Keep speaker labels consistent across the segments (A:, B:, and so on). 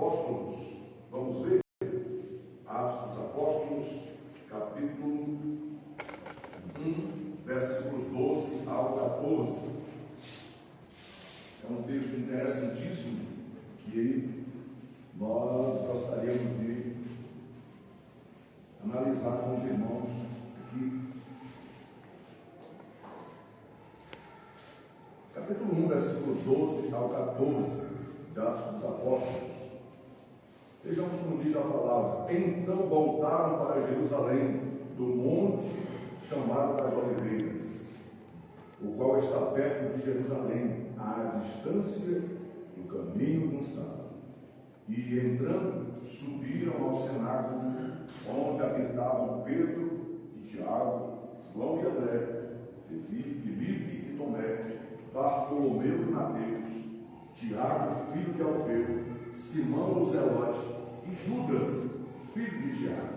A: Apóstolos. Vamos ver Atos dos Apóstolos, capítulo 1, versículos 12 ao 14. É um texto interessantíssimo que nós gostaríamos de analisar com os irmãos aqui. Capítulo 1, versículos 12 ao 14 de Atos dos Apóstolos. Vejamos como diz a palavra. Então voltaram para Jerusalém, do monte chamado das Oliveiras, o qual está perto de Jerusalém, à distância do caminho de um sábado. E entrando, subiram ao cenáculo, onde habitavam Pedro e Tiago, João e André, Filipe e Tomé, Bartolomeu e Mateus, Tiago, filho de Alfeu, Simão o Zelote e Judas, filho de Tiago.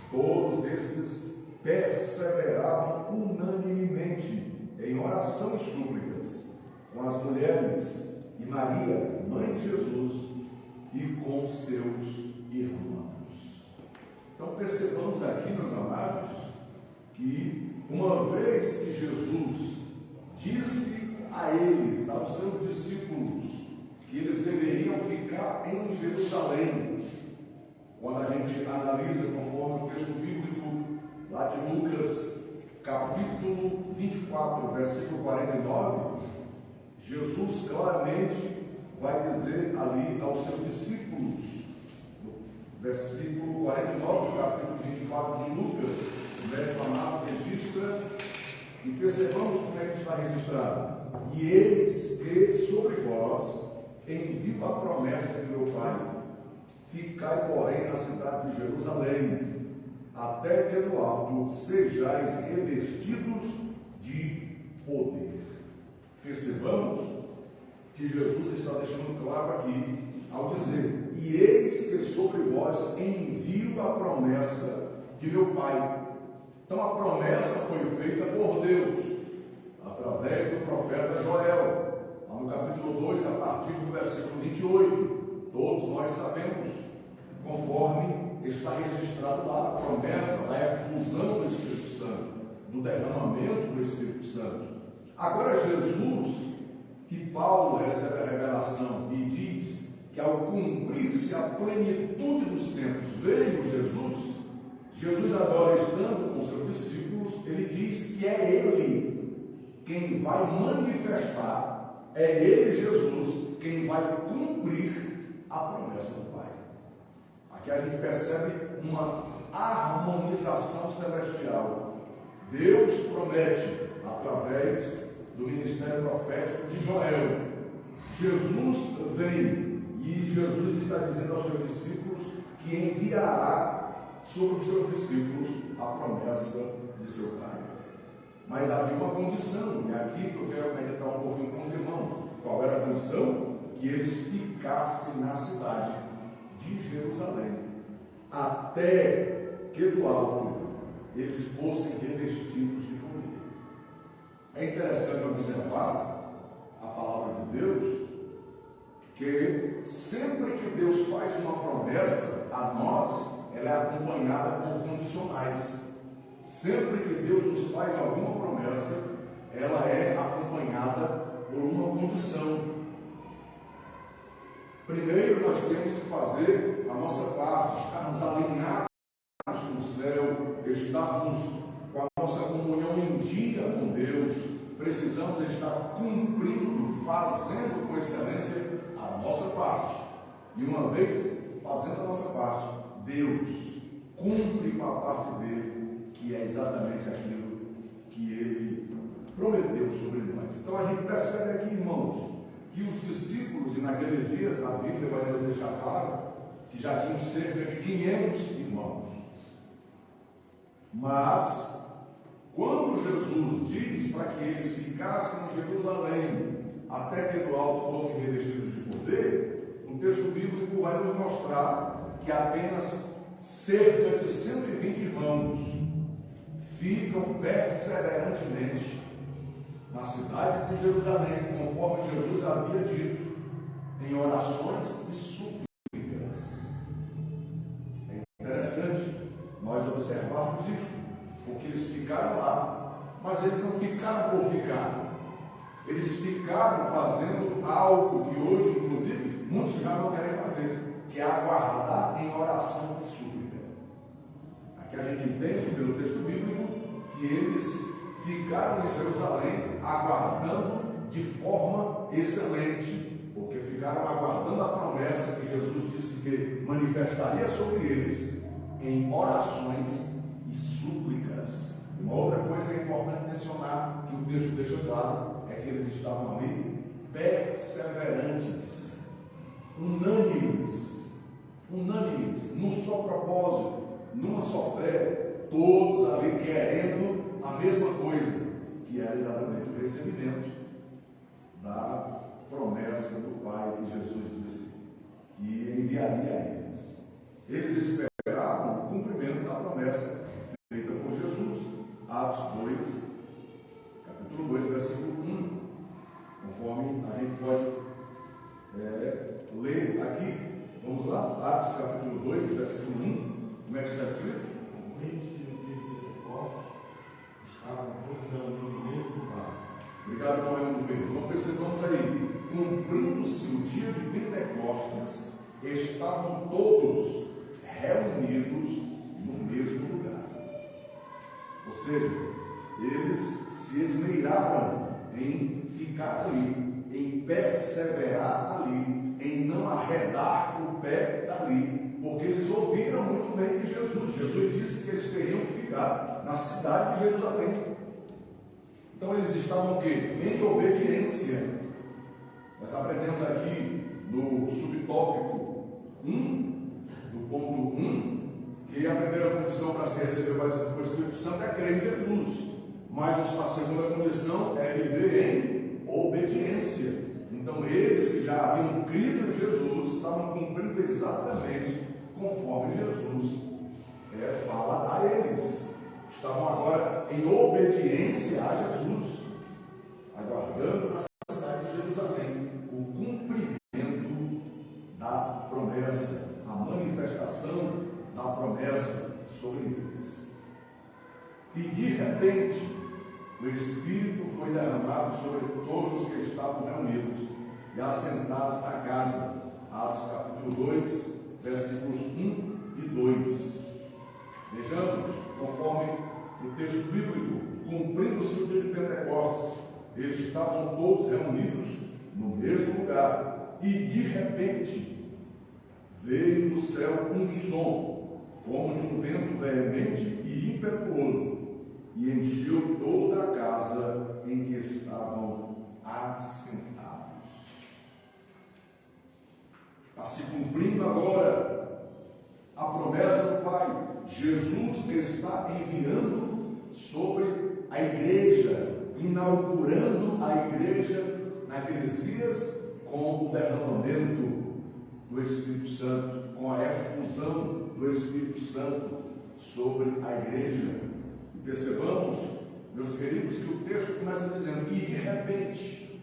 A: Todos estes perseveravam unanimemente em oração e súplicas com as mulheres e Maria, mãe de Jesus, e com seus irmãos. Então percebamos aqui, meus amados, que uma vez que Jesus disse a eles, aos seus discípulos, que eles deveriam ficar em Jerusalém. Quando a gente analisa, conforme o texto bíblico lá de Lucas, capítulo 24, versículo 49, Jesus claramente vai dizer ali aos seus discípulos, no versículo 49 do capítulo 24 de Lucas, o médico amado registra, e percebamos como é que está registrado. E eis que sobre vós envio a promessa de meu Pai, ficai, porém, na cidade de Jerusalém, até que no alto sejais revestidos de poder. Percebamos que Jesus está deixando claro aqui, ao dizer, e eis que sobre vós envio a promessa de meu Pai. Então a promessa foi feita por Deus, através do profeta Joel, lá no capítulo 2, a partir do versículo 28. Todos nós sabemos, conforme está registrado lá, a promessa da efusão do Espírito Santo, do derramamento do Espírito Santo. Agora Jesus, que Paulo recebe a revelação e diz que ao cumprir-se a plenitude dos tempos veio Jesus, Jesus agora estando com seus discípulos, ele diz que é ele quem vai manifestar, é ele, Jesus, quem vai cumprir a promessa do Pai. Aqui a gente percebe uma harmonização celestial. Deus promete, através do ministério profético de Joel. Jesus vem e Jesus está dizendo aos seus discípulos que enviará sobre os seus discípulos a promessa de seu Pai. Mas havia uma condição, e é aqui que eu quero meditar um pouquinho com os irmãos. Qual era a condição? Que eles ficassem na cidade de Jerusalém, até que do alto eles fossem revestidos de poder. É interessante observar a palavra de Deus, que sempre que Deus faz uma promessa a nós, ela é acompanhada por condicionais. Sempre que Deus nos faz alguma promessa, ela é acompanhada por uma condição. Primeiro, nós temos que fazer a nossa parte, estarmos alinhados com o céu, estarmos com a nossa comunhão em dia com Deus. Precisamos estar cumprindo, fazendo com excelência a nossa parte. E uma vez fazendo a nossa parte, Deus cumpre com a parte dele, que é exatamente aquilo que ele prometeu sobre nós. Então a gente percebe aqui, irmãos, que os discípulos, e naqueles dias a Bíblia vai nos deixar claro que já tinham cerca de 500 irmãos. Mas quando Jesus diz para que eles ficassem em Jerusalém até que do alto fossem revestidos de poder, o texto bíblico vai nos mostrar que apenas cerca de 120 irmãos ficam perseverantemente na cidade de Jerusalém, conforme Jesus havia dito, em orações e súplicas. nós observarmos isso, porque eles ficaram lá, mas eles não ficaram por ficar. Eles ficaram fazendo algo que hoje, inclusive, muitos já não querem fazer, que é aguardar em oração e súplica. Aqui a gente entende pelo texto bíblico que eles ficaram em Jerusalém aguardando de forma excelente, porque ficaram aguardando a promessa que Jesus disse que manifestaria sobre eles em orações e súplicas. Uma outra coisa que é importante mencionar, que o texto deixa claro, é que eles estavam ali perseverantes, unânimes, num só propósito, numa só fé, todos ali querendo a mesma coisa, que era exatamente o recebimento da promessa do Pai que Jesus disse que enviaria a eles. Eles esperavam o cumprimento da promessa feita por Jesus. Atos 2, capítulo 2, versículo 1, conforme a gente pode ler aqui. Vamos lá, Atos capítulo 2, versículo 1, como é que está escrito?
B: Cumprindo-se o dia de Pentecostes, estavam todos reunidos no mesmo lugar.
A: Obrigado, Moreno Pedro. Então percebamos aí, cumprindo-se o dia de Pentecostes, estavam todos reunidos no mesmo lugar. Ou seja, eles se esmeiraram em ficar ali, em perseverar ali, em não arredar o pé dali, porque eles ouviram muito bem de Jesus. Jesus disse que eles teriam que ficar na cidade de Jerusalém. Então eles estavam o quê? Em obediência. Nós aprendemos aqui no subtópico 1, do ponto 1, que a primeira condição para se receber o batismo com o Espírito Santo é crer em Jesus. Mas a segunda condição é viver em obediência. Então eles que já haviam crido em Jesus estavam cumprindo exatamente conforme Jesus fala a eles. Estavam agora em obediência a Jesus, aguardando na cidade de Jerusalém o cumprimento da promessa, a manifestação da promessa sobre eles. E de repente, o Espírito foi derramado sobre todos os que estavam reunidos e assentados na casa. Atos capítulo 2, versículos 1 e 2. Vejamos, conforme o texto bíblico, cumprindo-se o dia de Pentecostes, eles estavam todos reunidos no mesmo lugar, e de repente veio do céu um som, como de um vento veemente e impetuoso, e encheu toda a casa em que estavam assentados. Está se cumprindo agora a promessa do Pai. Jesus está enviando sobre a igreja, inaugurando a igreja naqueles dias com o derramamento do Espírito Santo, com a efusão do Espírito Santo sobre a igreja. E percebamos, meus queridos, que o texto começa dizendo, e de repente,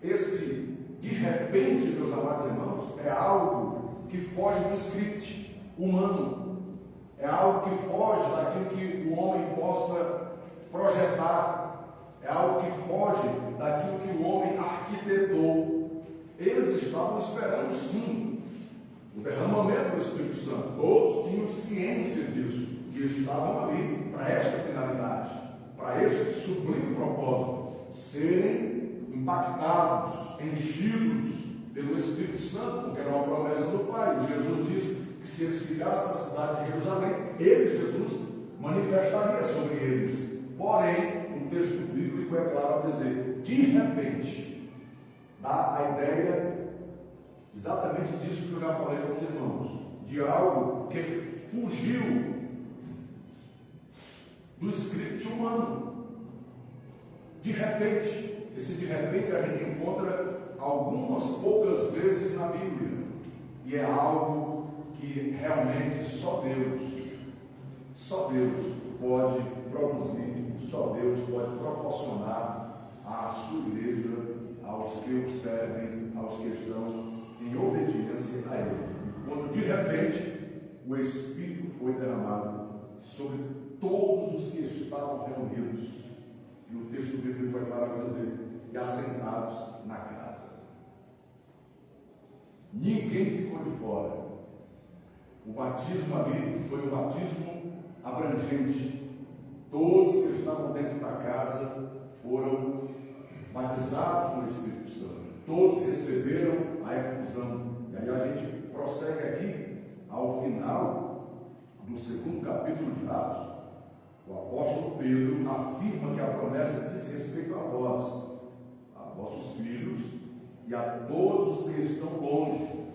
A: esse de repente, meus amados irmãos, é algo que foge do script humano. É algo que foge daquilo que o homem possa projetar. É algo que foge daquilo que o homem arquitetou. Eles estavam esperando sim o derramamento do Espírito Santo. Todos tinham ciência disso, que estavam ali para esta finalidade, para este sublime propósito, serem impactados, enchidos pelo Espírito Santo, porque era uma promessa do Pai. Jesus disse que se eles ficassem na cidade de Jerusalém, ele, Jesus, manifestaria sobre eles. Porém, o texto bíblico é claro ao dizer, de repente, dá a ideia exatamente disso que eu já falei com os irmãos, de algo que fugiu do script humano. De repente, esse de repente a gente encontra algumas poucas vezes na Bíblia, e é algo que realmente só Deus pode produzir, só Deus pode proporcionar à sua igreja, aos que o servem, aos que estão em obediência a Ele. E quando de repente o Espírito foi derramado sobre todos os que estavam reunidos. E o texto bíblico vai para dizer, e assentados na casa. Ninguém ficou de fora. O batismo ali foi um batismo abrangente. Todos que estavam dentro da casa foram batizados no Espírito Santo. Todos receberam a efusão. E aí a gente prossegue aqui, ao final do 2º capítulo de Atos, o apóstolo Pedro afirma que a promessa diz respeito a vós, a vossos filhos e a todos os que estão longe,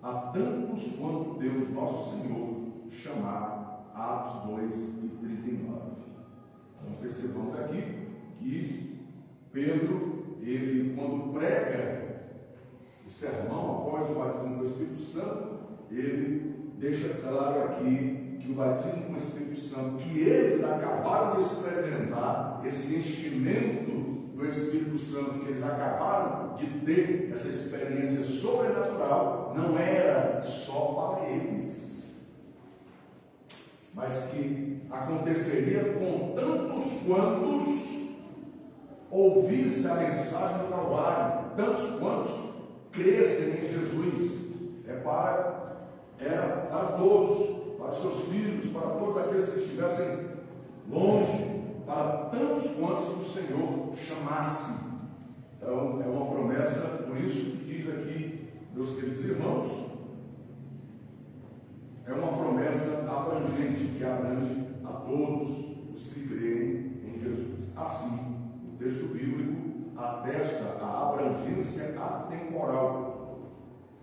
A: a tantos quanto Deus nosso Senhor chamar. Atos 2:39. Então percebamos aqui que Pedro, ele quando prega o sermão após o batismo com o Espírito Santo, ele deixa claro aqui que o batismo com o Espírito Santo, que eles acabaram de experimentar, esse enchimento do Espírito Santo, que eles acabaram de ter, essa experiência sobrenatural, não era só para eles, mas que aconteceria com tantos quantos ouvissem a mensagem do Calvário, tantos quantos crescem em Jesus. Era para todos, para os seus filhos, para todos aqueles que estivessem longe, para tantos quantos o Senhor chamasse. Então, é uma promessa, por isso que diz aqui, meus queridos irmãos, é uma promessa abrangente, que abrange a todos os que creem em Jesus. Assim, o texto bíblico atesta a abrangência atemporal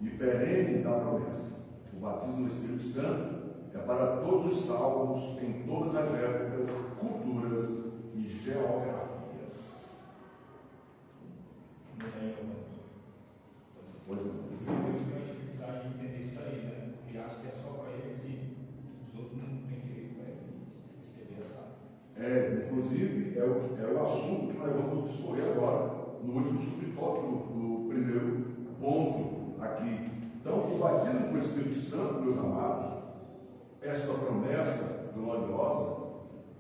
A: e perene da promessa. O batismo no Espírito Santo é para todos os salvos, em todas as épocas, culturas e geografias. Pois não.
B: Eu tive uma dificuldade de entender isso aí, né? Porque acho que é só para eles e os outros não têm direito para receber essa.
A: Inclusive, é o assunto que nós vamos discorrer agora, no último subtópico do primeiro ponto aqui. Então, o batismo com o Espírito Santo, meus amados, esta promessa gloriosa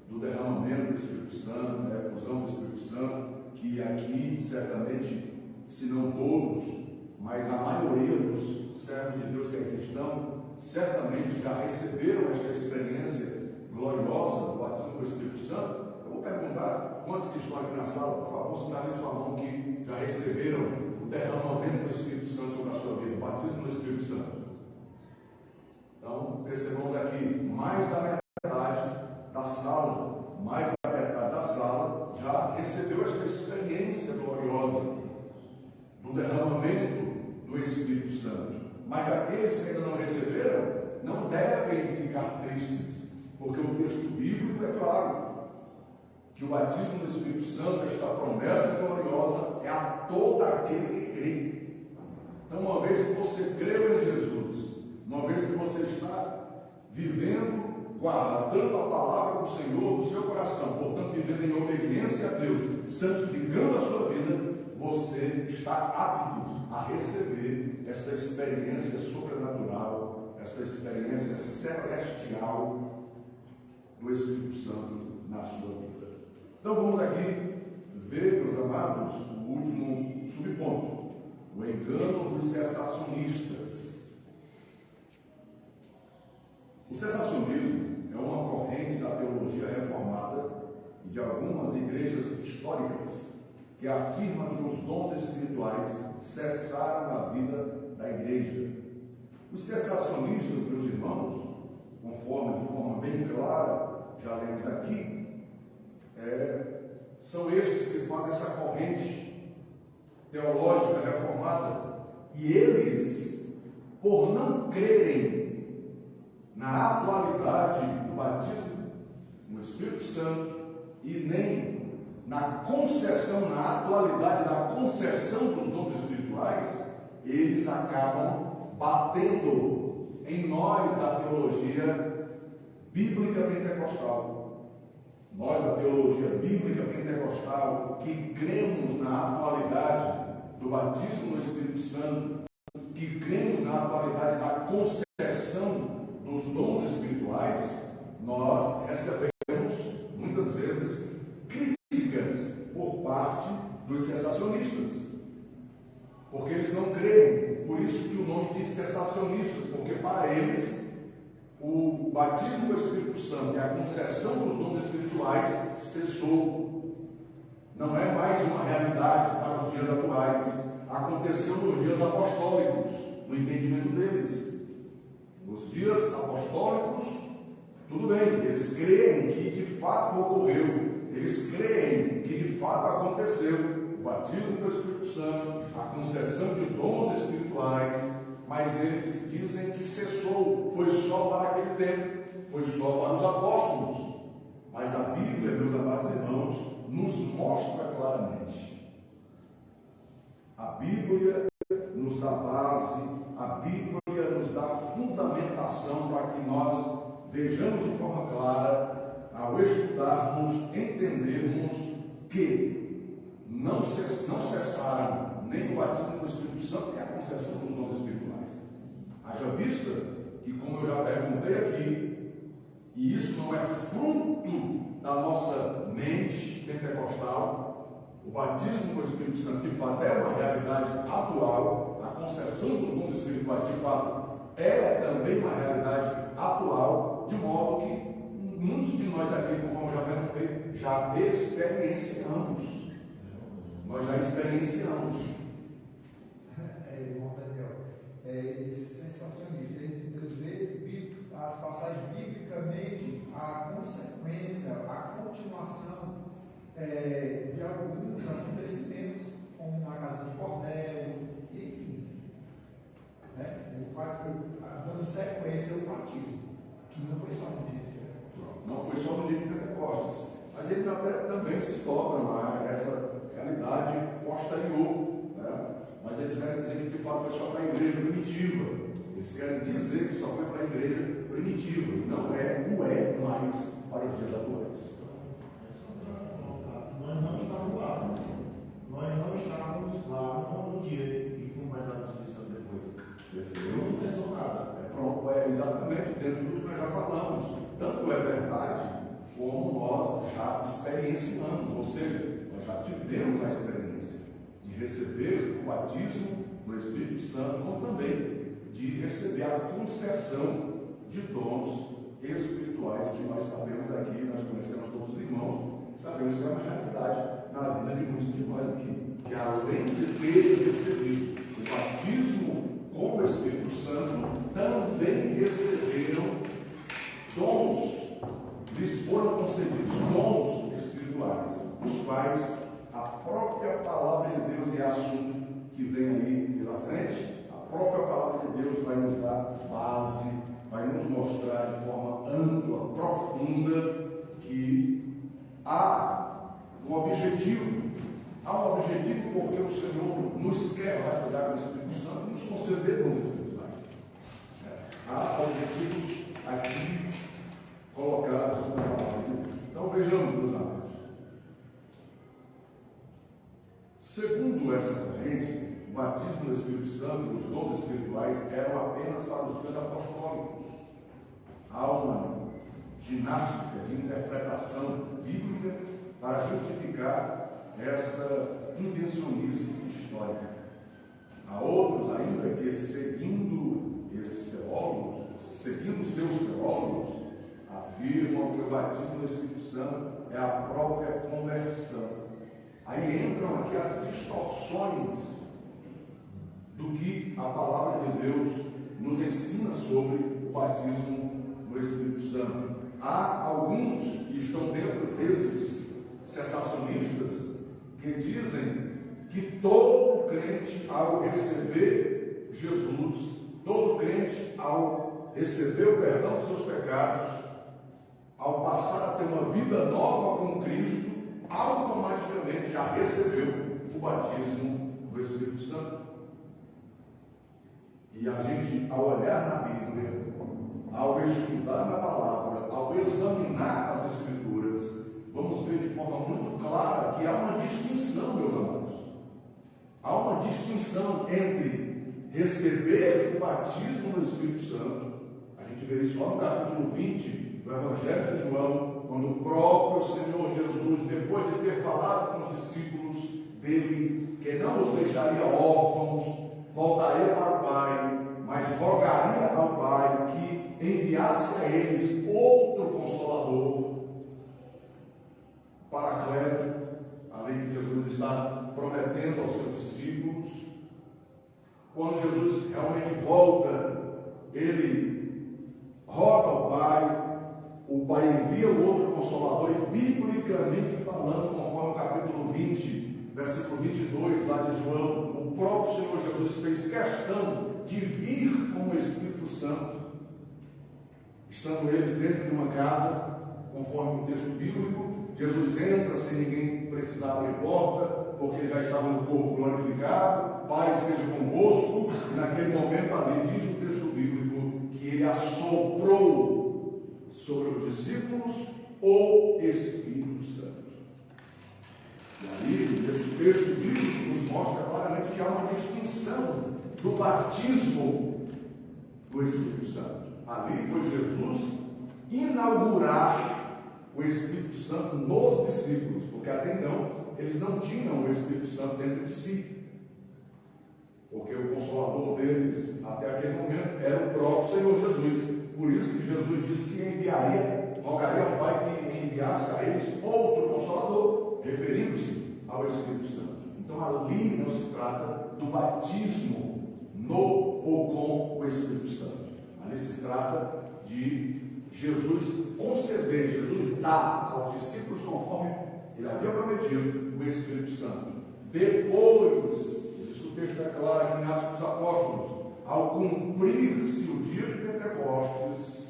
A: do derramamento do Espírito Santo, da efusão do Espírito Santo, que aqui, certamente, se não todos, mas a maioria dos servos de Deus que aqui estão, certamente já receberam esta experiência gloriosa do batismo com o Espírito Santo. Eu vou perguntar, quantos que estão aqui na sala, por favor, sinalizem sua mão que já receberam o derramamento do Espírito Santo sobre a sua vida, o batismo do Espírito Santo. Então, percebamos aqui, mais da metade da sala, já recebeu esta experiência gloriosa do derramamento do Espírito Santo. Mas aqueles que ainda não receberam, não devem ficar tristes, porque o texto bíblico é claro, que o batismo do Espírito Santo, esta promessa gloriosa, é a todo aquele que crê. Então, uma vez que você creu em Jesus, uma vez que você está vivendo, guardando a palavra do Senhor no seu coração, portanto, vivendo em obediência a Deus, santificando a sua vida, você está apto a receber esta experiência sobrenatural, esta experiência celestial do Espírito Santo na sua vida. Então vamos aqui ver, meus amados, o último subponto, o engano dos cessacionistas. O cessacionismo é uma corrente da teologia reformada e de algumas igrejas históricas que afirma que os dons espirituais cessaram na vida da igreja. Os cessacionistas, meus irmãos, conforme de forma bem clara, já lemos aqui, são estes que fazem essa corrente teológica reformada, e eles, por não crerem na atualidade do batismo no Espírito Santo e nem na concessão, na atualidade da concessão dos dons espirituais, eles acabam batendo em nós da teologia bíblica pentecostal. Nós, da teologia bíblica pentecostal, que cremos na atualidade do batismo no Espírito Santo, que cremos na atualidade da concessão dos dons espirituais, nós eles não creem. Por isso que o nome diz cessacionistas, porque para eles o batismo do Espírito Santo e a concessão dos dons espirituais cessou. Não é mais uma realidade para os dias atuais. Aconteceu nos dias apostólicos, no entendimento deles. Os dias apostólicos, tudo bem, eles creem que de fato ocorreu, eles creem que de fato aconteceu o batismo do Espírito Santo, a concessão de dons espirituais, mas eles dizem que cessou, foi só para aquele tempo, foi só para os apóstolos. Mas a Bíblia, meus amados irmãos, nos mostra claramente. A Bíblia nos dá base, a Bíblia nos dá fundamentação para que nós vejamos de forma clara, ao estudarmos, entendermos que não cessaram nem o batismo do Espírito Santo nem a concessão dos dons espirituais. Haja vista que, como eu já perguntei aqui, e isso não é fruto da nossa mente pentecostal, o batismo do Espírito Santo de fato é uma realidade atual, a concessão dos dons espirituais de fato é também uma realidade atual, de modo que muitos de nós aqui, conforme eu já perguntei, já experienciamos. Nós já experienciamos.
C: Irmão Daniel, esse sensacionista, eles veem as passagens biblicamente, a consequência, a continuação de alguns acontecimentos, como na casa de Cornélio, enfim. Dando sequência ao batismo, que não foi só no dia de Pentecostes.
A: Não foi só no dia de Pentecostes. Mas eles até também se dobram a essa realidade posterior. Né? Mas eles querem dizer que de fato foi só para a igreja primitiva. Eles querem dizer que só foi para a igreja primitiva. E não é mais para os dias atuais.
D: Nós não estávamos lá. Nós não estávamos lá no dia e fomos mais lá no Espírito Santo depois. Não cessou nada.
A: Pronto, exatamente dentro do que nós já falamos. Tanto é verdade como nós já experienciamos, ou seja, nós já tivemos a experiência de receber o batismo do Espírito Santo, como também de receber a concessão de dons espirituais que nós sabemos aqui, nós conhecemos todos os irmãos, sabemos que é uma realidade na vida de muitos de nós aqui, que além de ter recebido o batismo com o Espírito Santo, também receberam dons, lhes foram concedidos dons espirituais, os quais a própria palavra de Deus, e assunto que vem aí pela frente, a própria palavra de Deus vai nos dar base, vai nos mostrar de forma ampla, profunda, que há um objetivo porque o Senhor nos quer batizar com o Espírito Santo e nos conceder dons espirituais. Há objetivos aqui colocados na palavra de Deus. Então vejamos, meus amigos. Segundo essa corrente, o batismo do Espírito Santo e os dons espirituais eram apenas para os dias apostólicos. Há uma ginástica de interpretação bíblica para justificar essa invencionice histórica. Há outros ainda que, seguindo esses teólogos, seguindo seus teólogos, afirmam que o batismo do Espírito Santo é a própria conversão. Aí entram aqui as distorções do que a palavra de Deus nos ensina sobre o batismo do Espírito Santo. Há alguns que estão dentro desses cessacionistas que dizem que todo crente, ao receber Jesus, todo crente, ao receber o perdão dos seus pecados, ao passar a ter uma vida nova com Cristo, automaticamente já recebeu o batismo do Espírito Santo. E a gente, ao olhar na Bíblia, ao estudar na palavra, ao examinar as Escrituras, vamos ver de forma muito clara que há uma distinção, meus amados. Há uma distinção entre receber o batismo do Espírito Santo. A gente vê isso lá no capítulo 20 do Evangelho de João, quando o próprio Senhor Jesus, depois de ter falado com os discípulos dele, que não os deixaria órfãos, voltaria para o Pai, mas rogaria ao Pai que enviasse a eles outro Consolador, Paracleto, além que Jesus está prometendo aos seus discípulos. Quando Jesus realmente volta, ele roga ao Pai, o Pai envia o outro Consolador, e biblicamente falando, conforme o capítulo 20, versículo 22, lá de João, o próprio Senhor Jesus fez questão de vir com o Espírito Santo, estando eles dentro de uma casa, conforme o texto bíblico. Jesus entra sem ninguém precisar abrir porta, porque já estava no corpo glorificado. Pai esteja convosco, e naquele momento ali diz o texto bíblico que ele assoprou sobre os discípulos o Espírito Santo. E aí, esse texto bíblico nos mostra claramente que há uma distinção do batismo do Espírito Santo. Ali foi Jesus inaugurar o Espírito Santo nos discípulos, porque até então eles não tinham o Espírito Santo dentro de si, porque o Consolador deles até aquele momento era o próprio Senhor Jesus. Por isso que Jesus disse que rogaria ao Pai que enviasse a eles outro Consolador, referindo-se ao Espírito Santo. Então ali não se trata do batismo no ou com o Espírito Santo. Ali se trata de Jesus conceder, Jesus dá aos discípulos, conforme ele havia prometido, o Espírito Santo. Depois, isso o texto é claro aqui em Atos dos Apóstolos, ao cumprir-se o dia de Pentecostes,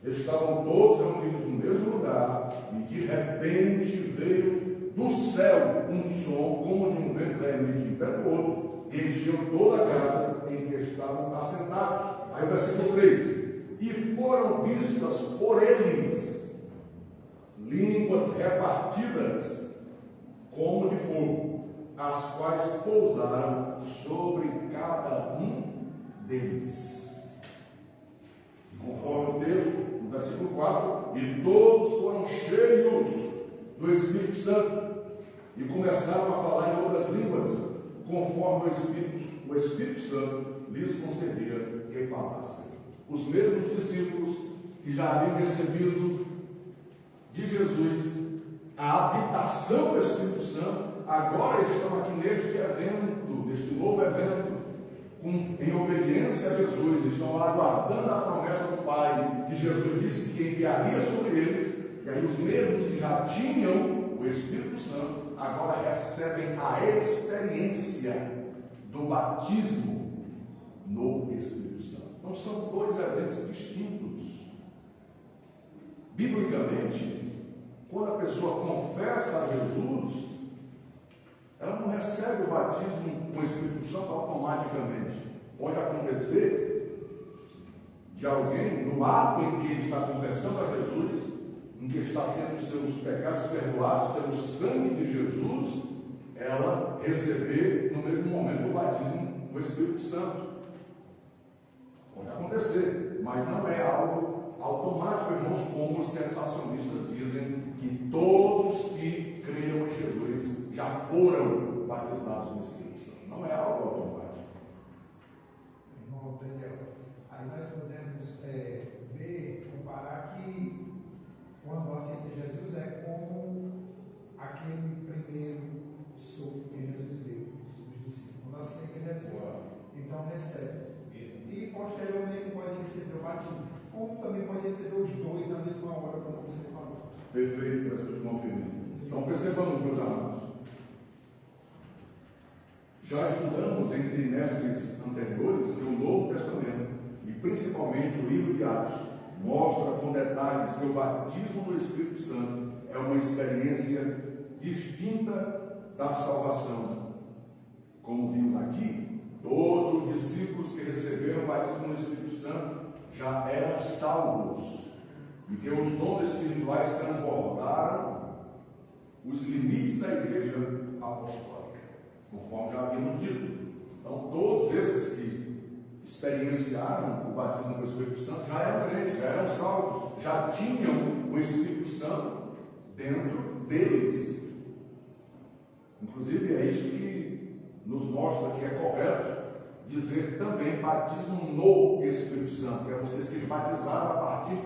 A: eles estavam todos reunidos no mesmo lugar, e de repente veio do céu um som como de um vento veemente e impetuoso, e encheu toda a casa em que estavam assentados. Aí o versículo 3: e foram vistas por eles línguas repartidas como de fogo, as quais pousaram sobre cada um deles. Conforme o texto, no versículo 4, e todos foram cheios do Espírito Santo e começaram a falar em outras línguas, conforme o Espírito Santo lhes concedia que falassem. Os mesmos discípulos que já haviam recebido de Jesus a habitação do Espírito Santo, agora estão aqui neste evento, neste novo evento, em obediência a Jesus. Estão lá aguardando a promessa do Pai, que Jesus disse que enviaria sobre eles. E aí os mesmos que já tinham o Espírito Santo, agora recebem a experiência do batismo no Espírito Santo. Então são dois eventos distintos. Biblicamente, quando a pessoa confessa a Jesus, ela não recebe o batismo com o Espírito Santo automaticamente. Pode acontecer de alguém, no ato em que ele está confessando a Jesus, em que está tendo seus pecados perdoados pelo sangue de Jesus, ela receber no mesmo momento o batismo com o Espírito Santo. Pode acontecer, mas não é algo automático, irmãos, como os sensacionistas dizem que todos que creram em Jesus já foram batizados no Espírito Santo. Não é algo automático.
C: Irmão Daniel, aí nós podemos ver, comparar que quando aceita Jesus é como aquele primeiro sopro que Jesus deu sobre os discípulos. Quando aceita Jesus, então recebe. E posteriormente pode receber o batismo, como também pode receber os dois na mesma hora, como você falou.
A: Perfeito, pastor confirmado. Então percebamos, meus amados, já estudamos em trimestres anteriores que o Novo Testamento, e principalmente o livro de Atos, mostra com detalhes que o batismo do Espírito Santo é uma experiência distinta da salvação. Como vimos aqui, todos os discípulos que receberam o batismo no Espírito Santo já eram salvos, e que os dons espirituais transbordaram os limites da igreja apostólica, conforme já havíamos dito. Então, todos esses que experienciaram o batismo do Espírito Santo já eram crentes, já eram salvos, já tinham o Espírito Santo dentro deles. Inclusive, é isso que nos mostra que é correto dizer também batismo no Espírito Santo, que é você ser batizado a partir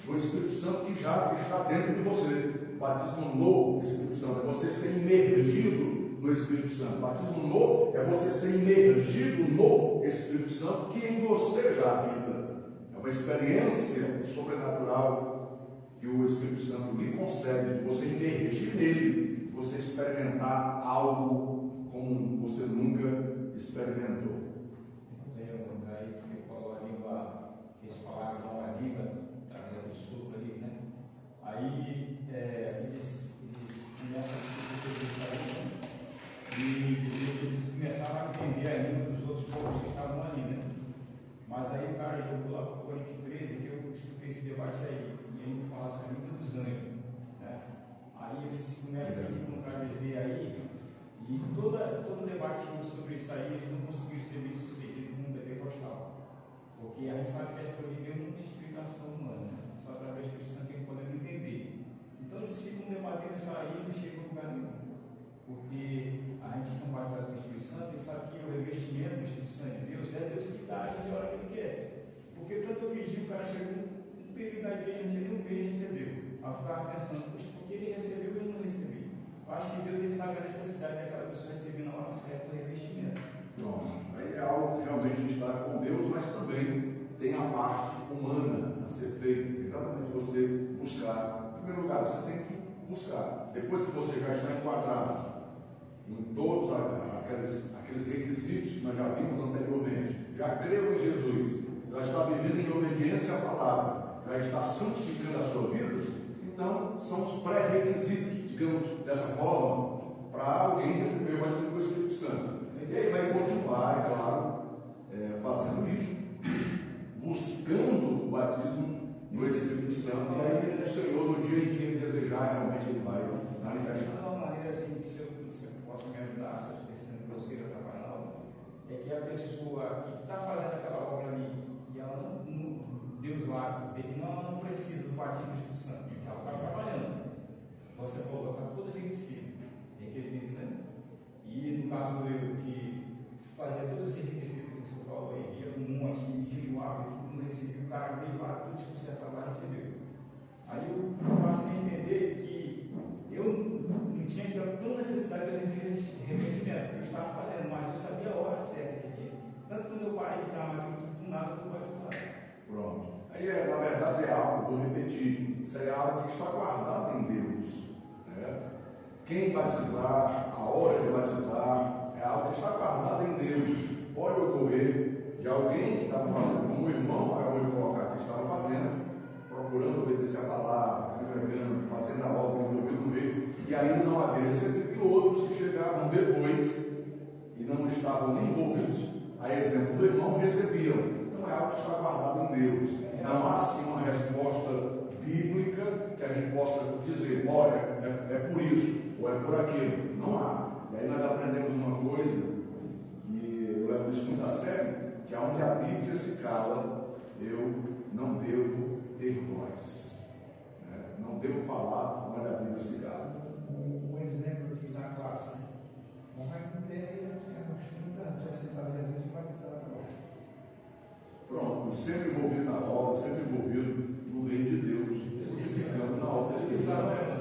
A: do Espírito Santo que já está dentro de você. Batismo no Espírito Santo é você ser imergido no Espírito Santo. Batismo no é você ser imergido no Espírito Santo que em você já habita. É uma experiência sobrenatural que o Espírito Santo lhe concede, de você imergir nele, de você experimentar algo como você nunca experimentou.
B: Aí você falou a língua, eles falaram uma língua através do sopro ali, né? Aí eles começam a e eles começavam a entender a língua dos outros povos que estavam ali, né? Mas aí o cara jogou lá para o Coríntios 13, que eu escutei esse debate aí, e ele falasse a língua dos anjos, né? Aí eles começam a se contradizer aí, e todo debate sobre isso aí, eles não conseguiram ser bem sucedidos no pentecostal. Porque a gente sabe que a escolha de Deus não tem explicação humana, né? Só através do Espírito Santo que podemos entender. Então eles ficam debatendo isso aí e não chegam a lugar nenhum. Porque a gente são batizados no Espírito Santo e sabe que o revestimento do Espírito Santo de Deus é Deus que dá a gente a hora que Ele quer. Porque tanto eu pedi, o cara chegou um período da igreja, não tinha nenhum bem e recebeu. Aí eu ficava pensando, poxa, porque ele recebeu e eu não recebi? Eu acho que Deus ele sabe a necessidade daquela pessoa receber na hora certa o revestimento.
A: Pronto. Aí é algo que realmente está com Deus, mas também tem a parte humana a ser feita. Exatamente você buscar. Em primeiro lugar, você tem que buscar. Depois que você já está enquadrado em todos aqueles requisitos que nós já vimos anteriormente, já creu em Jesus, já está vivendo em obediência à palavra, já está santificando a sua vida, então são os pré-requisitos, digamos dessa forma, para alguém receber o batismo do Espírito Santo. E aí vai continuar, é claro, fazendo isso, buscando o batismo no Espírito Santo, e aí o Senhor, no dia em que Ele desejar, realmente Ele vai manifestar.
B: De uma maneira assim, que você possa me ajudar, se eu estiver sendo grosseiro atrapalhando, é que a pessoa que está fazendo aquela obra ali, e ela Deus lá, vê que ela não precisa do batismo do Espírito Santo, porque ela está trabalhando. Então você falou, está todo requisito, né? E no caso eu que fazia todo esse requisito que você falou aí, ia um monte de jejuava, que não recebia, o cara veio lá, tudo que você estava recebeu. Aí eu passei a entender que eu não tinha tanta necessidade de revestimento, eu estava fazendo, mas eu sabia a hora certa. Tanto quando eu parei de dar mais do nada, eu fui batizado.
A: Pronto. Aí, na verdade, é algo, vou repetir, isso é algo que está guardado em Deus. Né? Quem batizar, a hora de batizar, é algo que está guardado em Deus. Pode ocorrer de alguém que estava fazendo, como o irmão acabou de colocar que estava fazendo, procurando obedecer a palavra, congregando, fazendo a obra, envolvido no meio, e ainda não havia recebido, e outros que chegaram depois e não estavam nem envolvidos, a exemplo do irmão, recebiam. Então é algo que está guardado em Deus. Não há assim uma resposta bíblica que a gente possa dizer, olha, é por isso, ou é por aquilo. Não há. E aí nós aprendemos uma coisa, e eu levo isso muito a sério, que aonde a Bíblia se cala, eu não devo ter voz. Não devo falar onde a Bíblia se cala.
C: Um exemplo aqui na classe. Não vai ter, uns 30 anos, já sentado às vezes batizado agora.
A: Pronto, sempre envolvido na obra, sempre envolvido no reino de Deus, ficando na obra.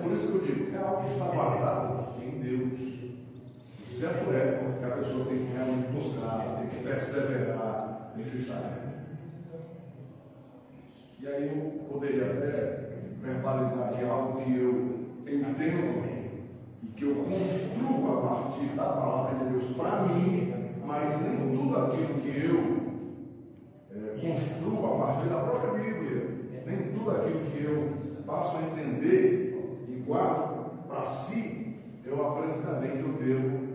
A: Por isso que eu digo, é algo que está guardado em Deus. O certo é que a pessoa tem que realmente buscar, tem que perseverar, tem que estar. E aí eu poderia até verbalizar aqui algo que eu entendo e que eu construo a partir da palavra de Deus para mim, mas nem tudo aquilo que eu construo a partir da própria Bíblia, nem tudo aquilo que eu passo a entender e guardo para si, eu aprendo também que eu devo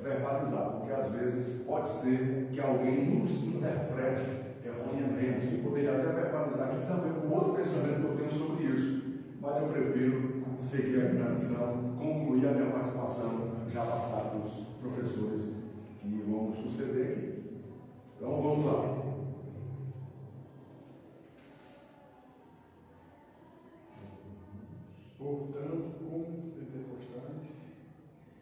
A: verbalizar, porque às vezes pode ser que alguém nos interprete erroneamente. Eu poderia até verbalizar aqui também um outro pensamento que eu tenho sobre isso, mas eu prefiro seguir a tradição, concluir a minha participação, já passar para os professores que vão suceder aqui. Então vamos lá.
E: Portanto, como pentecostais.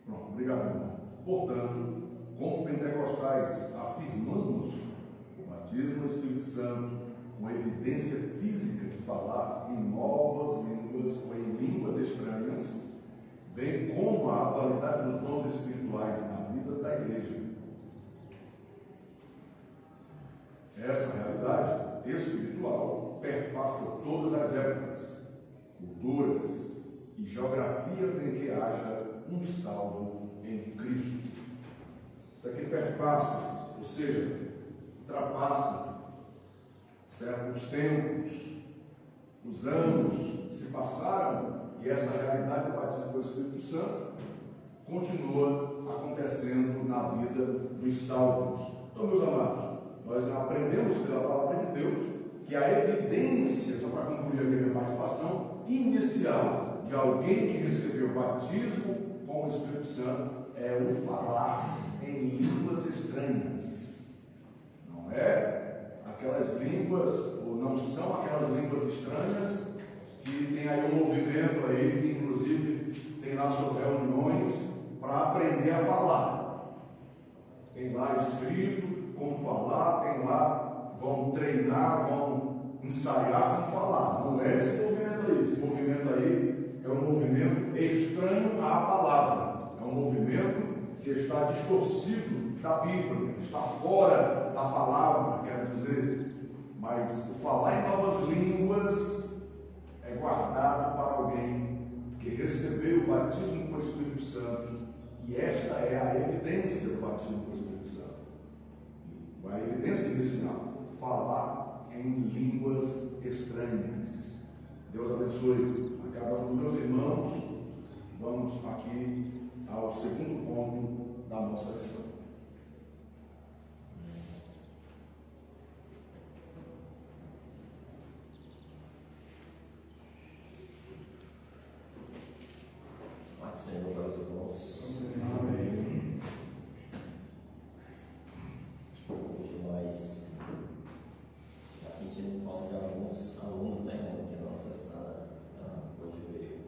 A: Pronto, obrigado, irmão. Portanto, como pentecostais, batismo no Espírito Santo, com evidência física de falar em novas línguas ou em línguas estranhas, bem como a atualidade dos dons espirituais na vida da igreja. Essa realidade espiritual perpassa todas as épocas, culturas e geografias em que haja um salvo em Cristo. Isso aqui perpassa, ou seja, ultrapassa, certo? Os tempos, os anos se passaram e essa realidade do batismo pelo Espírito Santo continua acontecendo na vida dos salvos. Então, meus amados, nós aprendemos pela palavra de Deus que a evidência, só para concluir aqui a minha participação, inicial de alguém que recebeu o batismo com o Espírito Santo é o falar em línguas estranhas. Não é aquelas línguas, ou não são aquelas línguas estranhas que tem aí um movimento aí, que inclusive tem lá suas reuniões para aprender a falar. Tem lá escrito como falar, tem lá, vão treinar, vão ensaiar como falar. Não é esse movimento aí. Esse movimento aí é um movimento estranho à palavra. É um movimento que está distorcido da Bíblia, está fora da palavra, quero dizer. Mas o falar em novas línguas é guardado para alguém que recebeu o batismo com o Espírito Santo. E esta é a evidência do batismo com o Espírito Santo. A evidência inicial, falar em línguas estranhas. Deus abençoe a cada um dos meus irmãos. Vamos aqui ao segundo ponto da nossa lição.
E: Senhor, para os irmãos.
A: Amém.
E: Hoje nós já sentimos falta de alguns alunos, né, que na nossa sala hoje veio.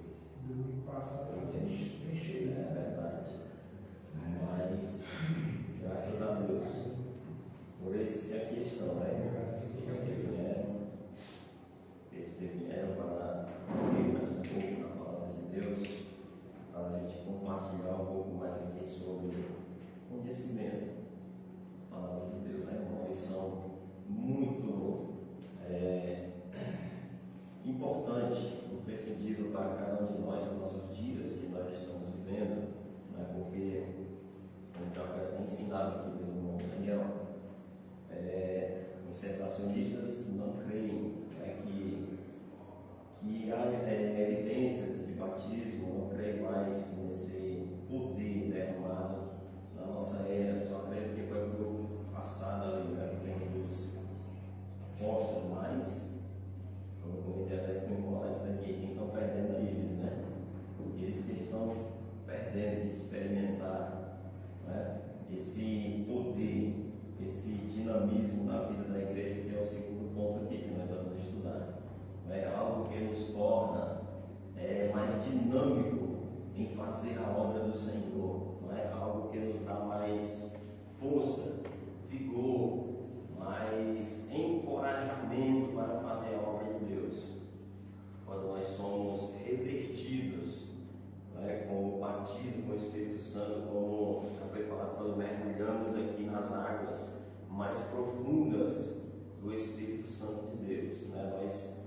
C: Domingo passado
E: É
C: bem cheio.
E: verdade. Mas, graças a Deus, por esses que aqui estão, né? Esses que vieram para ouvir mais um pouco da palavra de Deus, para a gente compartilhar um pouco mais aqui sobre conhecimento da palavra de Deus, né? Uma lição muito importante, imprescindível para cada um de nós, nos nossos dias que nós estamos vivendo, né? Porque, como já foi ensinado aqui pelo irmão Daniel, os sensacionistas não creem, né, que há evidências de batismo, não creem mais nesse poder derramado na nossa era, só creem que foi pro passado ali, né, no tempo dos apóstolos, mas como comentei até com o irmão Alex aqui, quem estão perdendo a eles, né? Eles que estão perdendo de experimentar, né, esse poder, esse dinamismo na vida da igreja, que é o segundo ponto aqui que nós vamos estudar. É algo que nos torna mais dinâmico em fazer a obra do Senhor, não é algo que nos dá mais força, vigor, mais encorajamento para fazer a obra de Deus. Quando nós somos revertidos, com o batismo com o Espírito Santo, como já foi falado, quando mergulhamos aqui nas águas mais profundas do Espírito Santo de Deus, nós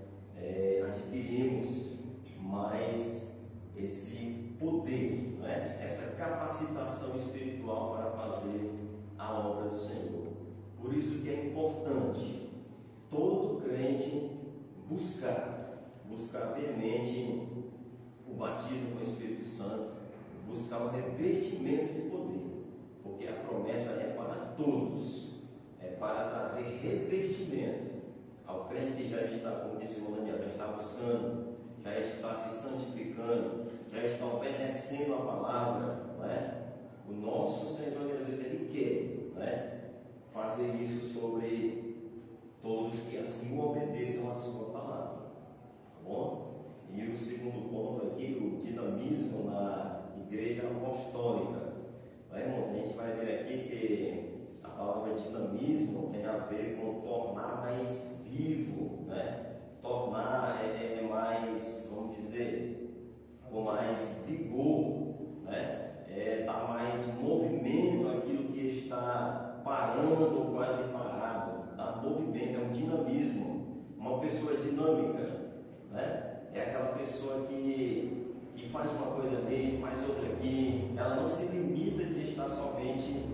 E: adquirimos mais esse poder, essa capacitação espiritual para fazer a obra do Senhor. Por isso que é importante todo crente buscar veemente o batismo com o Espírito Santo, buscar o revertimento de poder, porque a promessa é para todos, é para trazer revertimento ao crente que já está, como disse o irmão Daniel, já está buscando, já está se santificando, já está obedecendo a palavra, O nosso Senhor Jesus, Ele quer, fazer isso sobre todos que assim obedeçam a sua palavra, tá bom? E o segundo ponto aqui, o dinamismo na igreja apostólica. Irmãos, a gente vai ver aqui que a palavra dinamismo tem a ver com tornar mais vivo, né? Tornar mais, vamos dizer, com mais vigor, né? Dar mais movimento àquilo que está parando ou quase parado. Dar movimento, é um dinamismo. Uma pessoa dinâmica, né? É aquela pessoa que faz uma coisa ali, faz outra aqui. Ela não se limita de estar somente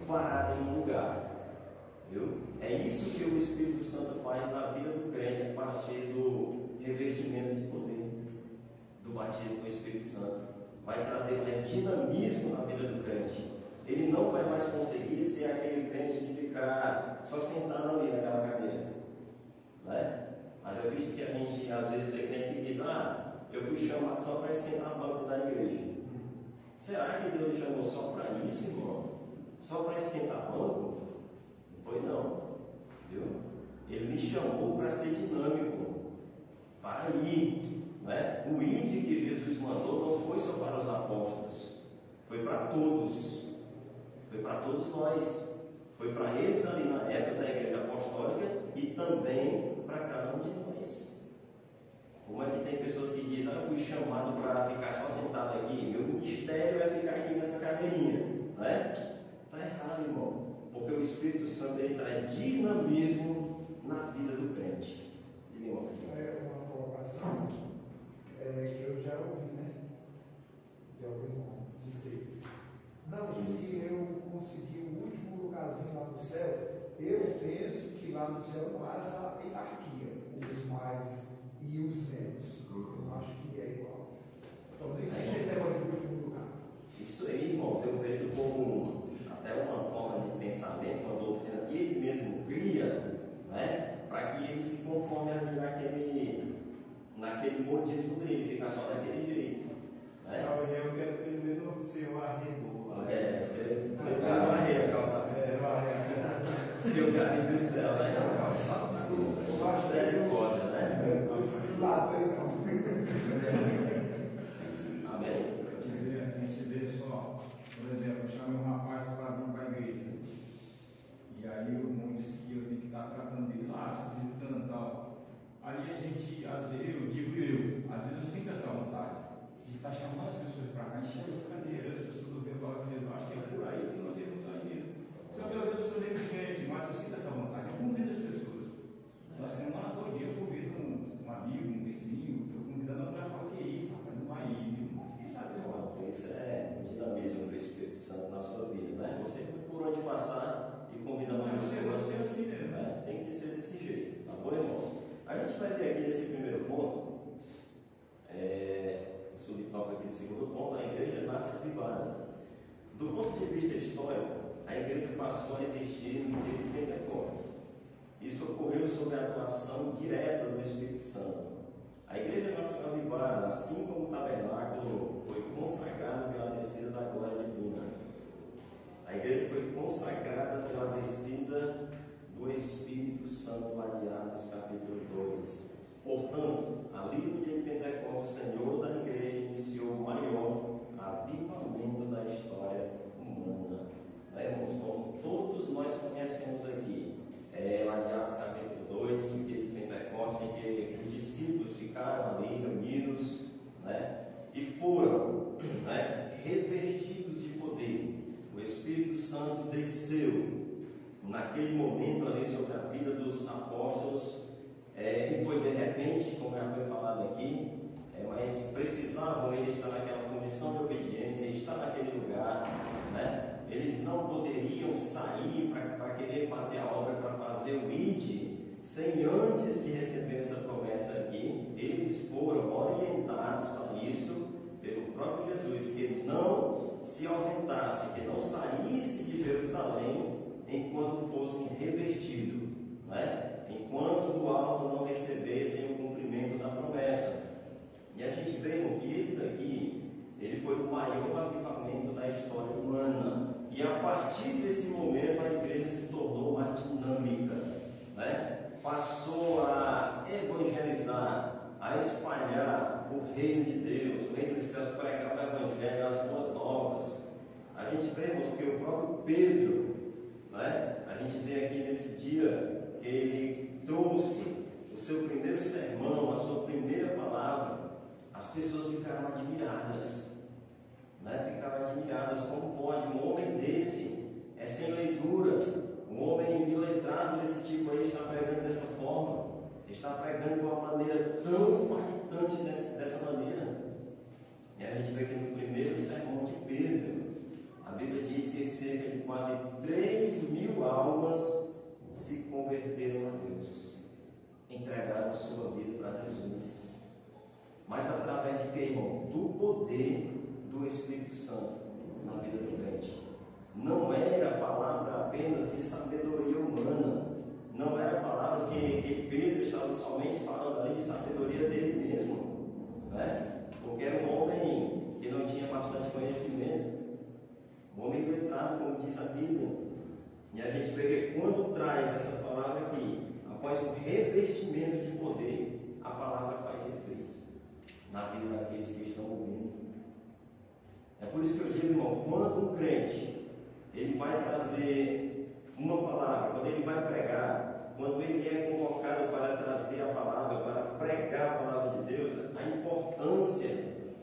E: parada em um lugar, viu? É isso que o Espírito Santo faz na vida do crente a partir do revestimento de poder, do batismo com o Espírito Santo. Vai trazer mais dinamismo na vida do crente. Ele não vai mais conseguir ser aquele crente de ficar só sentado ali naquela cadeira, né? Mas já visto que a gente às vezes vê crente que diz: eu fui chamado só para esquentar a banco da igreja. Será que Deus chamou só para isso, irmão? Só para esquentar banco? Não foi não, viu? Ele me chamou para ser dinâmico, para ir, né? O ide que Jesus mandou não foi só para os apóstolos, foi para todos, foi para todos nós, foi para eles ali na época da igreja apostólica e também para cada um de nós. Como é que tem pessoas que dizem: eu fui chamado para ficar só sentado aqui, meu ministério é ficar aqui nessa cadeirinha, não é? Está errado, irmão, porque o Espírito Santo ele traz dinamismo na vida do crente. Diga, irmão.
C: É uma colocação que eu já ouvi, né? Já ouvi dizer: não, se eu conseguir o último lugarzinho lá no céu, eu penso que lá no céu não há essa hierarquia, os mais e os menos. Eu acho que é igual. Então, nem existe negócio de último lugar.
E: Isso aí, irmãos, eu vejo como até uma forma de pensamento, uma doutrina que ele mesmo cria, né? Para que ele se conforme ali naquele modismo dele, ficar só daquele jeito. Né?
D: Eu quero primeiro ser o arredor.
E: Você varrer a calçada. Se o carinho do céu, né?
C: Eu acho que
E: Misericórdia, né?
C: lá tem não.
E: Amém?
B: A gente vê só, por exemplo, eu chamei um rapaz para vir para a igreja. E aí o irmão disse que eu tenho que estar tratando dele lá, se visitando e tal. Aí a gente, às vezes, às vezes eu sinto essa vontade de estar chamando as pessoas para cá, encher essas cadeiras, as pessoas do meu lado, eu acho que é por aí que nós devemos agir. Só que eu sou negligente, mas eu sinto essa vontade, eu convido as pessoas. Na semana todo dia eu convido um amigo, um vizinho, eu convidando a mulher, falo: que é isso, rapaz, não vai ir, quem sabe não.
E: Isso é o dinamismo do Espírito Santo na sua vida, né? Você por onde passar e convida uma pessoa,
B: Você assim mesmo,
E: né? Tem que ser desse jeito, tá bom, irmãos? A gente vai ver aqui nesse primeiro ponto, o subtópico aqui do segundo ponto: a igreja nasce avivada. Do ponto de vista histórico, a igreja passou a existir no dia de Pentecostes. Isso ocorreu sob a atuação direta do Espírito Santo. A igreja nasceu avivada, assim como o tabernáculo foi consagrado pela descida da glória divina. A igreja foi consagrada pela descida do Espírito Santo, lá de Atos capítulo 2. Portanto, ali no dia de Pentecostes, o Senhor da igreja iniciou o maior avivamento da história humana. Irmãos, como todos nós conhecemos aqui, lá de Atos capítulo 2, no dia de Pentecostes, em que os discípulos ficaram ali reunidos, né, e foram, né, revestidos de poder. O Espírito Santo desceu naquele momento ali sobre a vida dos apóstolos, e foi de repente, como já foi falado aqui, mas precisavam eles estar naquela condição de obediência, estar naquele lugar, né? Eles não poderiam sair para querer fazer a obra, para fazer o ide, sem antes de receber essa promessa aqui. Eles foram orientados para isso pelo próprio Jesus, que não se ausentasse, que não saísse de Jerusalém enquanto fossem revestidos, né? Enquanto do alto não recebessem o cumprimento da promessa. E a gente vê que esse daqui, ele foi o maior avivamento da história humana. E a partir desse momento a igreja se tornou mais dinâmica, né? Passou a evangelizar, a espalhar o reino de Deus, o reino dos céus, pregar o evangelho, as boas novas. A gente vemos que o próprio Pedro, né? A gente vê aqui nesse dia que ele trouxe o seu primeiro sermão, a sua primeira palavra. As pessoas ficaram admiradas, né? Ficaram admiradas. Como pode um homem desse, sem leitura, um homem iletrado desse tipo aí, estar pregando dessa forma, está pregando de uma maneira tão impactante dessa maneira? E a gente vê que no primeiro sermão de Pedro, a Bíblia diz que cerca de quase 3.000 almas se converteram a Deus, entregaram sua vida para Jesus. Mas através de quê, irmão? Do poder do Espírito Santo na vida do crente. Não era palavra apenas de sabedoria humana, não era palavras que Pedro estava somente falando ali de sabedoria dele mesmo, né? Porque era um homem que não tinha bastante conhecimento, um homem letrado, como diz a Bíblia. E a gente vê que quando traz essa palavra aqui, após o revestimento de poder, a palavra faz efeito na vida daqueles que estão ouvindo. É por isso que eu digo, irmão, quando um crente ele vai trazer uma palavra, quando ele vai pregar, quando ele é convocado para trazer a palavra, para pregar a palavra de Deus, a importância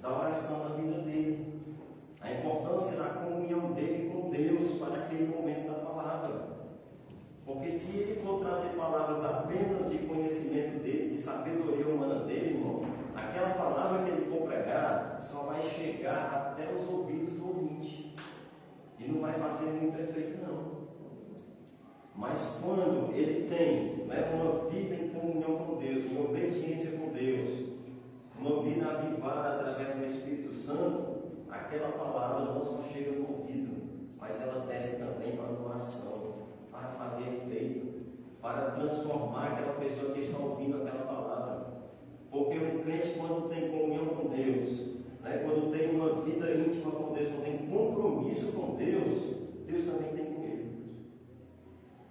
E: da oração na vida dele, a importância da comunhão dele com Deus para aquele momento da palavra. Porque se ele for trazer palavras apenas de conhecimento dele, de sabedoria humana dele, irmão, aquela palavra que ele for pregar só vai chegar até os ouvidos do ouvinte e não vai fazer muito efeito não. Mas quando ele tem, né, uma vida em comunhão com Deus, em obediência com Deus, uma vida avivada através do Espírito Santo, aquela palavra não só chega no ouvido, mas ela desce também para o coração, para fazer efeito, para transformar aquela pessoa que está ouvindo aquela palavra. Porque um crente, quando tem comunhão com Deus, né, quando tem uma vida íntima com Deus, quando tem compromisso com Deus, Deus também tem com ele.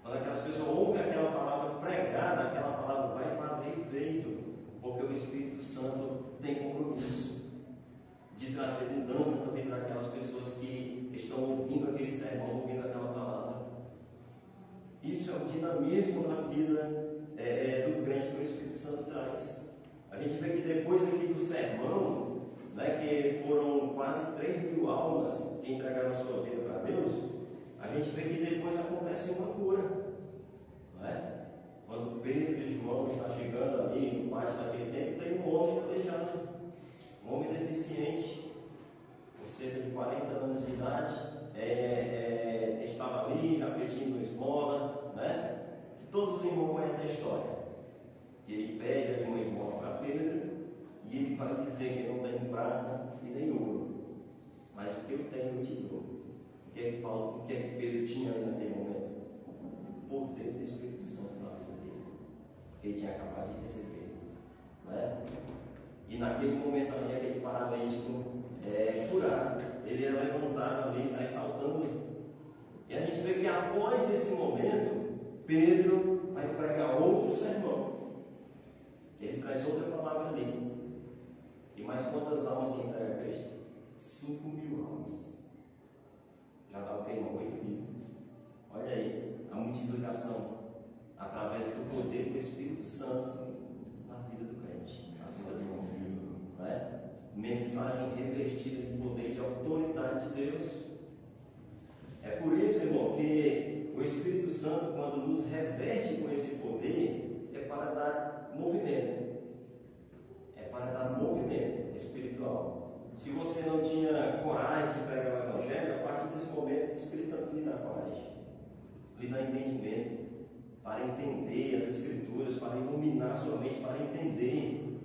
E: Quando aquelas pessoas ouvem aquela palavra pregada, aquela palavra vai fazer efeito, porque o Espírito Santo tem compromisso de trazer mudança na vida daquelas pessoas que estão ouvindo aquele sermão, ouvindo aquela palavra. Isso é o dinamismo na vida do crente que o Espírito Santo traz. A gente vê que depois aqui do sermão, né, que foram quase 3.000 almas que entregaram sua vida para Deus, a gente vê que depois acontece uma cura, né? Quando Pedro e João estão chegando ali no pátio daquele tempo, tem um homem aleijado, um homem deficiente, com cerca de 40 anos de idade, estava ali já pedindo esmola, né? Que todos os irmãos conhecem a história, que ele pede ali uma esmola para Pedro, e ele vai dizer que não tem prata e nem ouro, mas o que eu tenho eu te dou. O que é que Pedro tinha ali naquele momento? O poder do Espírito Santo na vida dele, que ele tinha acabado de receber, né? E naquele momento ali, aquele paralítico curado, ele é levantado ali, sai saltando. E a gente vê que após esse momento, Pedro vai pregar outro sermão. Ele traz outra palavra ali. E mais quantas almas se entrega a Cristo? 5.000 almas. Já dá o que, irmão? 8.000. Olha aí, a multiplicação através do poder do Espírito Santo na vida do crente, na vida do homem, né? Mensagem revertida de poder e de autoridade de Deus. É por isso, irmão, que o Espírito Santo, quando nos reverte com esse poder, é para dar movimento. É para dar movimento espiritual. Se você não tinha coragem de pregar o Evangelho, a partir desse momento, o Espírito Santo lhe dá coragem, lhe dá entendimento, para entender as Escrituras, para iluminar sua mente, para entender.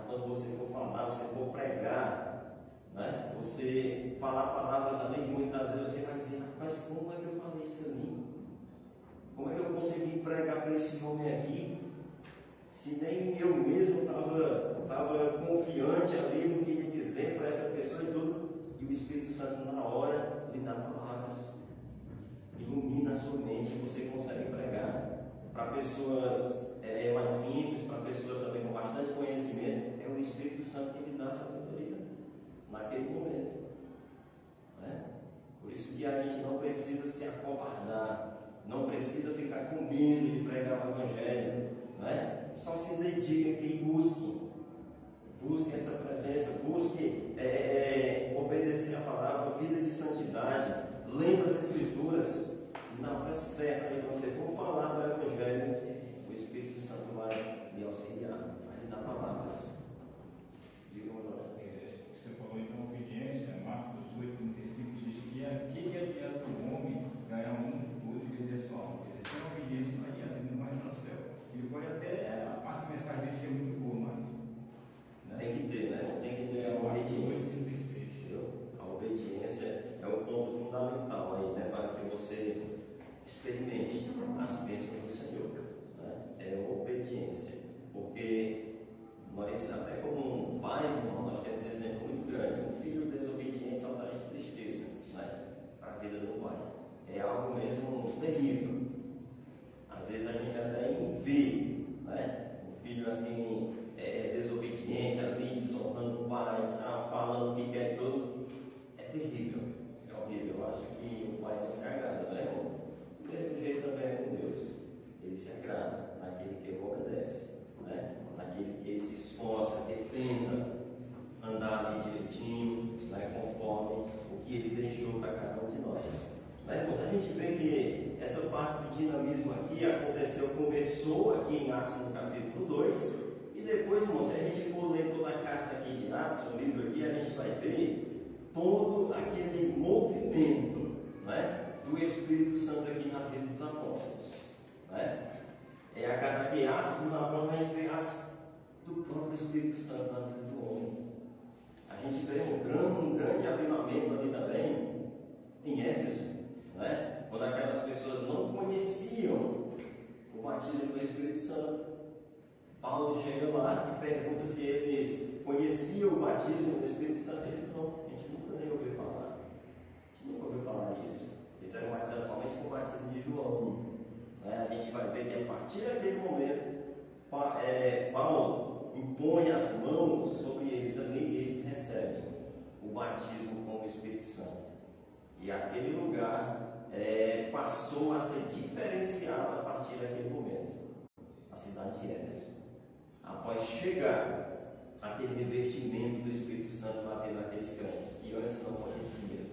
E: Quando você for falar, você for pregar, né? Você falar palavras ali que muitas vezes você vai dizer, mas como é que eu falei isso ali? Como é que eu consegui pregar para esse homem aqui? Se nem eu mesmo estava confiante ali no que ia dizer para essa pessoa e tudo, e o Espírito Santo na hora lhe dá palavras, ilumina a sua mente e você consegue pregar para pessoas mais simples, para pessoas também com bastante conhecimento. É o Espírito Santo que lhe dá essa sabedoria naquele momento, né? Por isso que a gente não precisa se acovardar, não precisa ficar com medo de pregar o Evangelho, né? Só se dedica que busque essa presença, busque obedecer a palavra, vida de santidade, lendo as Escrituras. Na hora certa, quando você for falar do Evangelho, o Espírito Santo vai lhe auxiliar, vai lhe dar palavras.
B: Você falou então obediência, Marcos 8,35 diz que adianta o homem ganhar o mundo todo e perder sua alma? Quer dizer, sem obediência não adianta, ele não vai no céu. Ele pode até, a mensagem dele ser muito boa, mas
E: tem que ter, né? Tem que ter a obediência. A obediência é um ponto fundamental aí, né? Para que você experimente as bênçãos do Senhor, né? É a obediência, porque nós, até como pais, irmão, nós temos um exemplo muito grande. Um filho desobediente só traz tristeza, né? Para a vida do pai. É algo mesmo terrível. Às vezes a gente até vê, né? Um filho assim, desobediente, ali desonrando o pai, tá falando o que quer tudo. É terrível, é horrível. Eu acho que o pai não se agrada, não é, irmão? Do mesmo jeito também é com Deus. Ele se agrada naquele que obedece, né? Naquele que se esforça, que tenta andar ali direitinho, né? Conforme o que ele deixou para cada um de nós. Né, irmãos? A gente vê que essa parte do dinamismo aqui começou aqui em Atos no capítulo 2. E depois, irmãos, se a gente for ler toda a carta aqui de Atos, o livro aqui, a gente vai ver todo aquele movimento, né, do Espírito Santo aqui na vida dos apóstolos. Né? É a carta aqui, Atos dos Apóstolos, a gente vê Atos do próprio Espírito Santo na vida do homem. A gente vê um grande avivamento ali também em Éfeso, né? Quando aquelas pessoas não conheciam o batismo do Espírito Santo. Paulo chega lá e pergunta se eles conheciam o batismo do Espírito Santo. Eles não, a gente nunca nem ouviu falar. A gente nunca ouviu falar disso. Eles eram batizados somente com o batismo de João. A gente vai ver que a partir daquele momento, Paulo impõe as mãos sobre eles ali e eles recebem o batismo com o Espírito Santo. E aquele lugar passou a ser diferenciado a partir daquele momento. A cidade de Éfeso. Após chegar aquele revestimento do Espírito Santo na vida daqueles crentes que antes não conheciam,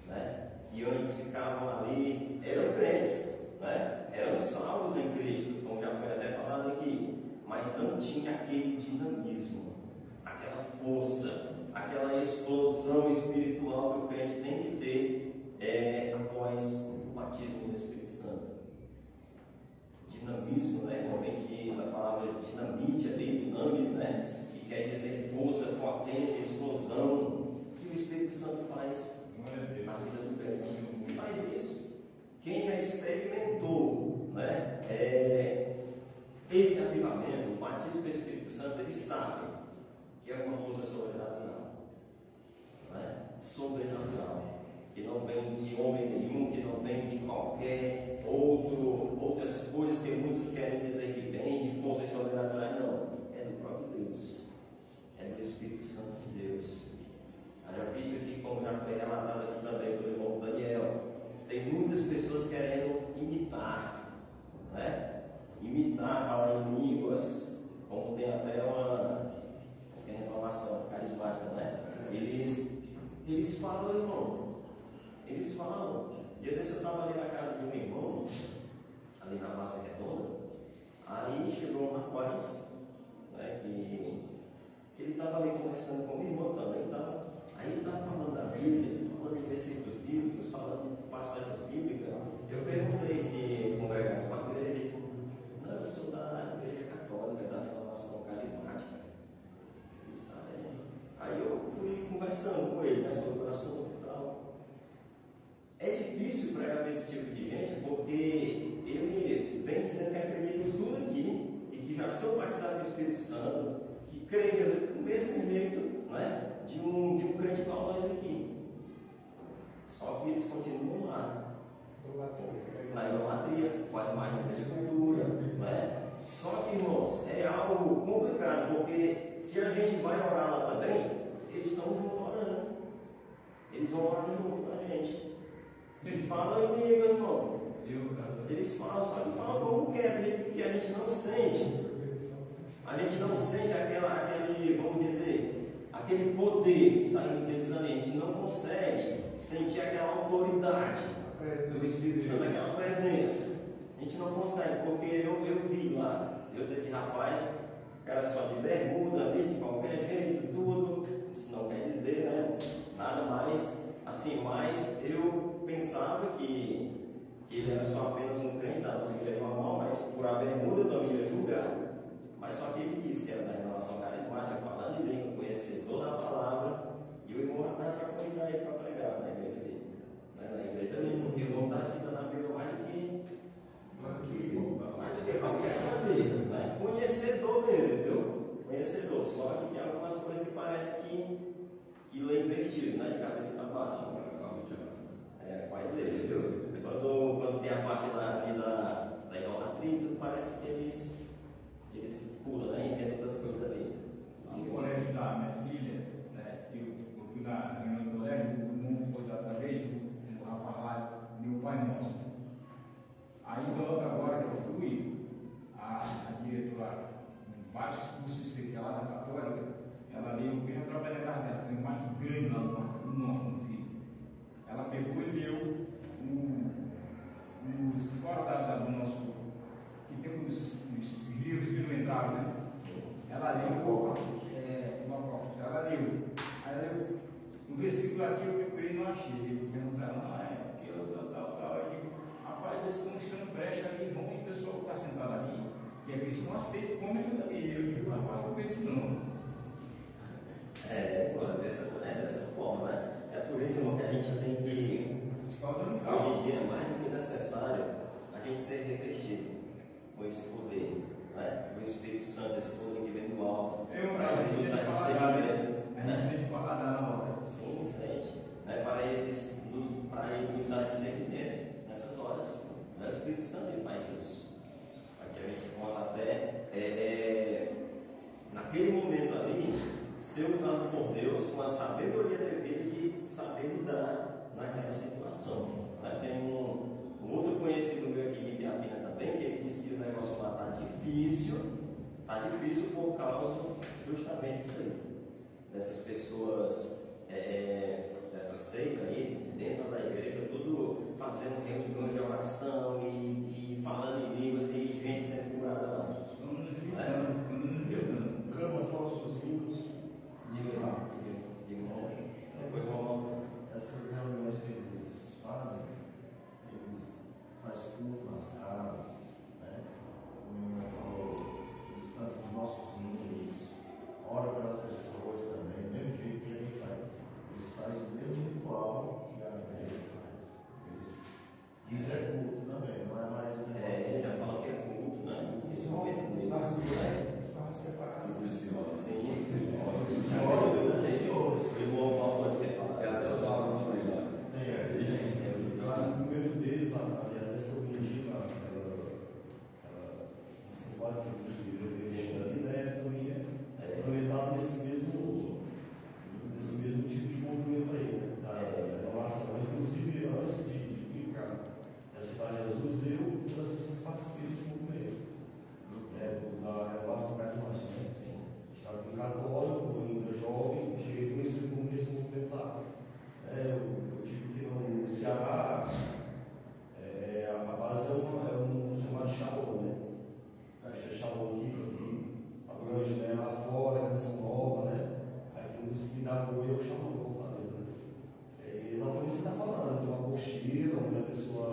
E: né? Que antes ficavam ali, eram crentes, né? Eram salvos em Cristo, como já foi até falado aqui, mas não tinha aquele dinamismo, aquela força, aquela explosão espiritual que o crente tem que ter após o batismo do Espírito Santo. Dinamismo, né? Realmente a palavra dinamite ali, dinamis, né? Que quer dizer força, potência, explosão. Que o Espírito Santo faz na vida do crente. E faz isso. Quem já experimentou, né? Esse avivamento, o batismo do Espírito Santo, ele sabe que é uma força sobrenatural, né? Sobrenatural. Que não vem de homem nenhum, que não vem de qualquer outras coisas que muitos querem dizer que vem de forças sobrenaturais. Não, é do próprio Deus, é do Espírito Santo de Deus. Já visto aqui, como já foi relatado aqui também pelo irmão Daniel, tem muitas pessoas querendo imitar, né? Imitar, falar em línguas, como tem até uma renovação carismática, né? Eles falam, irmão. Eles falam. Dia desse eu estava ali na casa de um irmão, ali na Massa Redonda. Aí chegou um rapaz, né, que ele estava ali conversando com o irmão também. Aí ele estava falando da Bíblia, falando de versículos bíblicos, falando de passagens bíblicas. Eu perguntei se congregava com a igreja. Ele falou: não, eu sou da igreja católica, da renovação carismática. Ele sabe. Aí eu fui conversando com ele, né, sobre o assunto e tal. É difícil pregar para esse tipo de gente, porque eles vêm dizendo que acreditam em tudo aqui e que já são batizados no Espírito Santo, que creem no mesmo jeito, não é? de um crente igual nós aqui. Só que eles continuam lá, na idolatria, com a imagem da escultura, não é? Só que, irmãos, é algo complicado, porque se a gente vai orar lá também, eles estão junto orando. Eles vão orar junto com a gente. Eles falam em língua, irmão.
B: Cara.
E: Eles falam, só que falam como quer, que a gente não sente. A gente não sente aquele, vamos dizer, aquele poder saindo deles ali. A gente não consegue sentir aquela autoridade do Espírito Santo, aquela presença. A gente não consegue, porque eu vi lá, eu desse rapaz, cara só de bermuda ali, de qualquer jeito, tudo. Isso não quer dizer, né? Nada mais assim, mas eu pensava que ele era só apenas um crente, não, assim, ele era normal, mas por a bermuda eu não ia julgar. Mas só que ele disse que era da renovação carismática, falando em língua, conhecedor da palavra, e o irmão estava para convidar ele para pregar na igreja dele. Na igreja dele, porque o irmão está citando a Bíblia mais do que qualquer coisa dele, né? Conhecedor mesmo, viu? Conhecedor, só que tem algumas coisas que parece que lê invertido, né? De cabeça para baixo. Quase esse, viu? Quando tem a parte da idolatria, tudo parece que eles pulam, né? Entendem outras coisas ali.
B: No colégio da minha filha, né, eu fui na reunião do colégio, o mundo foi da vez, o rapaz lá, meu pai nosso. Aí, agora que eu fui, a diretora, vários cursos que é lá da Católica, ela leu, eu já trabalhei na casa dela, tem um mais grande lá no filho. Ela pegou e leu os fora do nosso, que tem os livros que não entraram, né? Ela leu ela leu. Aí ela leu um versículo aqui, eu procurei e não achei. Eu fui perguntar ela, porque eu tal. Eu digo, rapaz, eles estão mostrando brecha ali, vão, e o pessoal que está sentado ali, e é cristão aceita, como é que eu li? Eu digo, rapaz, não conheço não.
E: Dessa forma, né? É por isso que a gente tem que, hoje em dia, é mais do que necessário, a gente ser revestido com esse poder, né? Com o Espírito Santo, esse poder que vem do alto. Para eles nos dar discernimento.
B: A gente sente paladar na hora.
E: Sim, sente. Né? Para ele nos dar discernimento nessas horas. O Espírito Santo ele faz isso. Para que a gente possa até, naquele momento ali, ser usado por Deus com a sabedoria devida de saber lidar naquela situação. Né? Tem um outro conhecido meu aqui de Biapina também, que ele disse que o negócio lá está difícil por causa justamente disso aí. Dessas pessoas, dessa seita aí, dentro da igreja, tudo fazendo reuniões de oração e falando em línguas e gente sendo curada lá.
B: Estamos nos limitando.
D: Cama nossos livros.
E: Diga lá, depois vamos.
D: Essas reuniões que eles fazem culto nas casas, né? Como eu falou, eles cantam os nossos hinos, ora pelas pessoas também, do mesmo jeito que a gente faz. Eles fazem o mesmo ritual que a igreja faz. Isso é culto também, não é mais.
E: Ele já falou que é culto, né?
C: Isso é uma separação.
D: No mesmo deles, aliás, essa objetiva, simbólica do estilo ali, né, também é aproveitado nesse mesmo tipo de movimento aí, né, da renovação. Inclusive, antes de vir para aceitar Jesus, eu e todas as pessoas participei desse movimento, da renovação carismática. Estava em católico, ainda jovem, cheguei a conhecer esse movimento lá. Eu tive que no Ceará, a base é um chamado Shalom, né? Acho que é Shalom aqui, a grande, né? Lá fora, Canção Nova, né? Aqui um dos que dá apoio é o Shalom, Fortaleza, né? É exatamente o que você está falando, tem uma apostila, onde a pessoa,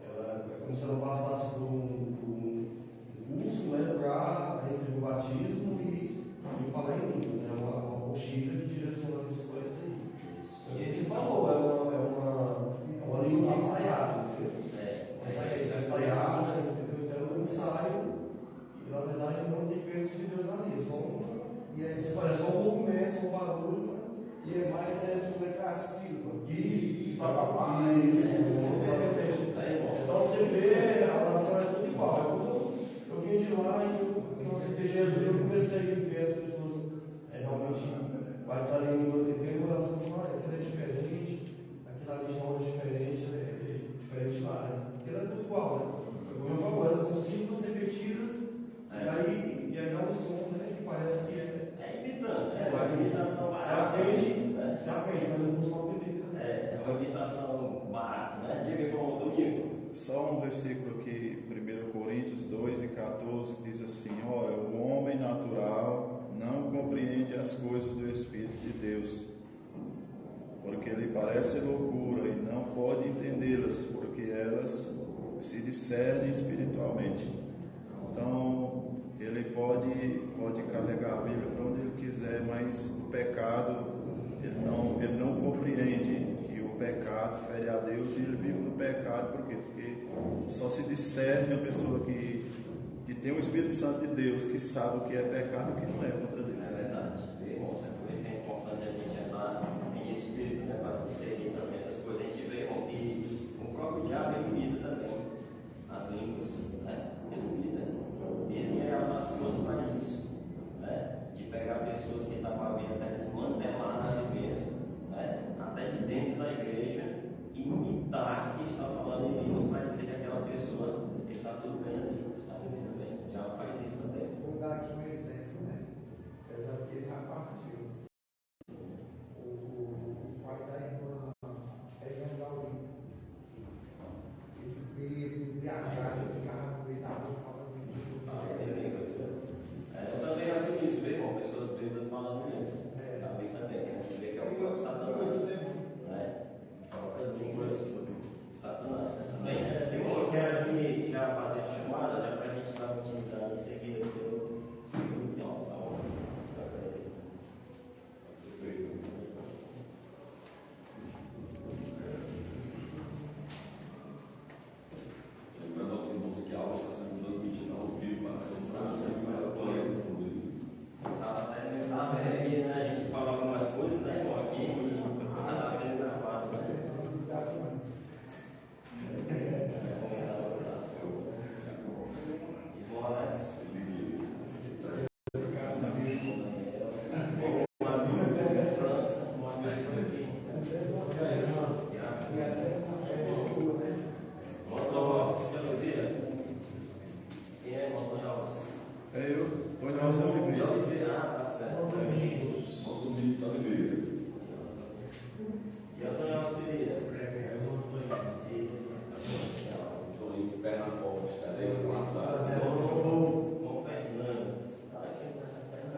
D: é como se ela passasse por um curso, né? Para receber o batismo e falar em línguas, né? Uma apostila que direciona as coisas aí. E você falou, é uma língua ensaiada, entendeu? Ensaiada, entendeu? Então é um ensaio, e na verdade não tem preço de Deus ali, você faz só um movimento, só um barulho,
C: E é mais soletrastivo.
D: isso, então você vê, a nação é tudo igual. Eu vim de lá e eu aceitei Jesus, eu comecei a ver as pessoas realmente passarem em língua, tem uma nação, aquilo é diferente, aquilo ali já é diferente, diferente lá, né? Porque era tudo igual, né? Como eu falo, elas são símbolos repetidas, e aí dá um som, né? Que parece que é.
E: É imitando, é uma imitação barata.
D: Se aprende, mas não só aprender.
E: É uma imitação barata, né? Diga como domingo.
F: Só um versículo aqui, 1 Coríntios 2:14, diz assim: ora, o homem natural não compreende as coisas do Espírito de Deus, porque lhe parece loucura e não pode entendê-las, porque elas se discernem espiritualmente. Então, ele pode carregar a Bíblia para onde ele quiser, mas o pecado, ele não compreende que o pecado fere a Deus, e ele vive no pecado. Por quê? Porque só se discerne a pessoa que tem o Espírito Santo de Deus, que sabe o que é pecado e o que não é contra Deus.
E: É verdade, irmãos, é por isso que é importante a gente andar em espírito, né, para discernir também essas coisas. A gente vê que o próprio diabo ele imita também as línguas, né? Ele é audacioso para isso, né? De pegar pessoas que estão com a vida desmantelada ali mesmo, né? Até de dentro da igreja, e imitar que está falando em línguas para dizer que aquela pessoa está tudo bem ali, está vivendo bem. O diabo faz isso também.
C: Vou dar aqui um exemplo, né? Apesar que ele já partiu. O pai da irmã Helena Laurinho, ele bebia, embriagado, ficava no meio da rua falando em
E: Eu também já vi isso, viu, irmão? Pessoas bêbadas falando mesmo. Já vi também. A gente vê que é o próprio Satanás, né? Própria línguas Satanás. Bem, irmão, eu quero aqui já fazer a chamada, já para a gente estar continuando em seguida pelo segundo tempo, tá bom?
A: Lembrando aos irmãos que a aula está sendo transmitida ao vivo para
E: Estava até meio né? A gente fala algumas coisas, né, irmão? Aqui está sendo gravado. Irmão Alex. Um amigo de França, um amigo aqui. Montanhos, que Oliveira. Quem é Montanhos?
F: É eu, Tony Alves Oliveira.
E: Oliveira, tá certo.
A: Domingos da Oliveira.
E: E Antônio Alves Pereira.
A: Estou em perna forte, cadê o guardado?
E: Com Fernando.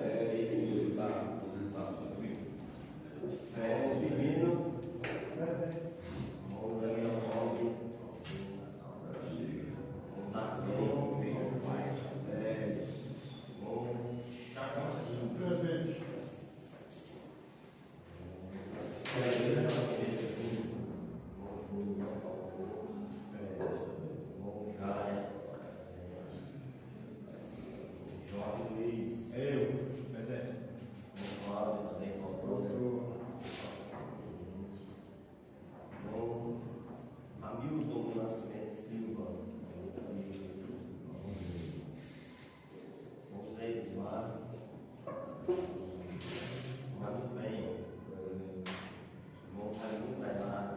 A: Ele está aposentado também.
E: Divino. Com Daniel Nome. Com Nardão. Com Chacatinho.
G: Presente.
E: Jorge Luiz.
B: Eu, presente.
E: Cláudio também faltou. Bom, Hamilton do Nascimento Silva. José Ismar. Mano Bem. Bom, Raimundo Bernardo.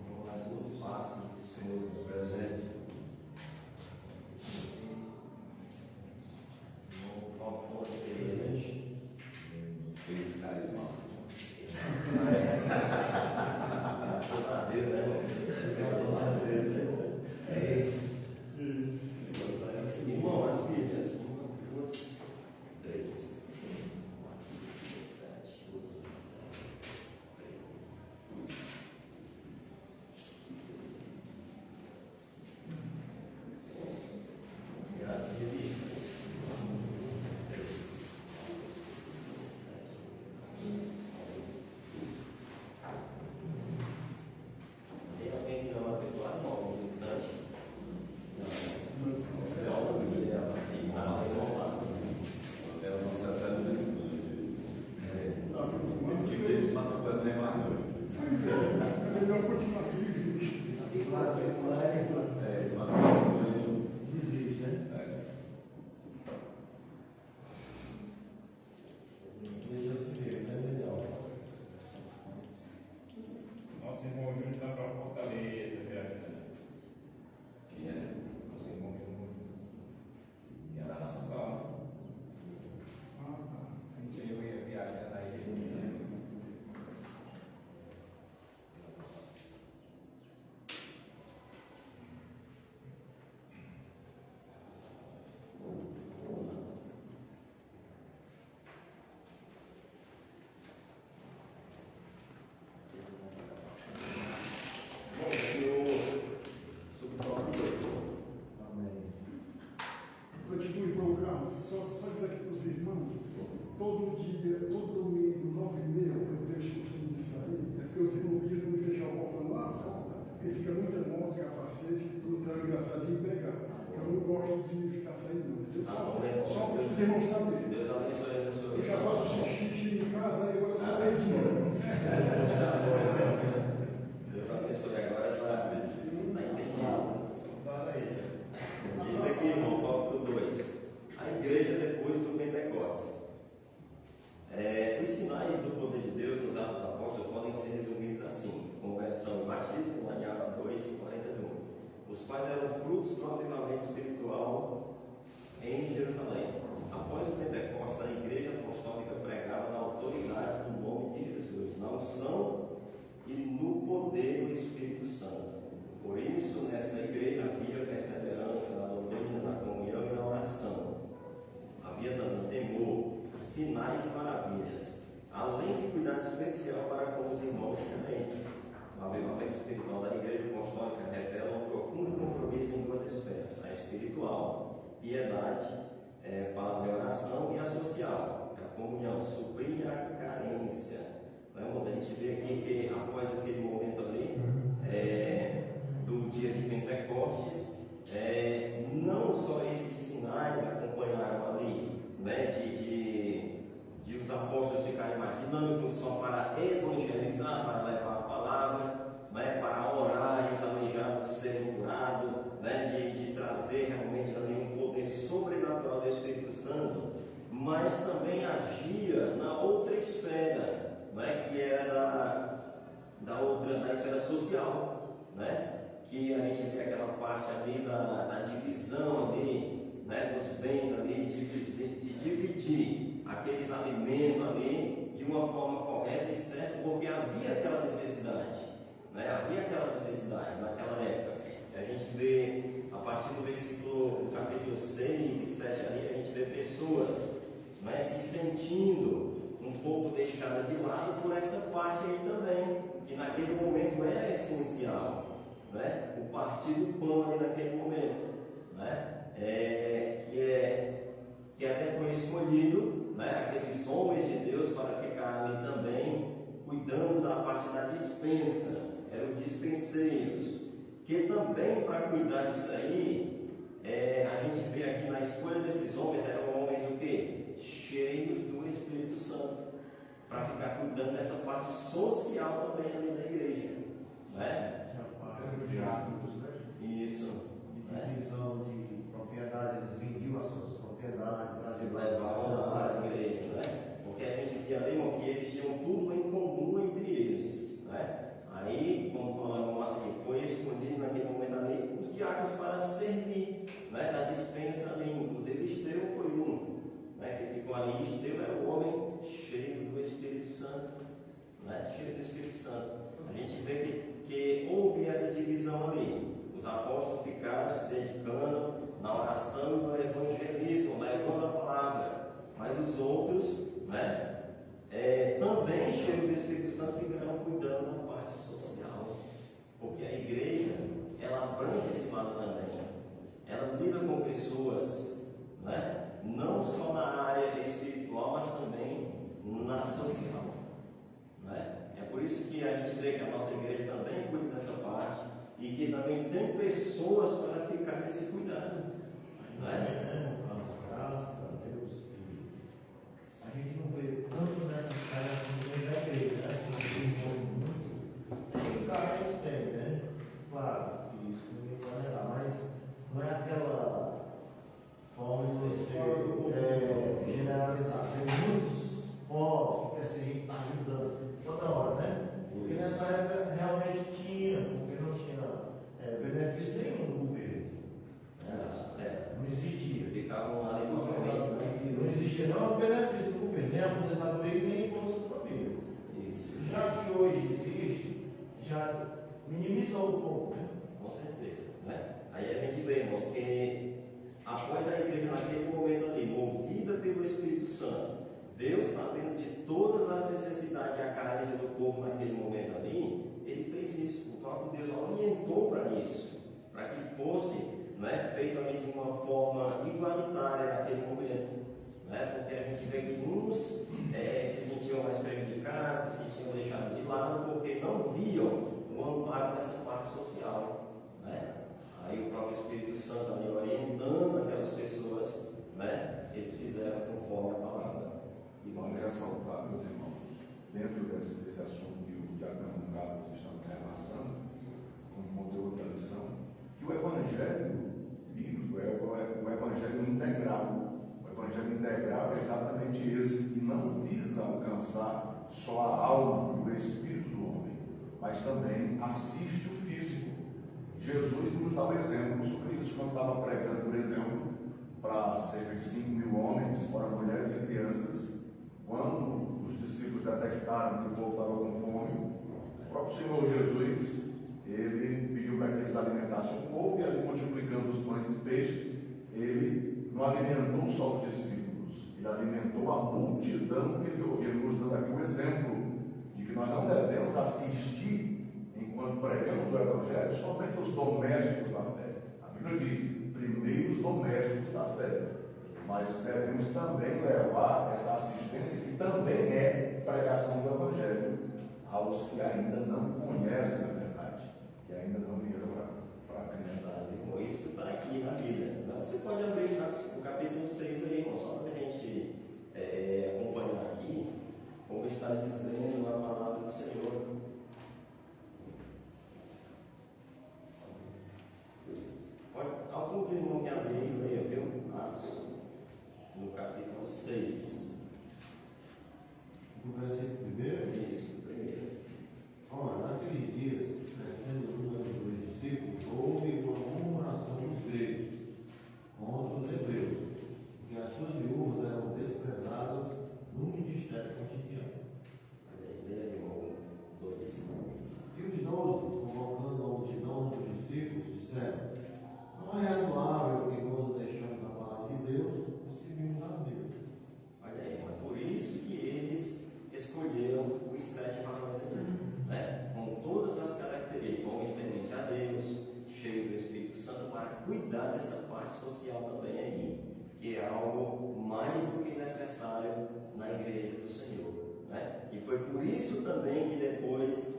E: Bom, Raimundo Passos de Souza. Presente. Bom,
G: Carlos, só dizer aqui para os irmãos, todo dia, todo domingo, 9h30, eu deixo o costume de sair, é porque os irmãos pediram para me fechar o portão lá fora, porque fica muita moto, capacete, tudo tão engraçadinho pegar. Eu não gosto de ficar saindo, não. Só para os irmãos saberem.
E: Deus abençoe a sua vida.
G: Eu já faço xixi em casa, aí agora eu sou perdido.
E: Deus abençoe agora essa vida. Está entendido? Diz aqui, irmão, tópico 2. A igreja depois do Pentecostes. Os sinais do poder de Deus nos Atos dos Apóstolos podem ser resumidos assim: conversão e batismo, lá em Atos 2:41, os quais eram frutos do avivamento espiritual em Jerusalém. Após o Pentecostes, a igreja apostólica pregava na autoridade do nome de Jesus, na unção e no poder do Espírito Santo. Por isso, nessa igreja havia perseverança na doutrina, na comunhão e na oração. Havia também temor, sinais e maravilhas, além de cuidado especial para com os irmãos crentes. O avivamento espiritual da igreja apostólica revela um profundo compromisso em duas esferas: a espiritual, piedade, para a oração, e a social, a comunhão, suprir a carência. Vamos, a gente vê aqui que após aquele momento ali, do dia de Pentecostes, não só esses sinais acompanharam ali, né, de os apóstolos ficarem mais dinâmicos só para evangelizar, para levar a palavra, né, para orar e os aleijados serem curados, né, de trazer realmente ali um poder sobrenatural do Espírito Santo, mas também agia na outra esfera, né, que era da esfera social, né? Que a gente vê aquela parte ali da divisão ali, né, dos bens ali, de dividir aqueles alimentos ali de uma forma correta e certa, porque havia aquela necessidade, né? Havia aquela necessidade naquela época. A gente vê, a partir do capítulo 6 e 7 ali, a gente vê pessoas, né, se sentindo um pouco deixadas de lado por essa parte aí também, que naquele momento era essencial. Né? O partir do pão ali naquele momento, né? Que até foi escolhido, né, aqueles homens de Deus para ficar ali também cuidando da parte da dispensa, eram os dispenseiros, que também para cuidar disso aí, a gente vê aqui na escolha desses homens, eram homens o quê? Cheios do Espírito Santo, para ficar cuidando dessa parte social também ali da igreja, né?
C: Diáconos, né?
E: Isso.
C: De divisão de propriedade, eles vendiam as suas propriedades, traziam
E: para a igreja, né? Porque a gente via ali, irmão, que eles tinham tudo em comum entre eles, né? Aí, como falamos, mostra que foi escolhido naquele momento ali os diáconos para servir, né, na dispensa ali. Inclusive, Estevão foi um, né, que ficou ali. Estevão era o homem cheio do Espírito Santo, né? Cheio do Espírito Santo. A gente vê que houve essa divisão ali. Os apóstolos ficaram se dedicando na oração e no evangelismo, levando a palavra. Mas os outros, né, também cheios do Espírito Santo, ficaram cuidando da parte social. Porque a igreja, ela abrange esse lado também. Ela lida com pessoas, né, não só na área espiritual, mas também na social, né? É por isso que a gente vê que a nossa igreja também cuida dessa parte e que também tem pessoas para ficar nesse cuidado, né?
C: Graças a Deus que a gente não vê tanto nessas áreas da igreja, né? Tem casos, tem, né? Claro, isso ninguém vai negar, mas não é aquela forma de generalizar. Tem muitos pobres que querem ser ajudando toda hora, né? Porque nessa época realmente tinha, porque não tinha benefício nenhum do governo. Não existia.
E: Ficavam ali nos
C: Não existia não benefício do governo, nem aposentadoria nem Bolsa Família.
E: Isso.
C: Já que hoje existe, já minimizou um pouco, né?
E: Com certeza, né? Aí a gente vê, irmãos, que após a igreja naquele momento ali, movida pelo Espírito Santo, Deus, sabendo de todas as necessidades e a carência do povo naquele momento ali, Ele fez isso. O próprio Deus orientou para isso, para que fosse, né, feito ali de uma forma igualitária naquele momento. Porque a gente vê que uns se sentiam mais prejudicados, se sentiam deixados de lado, porque não viam o amparo dessa parte social. Né? Aí o próprio Espírito Santo ali orientando aquelas pessoas, né? Eles fizeram conforme a palavra.
A: E vale ressaltar, meus irmãos, dentro desse assunto que o diácono Carlos está relacionando com o conteúdo da lição, que o Evangelho bíblico é o Evangelho integral. O Evangelho integral é exatamente esse, que não visa alcançar só a alma e o espírito do homem, mas também assiste o físico. Jesus nos dá um exemplo sobre isso quando estava pregando, por exemplo, para cerca de 5.000 homens, fora mulheres e crianças. Quando os discípulos detectaram que o povo estava com fome, o próprio Senhor Jesus, ele pediu para que eles alimentassem o povo, e ali multiplicando os pães e peixes, ele não alimentou só os discípulos, ele alimentou a multidão que ele ouviu, nos dando aqui um exemplo de que nós não devemos assistir, enquanto pregamos o Evangelho, somente os domésticos da fé. A Bíblia diz, primeiro os domésticos da fé. Mas devemos também levar essa assistência, que também é pregação do Evangelho, aos que ainda não conhecem a verdade, que ainda não vieram para acreditar.
E: Isso está aqui na Bíblia. Você pode abrir o capítulo 6 aí, irmão, só para a gente acompanhar aqui, como está dizendo a palavra do Senhor. Algum irmão que abriu, leia, viu? No capítulo 6.
H: No versículo 1?
E: Isso, primeiro.
H: Ora, naqueles dias, crescendo o número dos discípulos, houve uma murmuração dos gregos contra os hebreus, porque as suas viúvas eram desprezadas no ministério cotidiano.
E: Leia aí, irmão 2.
H: E os 12, convocando a multidão dos discípulos, disseram: não é razoável que nós deixamos a palavra de Deus e seguimos as mesas.
E: Olha aí, mas por isso que eles escolheram os 7 varões ali, né? Com todas as características, homens tementes a Deus, cheio do Espírito Santo, para cuidar dessa parte social também aí, que é algo mais do que necessário na igreja do Senhor, né? E foi por isso também que depois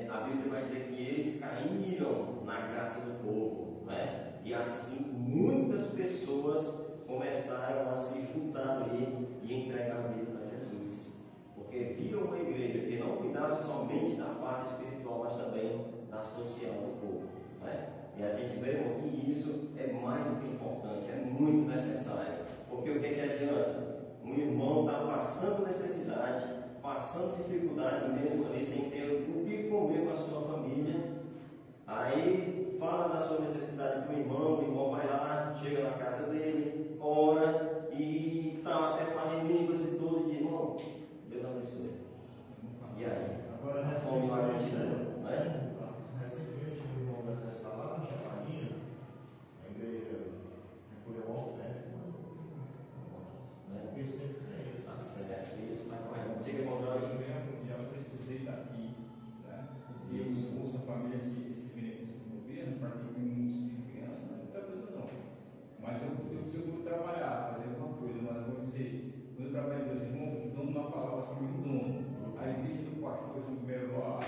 E: a Bíblia vai dizer que eles caíram na graça do povo, né? E assim muitas pessoas começaram a se juntar ali e entregar a vida a Jesus, porque viam uma igreja que não cuidava somente da parte espiritual, mas também da social do povo, né? E a gente vê que isso é mais do que importante, é muito necessário, porque o que adianta? Um irmão está passando necessidade, passando dificuldade mesmo ali, sem ter o que comer com a sua família, aí fala da sua necessidade para o irmão vai lá, chega na casa dele, ora e fala em línguas e tudo, e diz: irmão, Deus abençoe. E aí?
H: Agora,
E: a fome vai continuando, né?
H: Recentemente, o irmão da festa lá na Chapadinha, a igreja recolheu uma oferta, porque sempre tem isso.
E: Tá certo, isso está correto. Diga, irmão Jorge.
B: Eu precisei daqui, né? Porque eu ouço a família esse benefício do governo, para quem tem muitos filhos e crianças, não é muita coisa não. Mas eu vou trabalhar, fazer alguma coisa, mas eu vou dizer, quando eu trabalho com os irmãos, o dono da palavra para mim, o dono. A igreja do pastor Gilberto lá,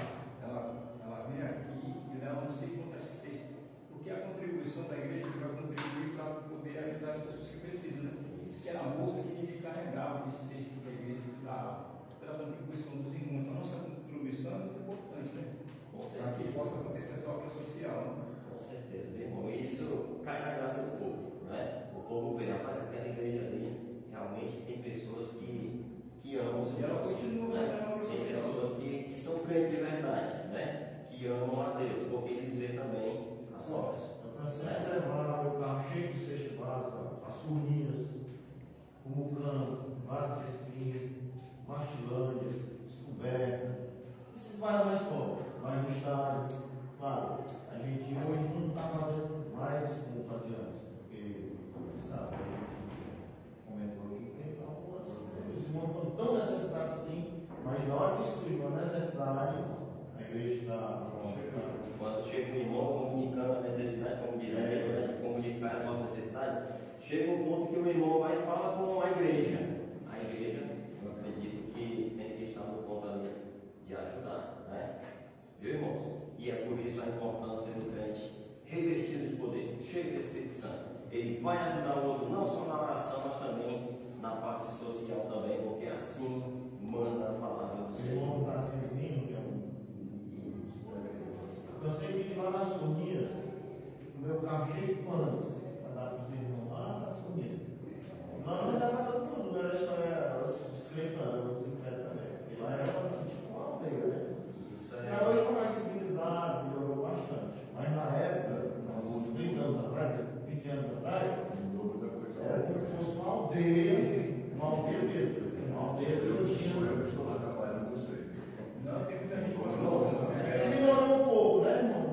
B: ela vem aqui e dá não sei quantas cestas, porque a contribuição da igreja vai contribuir para poder ajudar as pessoas que precisam, né? Isso que era a bolsa que ninguém carregava, esse cesto que a igreja dava, pela contribuição dos irmãos. Então, a nossa contribuição é muito importante, né? Para que possa acontecer essa obra social, né?
E: Com certeza, meu irmão. E isso cai na graça do povo, né? O povo vê, rapaz, aquela igreja ali, realmente tem pessoas que amam o Senhor.
B: E ela continua fazendo a obra social.
E: Tem pessoas que são crentes de verdade, né? Que amam a Deus, porque eles vêem também as obras.
H: Eu sempre levar meu carro cheio de cesta básica, as furninhas, como cano, vários espinhos, martilândia, descoberta, esses varões pobres, vai no estádio. Claro, a gente hoje não está fazendo mais como fazia antes, porque, sabe, a gente comentou aqui que tem algumas, os irmãos estão tão necessitados assim, mas na hora que surge uma necessidade, a igreja está chegando.
E: Quando chega um irmão comunicando a necessidade, como diz a Bíblia, de comunicar a nossa necessidade, chega um ponto que o irmão vai e fala com a igreja. a importância do crente revestido de poder, cheio do Espírito Santo. Ele vai ajudar o outro não só na oração, mas também na parte social também, porque assim manda a palavra do
H: O
E: Senhor.
H: irmão Tarcísio, que é eu sempre ir lá nas Forninhas, o meu carro cheio de panos, para dar para os irmãos lá nas Forninhas. Não, não dava todo mundo, não era história, os crentanos, os impérios também. E lá era assim, tipo uma aldeia, né?
E: Isso
H: Já hoje foi mais civilizado, melhorou bastante. Mas na época, uns 30 anos atrás, 20 anos atrás, era como se fosse uma aldeia mesmo. Uma aldeia que não tinha.
A: Eu estou lá trabalhando com você.
B: Não, tem muita gente passando.
H: Melhorou um pouco, né, irmão?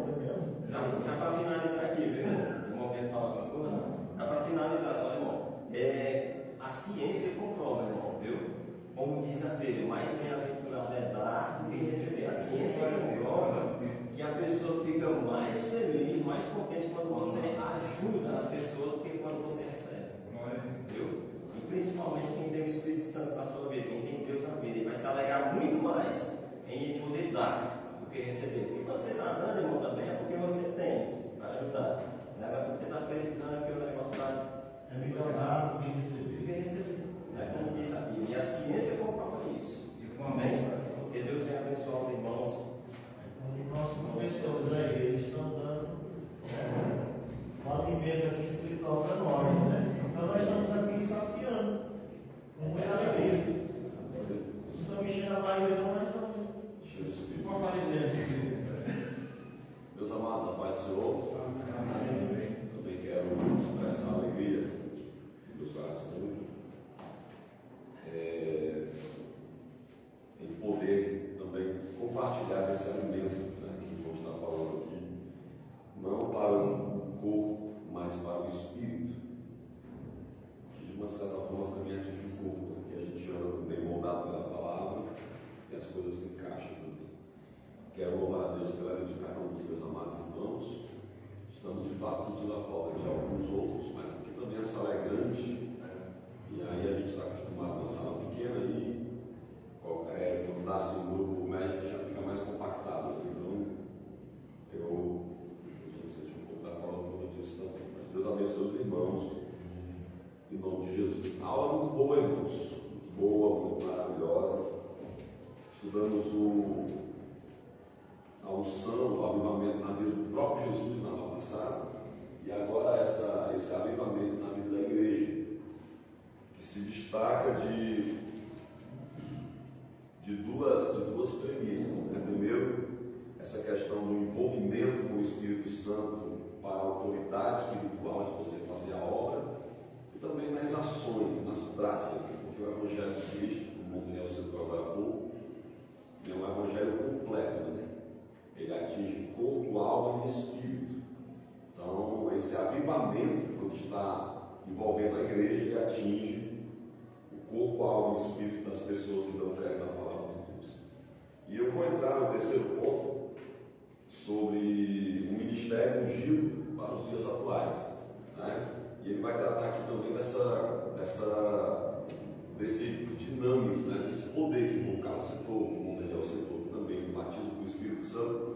E: Já para finalizar aqui, viu? O irmão quer falar alguma coisa? Não. Já para finalizar só, irmão. A ciência comprova, irmão, viu? Como diz a Bíblia, mais bem-aventurado é dar do que receber. A ciência comprova que a pessoa fica mais feliz, mais contente quando você ajuda as pessoas do que quando você recebe. Viu? E principalmente quem tem o Espírito Santo na sua vida, quem tem Deus na vida, ele vai se alegrar muito mais em poder dar do que receber. Porque quando você está dando, irmão, também é porque você tem para ajudar. Mas quando você está precisando, é porque o negócio está.
H: É melhor dar do que receber.
E: Do que receber. Como diz a Bíblia. E a ciência comprova isso. Amém? Porque Deus vem abençoar os irmãos.
H: Os nossos professores aí, eles estão dando um alimento aqui espiritual para nós, né? Então nós estamos aqui saciando com muita alegria. Não estamos enchendo a barriga, não, mas estamos fortalecendo.
I: Meus amados, a paz do Senhor. Também quero expressar a alegria do meu coração em poder também compartilhar esse alimento, né, que o irmão está falando aqui, não para o corpo, mas para o espírito, que de uma certa forma também atinge o corpo, né, que a gente anda também moldado pela palavra e as coisas se encaixam também. Quero louvar a Deus pela vida de cada um dos meus amados irmãos. Estamos de fato sentindo a falta de alguns outros, mas aqui também a sala é grande, e aí a gente está acostumado com a sala pequena e quando dá assim um grupo médio já fica mais compactado. Então eu senti um pouco da forma como eu disse também. Mas Deus abençoe os irmãos, em nome de Jesus. A aula é muito boa, irmãos, muito boa, muito maravilhosa. Estudamos a unção, o avivamento na vida do próprio Jesus na aula passada, e agora esse avivamento na vida da igreja, que se destaca de duas premissas. Né? Primeiro, essa questão do envolvimento com o Espírito Santo para a autoridade espiritual de você fazer a obra, e também nas ações, nas práticas, né? Porque o Evangelho de Cristo, como o Daniel citou agora há pouco, é um Evangelho completo, né? Ele atinge corpo, alma e espírito. Então, esse avivamento, quando está envolvendo a igreja, ele atinge o corpo, a alma e o espírito das pessoas que dão fé na palavra de Deus. E eu vou entrar no terceiro ponto sobre o ministério ungido para os dias atuais, né? E ele vai tratar aqui também desse dinamismo, né? Desse poder que o irmão Carlos citou, que o irmão Daniel citou também, do batismo com o Espírito Santo.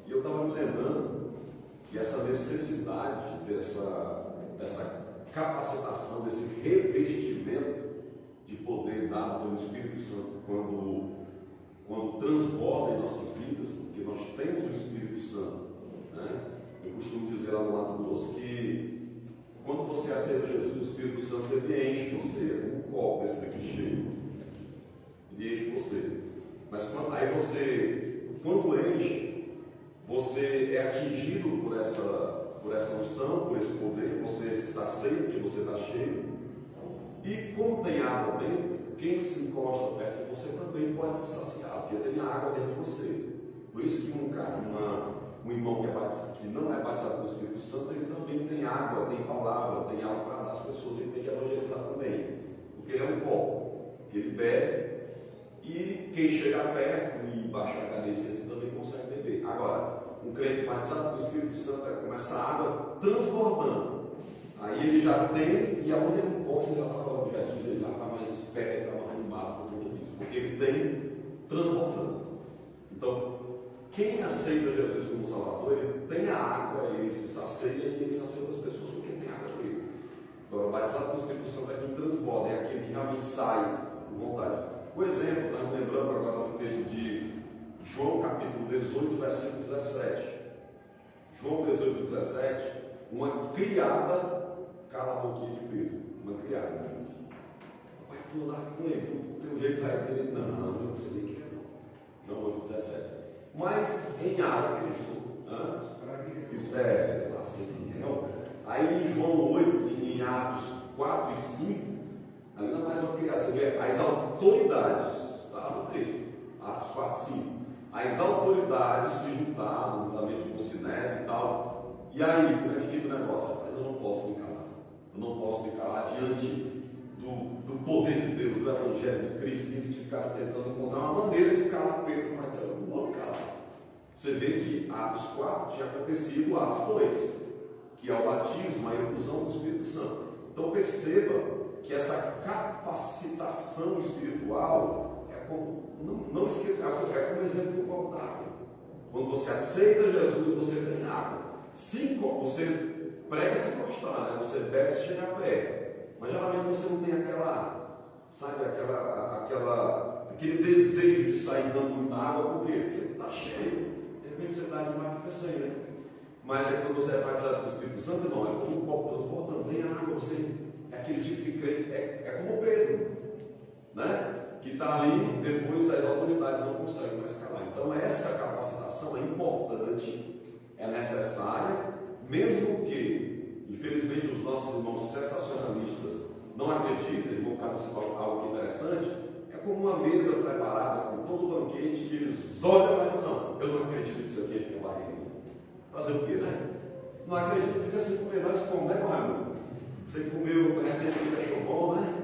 I: E eu estava me lembrando que essa necessidade dessa capacitação, desse revestimento de poder dado pelo Espírito Santo quando transborda em nossas vidas, porque nós temos o Espírito Santo, né? Eu costumo dizer lá no Mato Grosso que quando você aceita Jesus, o Espírito Santo ele enche você, um copo esse daqui cheio, ele enche você. Mas quando enche, você é atingido por essa unção, por esse poder, você se sacia porque você está cheio. E como tem água dentro, quem se encosta perto de você também pode se saciar, porque tem água dentro de você. Por isso que um irmão que não é batizado pelo Espírito Santo, ele também tem água, tem palavra, tem algo para dar às pessoas, ele tem que evangelizar também. Porque ele é um copo, que ele bebe, e quem chegar perto e baixar a cabeça assim também consegue beber. Agora, um crente batizado pelo Espírito Santo começa a água transbordando. Aí ele já tem, e aonde ele encosta, ele já está falando de Jesus, ele já está mais esperto, ele está mais animado por conta disso, porque ele tem transbordando. Então, quem aceita Jesus como Salvador, ele tem a água, ele se sacia e ele sacia outras pessoas com quem tem água dele. Agora, o batizado com o Espírito Santo é quem transborda, é aquele que realmente sai por vontade. O exemplo, estamos lembrando agora do texto de João capítulo 18, versículo 17. João 18, 17, uma criada cala a boquinha de Pedro. Uma criada, gente. Vai tu andar com ele, tu tem um jeito vai dele. Não, eu não sei nem o que é. João 8, 17. Mas em árabe, isso é assim, aí em João 8, em Atos 4 e 5, ali não é mais uma criada, você vê as autoridades, está no texto, Atos 4 e 5. As autoridades se juntaram, juntamente com o Sinédrio e tal. E aí, como é que fica o negócio? Mas eu não posso me calar. Eu não posso me calar diante do poder de Deus, do Evangelho de Cristo. Eles ficaram tentando encontrar uma maneira de calar Pedro, mas eu não vou me calar. Você vê que Atos 4 tinha acontecido Atos 2, que é o batismo, a efusão do Espírito Santo. Então perceba que essa capacitação espiritual não esqueça, é como exemplo do copo d'água. Quando você aceita Jesus, você tem água. Você prega sem encostar, né? Você bebe se chegar perto. Mas geralmente você não tem aquele desejo de sair dando muita água, por quê? Porque está cheio. De repente você dá demais e fica sem, né? Mas aí quando você é batizado com o Espírito Santo, não, é como um copo transportando, tem água, você é aquele tipo de crente, é como Pedro, né? Que está ali, depois as autoridades não conseguem mais calar. Então essa capacitação é importante, é necessária, mesmo que, infelizmente, os nossos irmãos sensacionalistas não acreditem. Irmão Carlos falou algo interessante, é como uma mesa preparada com todo o banquete que eles olham, mas não, eu não acredito que isso aqui é minha barriga. Fazer o quê, né? Não acredito, fica sem comer, nós comemos, né, amigo? Você comeu recentemente, achou bom, né?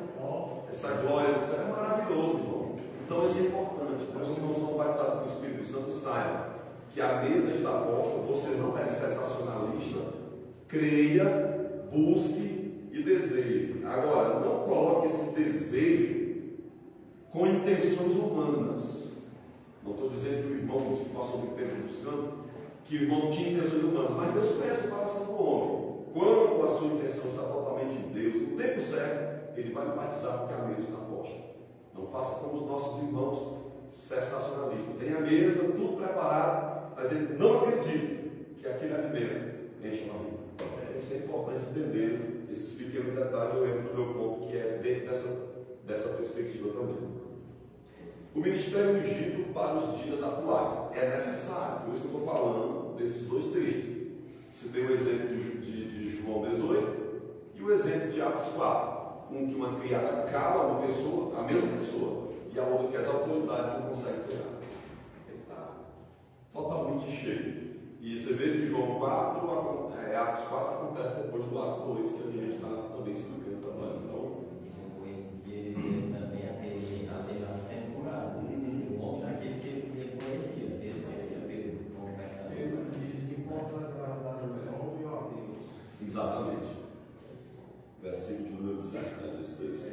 I: Essa glória do céu é maravilhoso, irmão. Então isso é importante. Então, os irmãos são batizados com o Espírito Santo, saibam que a mesa está posta, você não é sensacionalista, creia, busque e deseje. Agora, não coloque esse desejo com intenções humanas. Não estou dizendo que o irmão que passou muito tempo buscando, que o irmão tinha intenções humanas, mas Deus conhece o coração do homem. Quando a sua intenção está totalmente em Deus, no tempo certo, ele vai lhe batizar porque a mesa está posta. Não faça como os nossos irmãos sensacionalistas. Tem a mesa, tudo preparado, mas ele não acredita que aquele alimento enche uma vida. Isso é importante entender esses pequenos detalhes. Eu entro no meu ponto, que é dentro dessa perspectiva também. O ministério ungido para os dias atuais é necessário. Por isso que eu estou falando desses dois textos. Você tem o exemplo de João 18 e o exemplo de Atos 4. Um que uma criada cala uma pessoa, a mesma pessoa, e a outra que as autoridades não conseguem pegar. Ele está totalmente cheio. E você vê que João 4, Atos 4 acontece depois do Atos 2, que a gente está também explicando para nós. Então,
E: depois que eles viram também a aleijada sendo curada. O homem daqueles que ele conhecia, eles conheciam Pedro, como vai estar.
H: Pedro diz que conta da ilusão e ó Deus.
I: exatamente. Versículo de número 17, esse texto.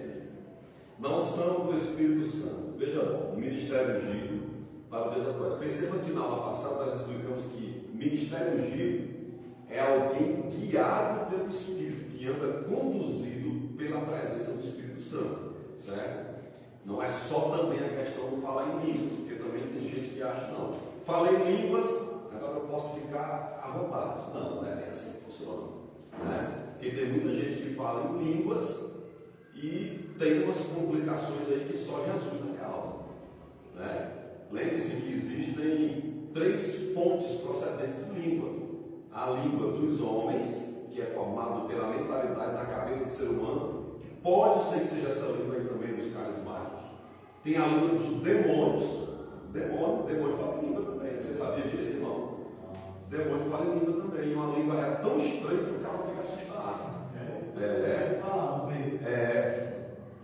I: Não são do Espírito Santo. Veja bom, o ministério ungido para os dias atuais. Perceba que na aula passada nós explicamos que ministério ungido é alguém guiado pelo Espírito, que anda conduzido pela presença do Espírito Santo, certo? Não é só também a questão de falar em línguas, porque também tem gente que acha, não, falei em línguas, agora eu posso ficar à vontade. Não é bem assim que funciona, né? Porque tem muita gente que fala em línguas e tem umas complicações aí que só Jesus na causa, né? Lembre-se que existem 3 fontes procedentes de língua. A língua dos homens, que é formada pela mentalidade da cabeça do ser humano, que pode ser que seja essa língua aí também dos carismáticos. Tem a língua dos demônios. Demônio fala língua também. Você sabia disso, irmão? Demônio fala língua também. E uma língua é tão estranha que o cara fica assustado.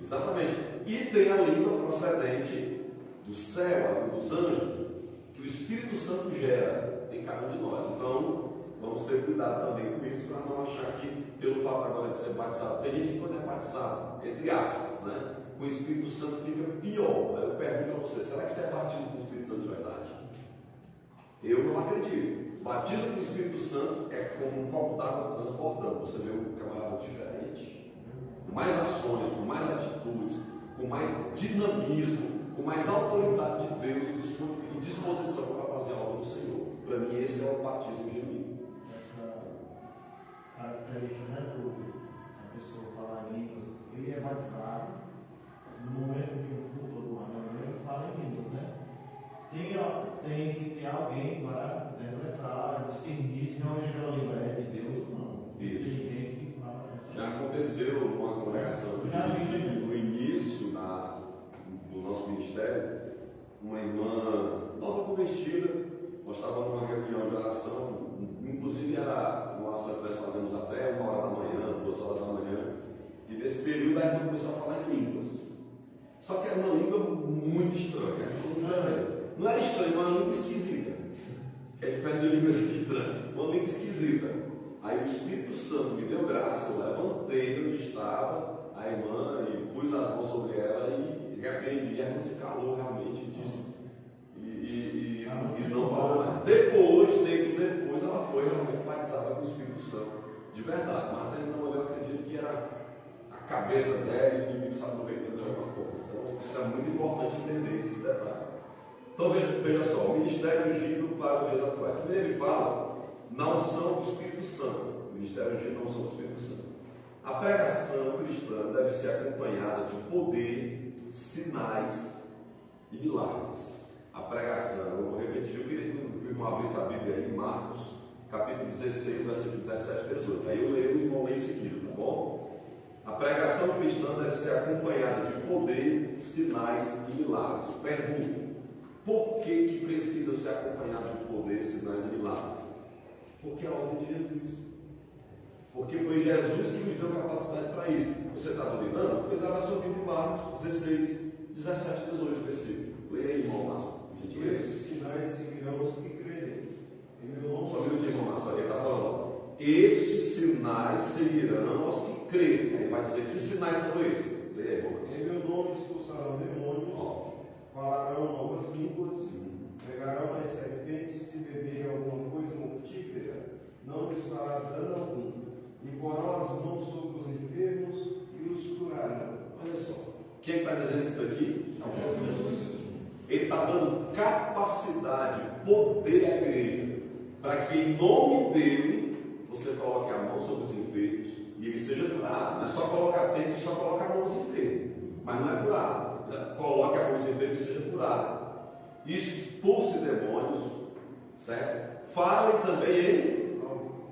I: Exatamente. E tem a língua procedente do céu, a língua dos anjos, que o Espírito Santo gera em cada um de nós. Então, vamos ter cuidado também com isso, para não achar que, pelo fato agora de ser batizado, tem gente que quando é batizado, entre aspas, né, com o Espírito Santo fica pior. Aí eu pergunto a você, será que você é batismo com o Espírito Santo de verdade? Eu não acredito. O batismo com o Espírito Santo é como um copo d'água transbordando. Você vê um camarada diferente, com mais ações, com mais atitudes, com mais dinamismo, com mais autoridade de Deus e disposição para fazer a obra do Senhor. Para mim, esse é o batismo genuíno.
H: Essa característica, né, da pessoa falar em línguas, ele é batizado no momento que o culto do Evangelho fala em línguas, né? Tem que ter alguém para interpretar, discernir se realmente aquela língua é de Deus ou não.
I: Isso.
H: Tem gente que fala essa.
I: Já aconteceu numa congregação no início do nosso ministério, uma irmã nova convertida, nós estávamos numa reunião de oração, inclusive era uma oração que nós fazemos até 1 hora da manhã, 2 horas da manhã, e nesse período a irmã começou a falar em línguas. Só que era uma língua muito estranha. Não era estranha, era uma língua esquisita. É diferente de línguas estranhas. Uma língua esquisita. Aí o Espírito Santo me deu graça, eu levantei onde estava a irmã e pus as mãos sobre ela e repreendi. A irmã se calou realmente e disse. E não falou mais. Tempos depois, ela foi realmente batizada com o Espírito Santo. De verdade. Mas até então eu acredito que era a cabeça dela e que sabe aproveitando de alguma forma. Então isso é muito importante entender esse detalhe. Então veja só, o ministério ungido para os dias atuais. Primeiro ele fala na unção do Espírito Santo. O ministério ungido na unção do Espírito Santo. A pregação cristã deve ser acompanhada de poder, sinais e milagres. A pregação, eu vou repetir, eu queria que o irmão abrisse a Bíblia aí em Marcos, capítulo 16, versículo 17 e 18. Aí eu leio e o irmão lê em seguida, tá bom? A pregação cristã deve ser acompanhada de poder, sinais e milagres. Pergunta: por que precisa ser acompanhado de poder, sinais e milagres? Porque é a ordem de Jesus. Porque foi Jesus que nos deu capacidade para isso. Você está dominando? Pois ela sua Bíblia em Marcos 16, 17 e 18 versículos. Leia aí, irmão Márcio.
J: Esses sinais seguirão os que crerem. Em meu nome.
I: Só um minutinho, irmão Márcio. Ele está falando. Estes sinais seguirão aos que crerem. Aí vai dizer: que sinais são esses? Leia aí, irmão Márcio.
J: Em meu nome expulsarão demônios, falarão novas línguas, pegarão as serpentes, se beberem alguma coisa mortífera, não lhes fará dano algum, e porão as mãos sobre os enfermos e os curarão.
I: Olha só, quem está dizendo isso daqui? É Jesus. Ele está dando capacidade, poder à igreja, para que em nome dele você coloque a mão sobre os enfermos e ele seja curado. Não é só colocar a gente só coloca a mão nos enfermos, mas não é curado. Coloque a mão nos enfermos e seja curado. Expulse demônios, certo? Fale também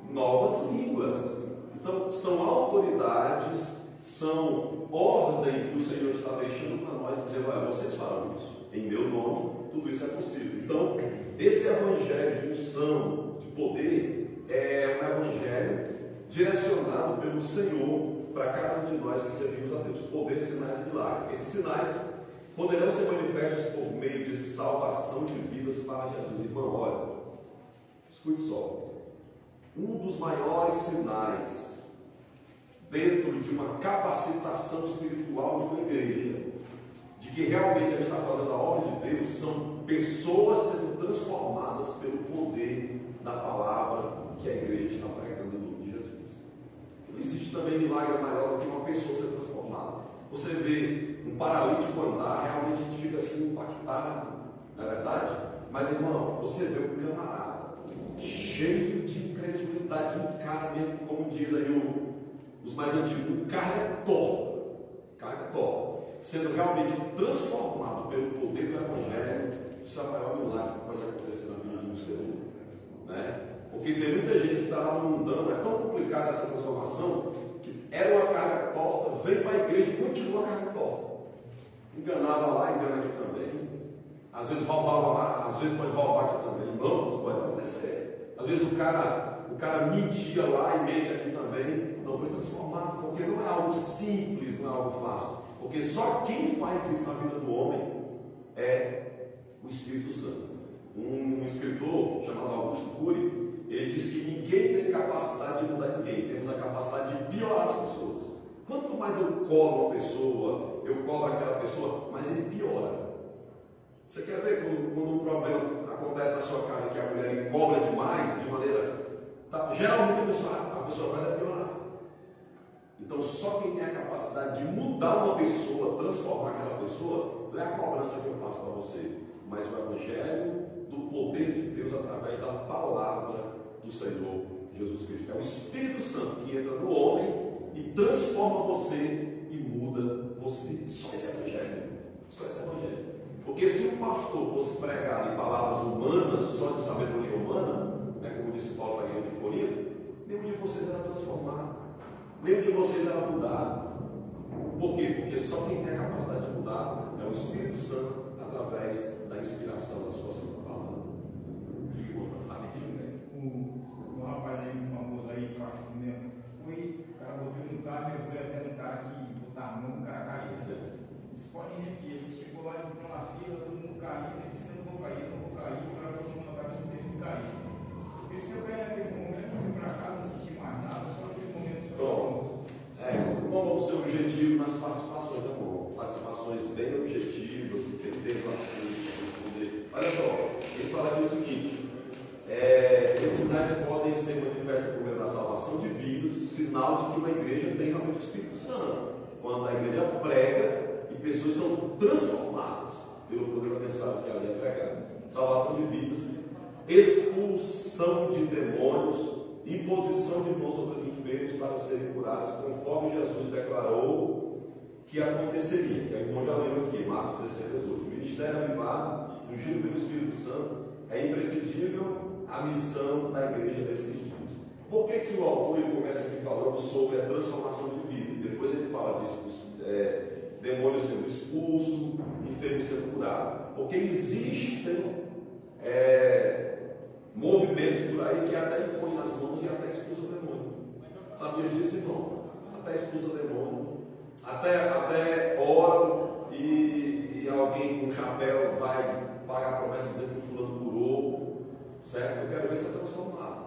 I: em novas línguas. Então, são autoridades, são ordem que o Senhor está deixando para nós, dizendo: olha, vocês falam isso, em meu nome, tudo isso é possível. Então, esse evangelho de unção, de poder, é um evangelho direcionado pelo Senhor para cada um de nós que servimos a Deus. Poder, sinais e milagres. Esses sinais poderão ser manifestos por meio de salvação de vidas para Jesus. Irmão, olha, escute só. Um dos maiores sinais dentro de uma capacitação espiritual de uma igreja, de que realmente ela está fazendo a obra de Deus, são pessoas sendo transformadas pelo poder da palavra que a igreja está pregando em nome de Jesus. Não existe também milagre maior do que uma pessoa ser transformada. Você vê um paralítico andar, realmente a gente fica assim impactado, não é verdade? Mas, irmão, você vê um camarada cheio de incredulidade, um cara mesmo, como diz aí os mais antigos, um carga torta, sendo realmente transformado pelo poder do Evangelho. Isso é o maior milagre que pode acontecer na vida de um ser humano, né? Porque tem muita gente que está lá no mundão, é tão complicada essa transformação, que era uma carga torta, vem para a igreja e continua a carga torta. Enganava lá, engana aqui também. Às vezes roubava lá, às vezes pode roubar aqui também. Não, pode acontecer. Às vezes o cara mentia lá e mente aqui também. Não foi transformado, porque não é algo simples, não é algo fácil. Porque só quem faz isso na vida do homem é o Espírito Santo. Um escritor chamado Augusto Cury, ele diz que ninguém tem capacidade de mudar ninguém, temos a capacidade de piorar as pessoas. Quanto mais eu cobro uma pessoa, eu cobro aquela pessoa, mais ele piora. Você quer ver quando um problema acontece na sua casa que a mulher lhe cobra demais, de maneira. Geralmente a pessoa faz é piorar. Então, só quem tem a capacidade de mudar uma pessoa, transformar aquela pessoa, não é a cobrança que eu faço para você, mas o Evangelho do poder de Deus através da palavra do Senhor Jesus Cristo. É o Espírito Santo que entra no homem e transforma você e muda você. Só esse Evangelho. Só esse Evangelho. Porque se um pastor fosse pregar em palavras humanas, só de sabedoria humana, como disse Paulo para a igreja de Corinto, nenhum de vocês era transformado, nenhum de vocês era mudado. Por quê? Porque só quem tem a capacidade de mudar é o Espírito Santo através da inspiração da sua santa palavra. Fique rapidinho, né?
B: O rapaz aí famoso aí, que eu acho que mesmo, o cara botou no carro, mergulhou até no cara que botar a mão, o cara caiu. Vocês podem ver que ele chegou lá, entrou na fila, todo mundo caindo, ele disse: eu não vou cair, o cara todo mundo na cabeça dele cair. Porque se eu cair naquele momento, eu vim para casa, não senti mais nada, só naquele momento só.
I: Pronto. Qual é o seu objetivo nas participações, tá bom? Participações bem objetivas, entender bastante, responder. Olha só, ele fala aqui o seguinte: esses sinais podem ser manifestos por meio da salvação de vidas, sinal de que uma igreja tem realmente o Espírito Santo. Quando a igreja prega e pessoas são transformadas pelo poder da mensagem que ali é pregada. Salvação de vidas, expulsão de demônios, imposição de mãos sobre os enfermos para serem curados, conforme Jesus declarou que aconteceria. Que o irmão já leu aqui, Marcos 16, 18. O ministério avivado, ungido pelo Espírito Santo, é imprescindível a missão da igreja desses dias. Por que o autor ele começa aqui falando sobre a transformação de vida? Depois ele fala disso, demônios sendo expulsos, enfermos sendo curados. Porque existem movimentos por aí que até impõem nas mãos e até expulsa demônio. Sabia disso, irmão? Até expulsa demônio. Até oram e alguém com chapéu vai pagar a promessa dizendo que o fulano curou. Certo? Eu quero ver se é transformado.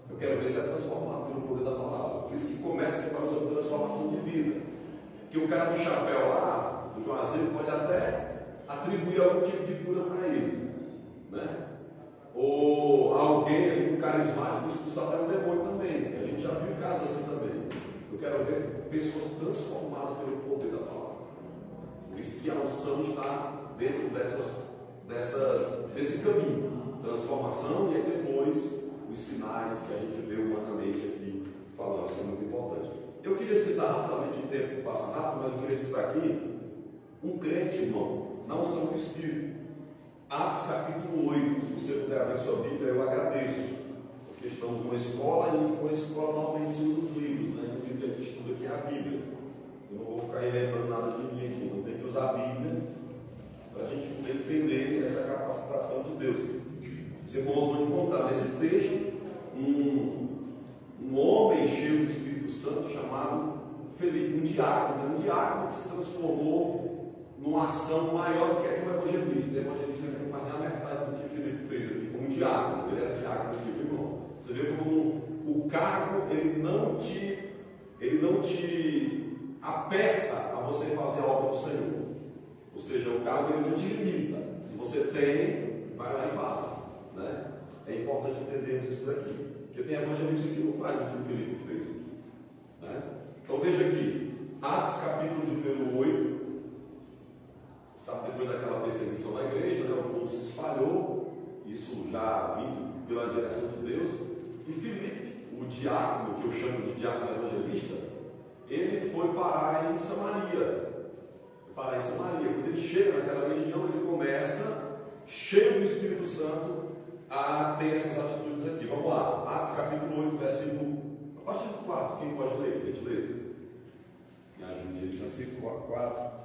I: Eu quero ver se é transformado pelo poder da palavra. Por isso que começa a falar sobre transformação de vida. Que o cara do chapéu lá, o Juazeiro, pode até atribuir algum tipo de cura para ele. Né? Ou alguém ali, um carismático, expulsar até um demônio também. A gente já viu casos assim também. Eu quero ver pessoas transformadas pelo poder da palavra. Por isso que a unção está dentro desse caminho. Transformação e aí depois os sinais que a gente vê humanamente aqui falando. Isso é muito importante. Eu queria citar rapidamente, o tempo passa rápido, mas eu queria citar aqui um crente, irmão, na unção do Espírito. Atos capítulo 8, se você puder abrir sua Bíblia, eu agradeço. Porque estamos numa escola e com a escola normalmente se usa os livros, né? O livro que a gente estuda aqui é a Bíblia. Eu não vou ficar inventando nada de mim aqui, não tem que usar a Bíblia para a gente poder entender essa capacitação de Deus. Os irmãos vão encontrar nesse texto um homem cheio do Espírito Santo chamado Felipe, um diácono que se transformou numa ação maior do que a de um evangelista. O evangelista não faz nem a metade do que Felipe fez aqui, como um diácono. Ele era diácono aqui, viu, irmão? Você vê como o cargo ele não te aperta a você fazer a obra do Senhor. Ou seja, o cargo ele não te limita. Se você tem, vai lá e faça. Né? É importante entendermos isso daqui. Porque tem evangelista que não faz o que o Felipe fez aqui. Né? Então veja aqui, Atos capítulo de número 8. Sabe, depois daquela perseguição da igreja, né, o povo se espalhou, isso já vindo pela direção de Deus. E Filipe, o diácono, que eu chamo de diácono evangelista, ele foi parar em Samaria. Quando ele chega naquela região, ele começa, cheio do Espírito Santo, a ter essas atitudes aqui. Vamos lá, Atos capítulo 8, versículo, a partir do 4, quem pode ler? Gentileza. Me ajude aí.
F: Versículo 4.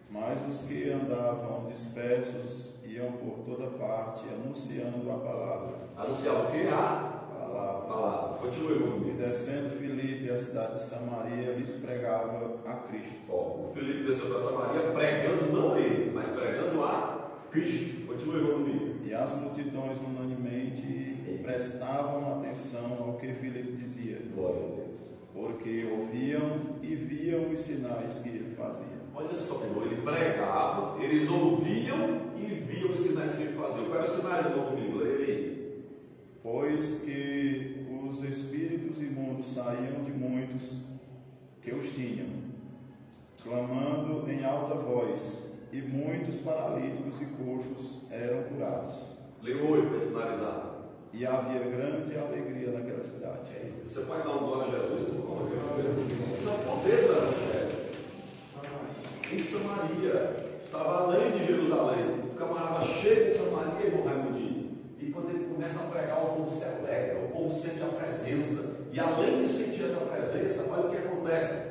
F: Mas os que andavam dispersos iam por toda parte, anunciando a palavra.
I: Anunciava o que? A
F: palavra.
I: Continue comigo.
F: E descendo Filipe à cidade de Samaria, lhes pregava a Cristo.
I: O Filipe desceu para Samaria pregando, não ele, mas pregando a Cristo. Continue comigo.
F: E as multidões unanimemente prestavam atenção ao que Filipe dizia.
I: Glória a Deus.
F: Porque ouviam e viam os sinais que ele fazia.
I: Olha só, irmão, ele pregava, eles ouviam e viam os sinais que ele fazia. Quais eram os sinais do domingo? Leia aí.
F: Pois que os espíritos imundos saíam de muitos que os tinham, clamando em alta voz, e muitos paralíticos e coxos eram curados.
I: Leia 8 para finalizar.
F: E havia grande alegria naquela cidade.
I: Você pode dar um glória a Jesus por conta de isso é o poder do Evangelho. Em Samaria, estava além de Jerusalém. O camarada chega em Samaria, irmão Raimundinho, e quando ele começa a pregar, o povo se alegra, o povo sente a presença. E além de sentir essa presença, olha o que acontece: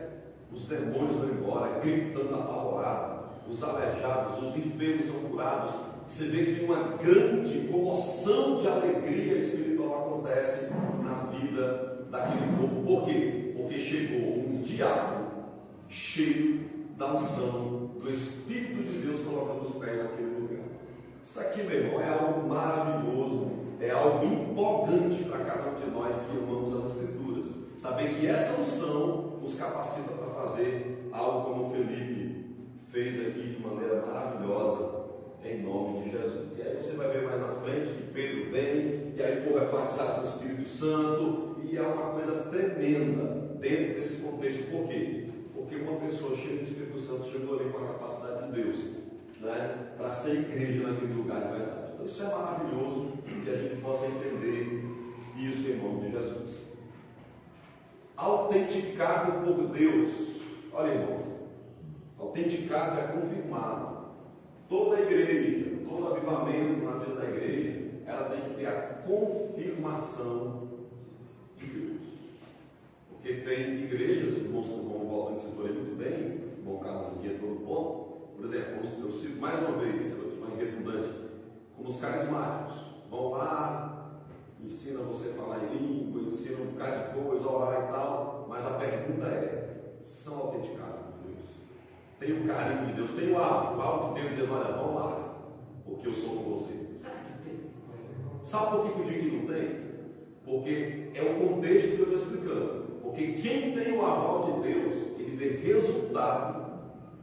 I: os demônios vão embora, gritando apavorado, os aleijados, os enfermos são curados. Você vê que uma grande comoção de alegria espiritual acontece na vida daquele povo. Por quê? Porque chegou um diácono cheio da unção do Espírito de Deus colocando os pés naquele lugar. Isso aqui, meu irmão, é algo maravilhoso, é algo empolgante para cada um de nós que amamos as Escrituras. Saber que essa unção nos capacita para fazer algo como o Felipe fez aqui de maneira maravilhosa, em nome de Jesus. E aí você vai ver mais na frente que Pedro vem, e aí o povo é batizado com o Espírito Santo, e é uma coisa tremenda dentro desse contexto. Por quê? Porque uma pessoa cheia do Espírito Santo chegou ali com a capacidade de Deus, né, para ser igreja naquele lugar de verdade. Então isso é maravilhoso, que a gente possa entender isso em nome de Jesus. Autenticado por Deus. Olha, irmão, autenticado é confirmado. Toda igreja, todo avivamento na vida da igreja, ela tem que ter a confirmação de Deus. Porque tem igrejas, irmãos, como volta de setor muito bem, bom Carlos aqui entrou no ponto. Por exemplo, eu cito mais uma vez, mais redundante, como os carismáticos. Vão lá, ensinam você a falar em língua, ensinam um bocado de coisa, orar e tal, mas a pergunta é: são autenticados por Deus? Tem o carinho de Deus, tem o aval de Deus dizendo: olha, vamos lá, porque eu sou com você. Sabe que tem? Sabe por que eu digo que não tem? Porque é o contexto que eu estou explicando. Porque quem tem o aval de Deus, ele vê resultado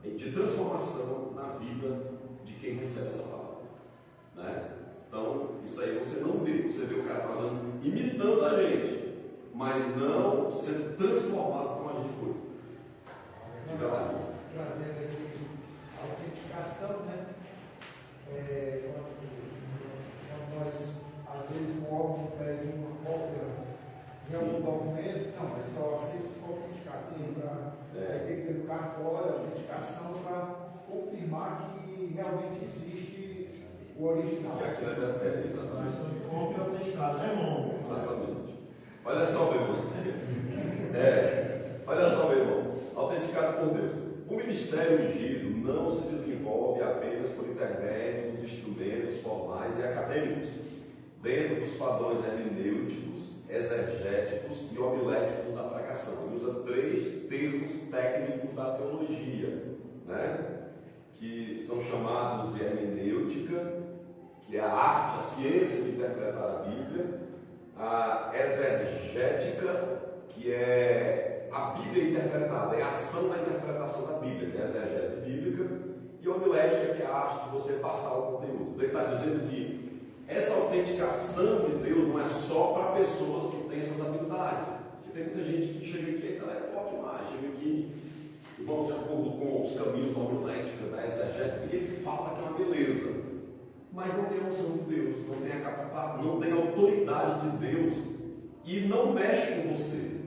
I: de transformação na vida de quem recebe essa palavra, né? Então, isso aí você não vê. Você vê o cara fazendo, imitando a gente, mas não sendo transformado como a gente foi. Fica lá.
C: Trazendo aqui a autenticação, né? Quando nós, às vezes, o órgão pede uma cópia de algum documento, não, mas só aceita se for autenticado. Você tem que ter o cartório, a autenticação, para confirmar que realmente existe o original.
I: E aquilo é exatamente.
H: Cópia autenticada, né, irmão?
I: Exatamente. Olha só, meu irmão. Olha só, meu irmão. Autenticado por Deus. O ministério ungido não se desenvolve apenas por intermédio dos instrumentos formais e acadêmicos, dentro dos padrões hermenêuticos, exegéticos e homiléticos da pregação. Ele usa 3 termos técnicos da teologia, né, que são chamados de hermenêutica, que é a arte, a ciência de interpretar a Bíblia, a exegética, que é a Bíblia interpretada, é a ação da interpretação da Bíblia, que é a exegese bíblica, e a homilética, que é a arte de você passar o conteúdo. Então ele está dizendo que essa autenticação de Deus não é só para pessoas que têm essas habilidades. Porque tem muita gente que chega aqui e intelectual demais, chega aqui, irmão, de acordo com os caminhos da homilética, da exegética, e ele fala que é uma beleza, mas não tem noção de Deus, não tem a capacidade, não tem a autoridade de Deus, e não mexe com você.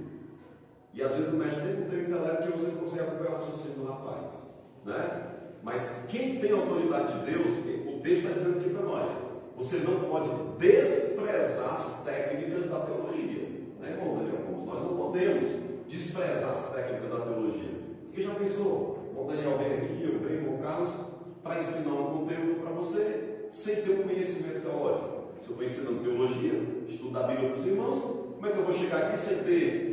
I: E às vezes não mexe nem com o teu intelecto, que você não consegue acompanhar o raciocínio do rapaz, né? Mas quem tem a autoridade de Deus, o texto está dizendo aqui para nós: você não pode desprezar as técnicas da teologia, né, irmão Daniel? Nós não podemos desprezar as técnicas da teologia. Porque já pensou, o Daniel vem aqui, eu venho com o Carlos, para ensinar um conteúdo para você, sem ter um conhecimento teológico. Se eu estou ensinando teologia, estudar a Bíblia para os irmãos, como é que eu vou chegar aqui sem ter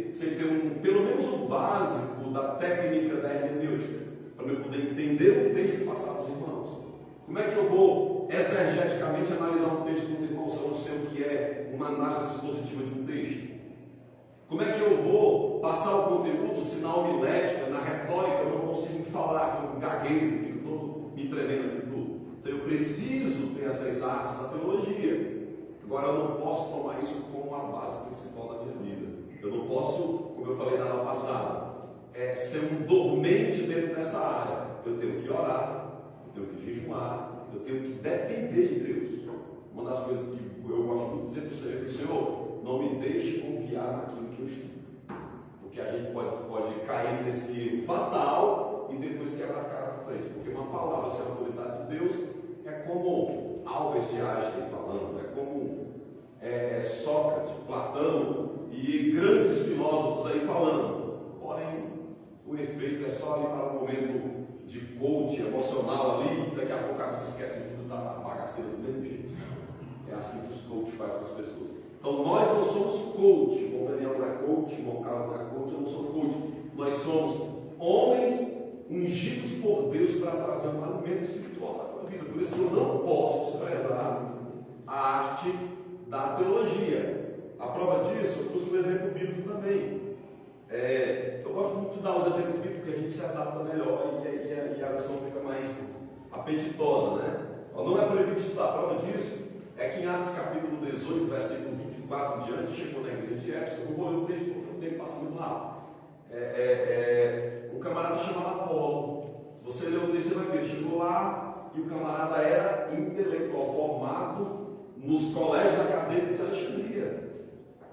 I: pelo menos o básico da técnica da hermenêutica, para eu poder entender o texto e passar para os irmãos? Como é que eu vou exegeticamente analisar um texto com os irmãos se eu não sei o que é uma análise expositiva de um texto? Como é que eu vou passar o conteúdo se na homilética, na retórica, eu não consigo falar, eu gagueiro, fico todo me tremendo aqui tudo. Então eu preciso ter essas artes da teologia. Agora eu não posso tomar isso como uma base principal da minha vida. Eu não posso, como eu falei na aula passada, ser um dormente dentro dessa área. Eu tenho que orar, eu tenho que jejuar, eu tenho que depender de Deus. Uma das coisas que eu gosto muito de dizer para o Senhor, não me deixe confiar naquilo que eu estudo. Porque a gente pode cair nesse erro fatal e depois quebrar a cara na frente. Porque uma palavra sem a autoridade de Deus é como Albert Einstein falando, é como Sócrates, Platão e grandes filósofos aí falando. Porém, o efeito é só ali para um momento de coach emocional ali, e daqui a pouco você esquece de tudo, da bagaceira do mesmo jeito. É assim que os coaches fazem com as pessoas. Então nós não somos coach, o Daniel não é coach, o Carlos não é coach, eu não sou coach. Nós somos homens ungidos por Deus para trazer um alimento espiritual para a tua vida. Por isso que eu não posso desprezar a arte da teologia. A prova disso, eu pus um exemplo bíblico também. Eu gosto muito de dar os exemplos bíblicos porque a gente se adapta melhor e a lição fica mais apetitosa, né? Não é proibido estudar. A prova disso é que em Atos capítulo 18, versículo 24 em diante, chegou na igreja de Éfeso. Eu não vou ler o texto porque o tempo passa muito rápido. Um camarada chamado Apolo. Se você ler o texto, você vai ver. Chegou lá e o camarada era intelectual, formado nos colégios acadêmicos de Alexandria,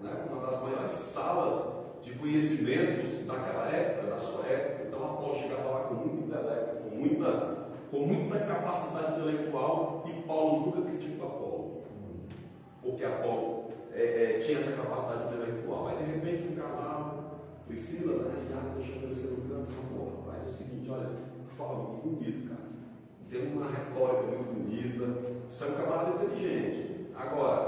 I: né? Uma das maiores salas de conhecimentos daquela época, da sua época. Então Apolo chegava lá com muito intelecto, com muita capacidade intelectual, e Paulo nunca criticou Apolo, porque Apolo tinha essa capacidade intelectual. Aí de repente um casal, Priscila, né, e Água chama ele no canto e falou: rapaz, é o seguinte, olha, tu fala muito bonito, cara, tem uma retórica muito bonita, você é um camarada inteligente. Agora,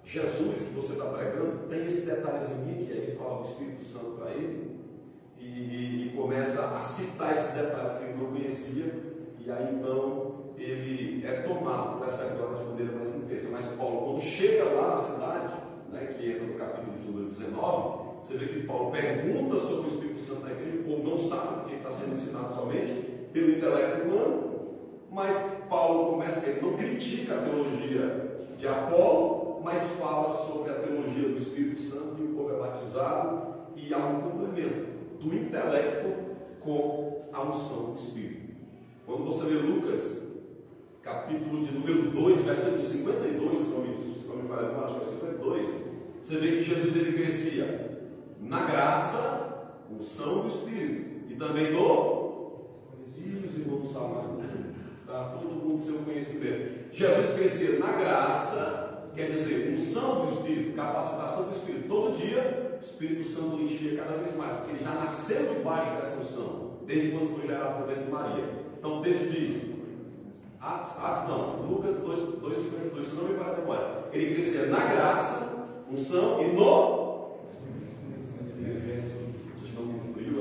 I: Jesus que você está pregando tem esse detalhezinho que aí ele fala do Espírito Santo para ele e começa a citar esses detalhes que ele não conhecia, e aí então ele é tomado por essa glória de maneira mais intensa. Mas Paulo, quando chega lá na cidade, né, que entra no capítulo de número 19, você vê que Paulo pergunta sobre o Espírito Santo na igreja, o povo não sabe, porque está sendo ensinado somente pelo intelecto humano. Mas Paulo começa, ele não critica a teologia de Apolo, mas fala sobre a teologia do Espírito Santo, e o povo é batizado, e há um complemento do intelecto com a unção do Espírito. Quando você lê Lucas, capítulo de número 2, versículo 52, se não me falha, acho que é 52, você vê que Jesus ele crescia na graça, unção do Espírito, e também no irmãos amados, tá? Todo mundo seu conhecimento. Jesus crescia na graça, quer dizer, unção do Espírito, capacitação do Espírito. Todo dia o Espírito Santo enchia cada vez mais, porque ele já nasceu debaixo dessa unção, desde quando foi gerado por dentro de Maria. Então o texto diz, Lucas 2,52, se não me falha a memória, ele crescia na graça, unção e no... Vocês estão com frio,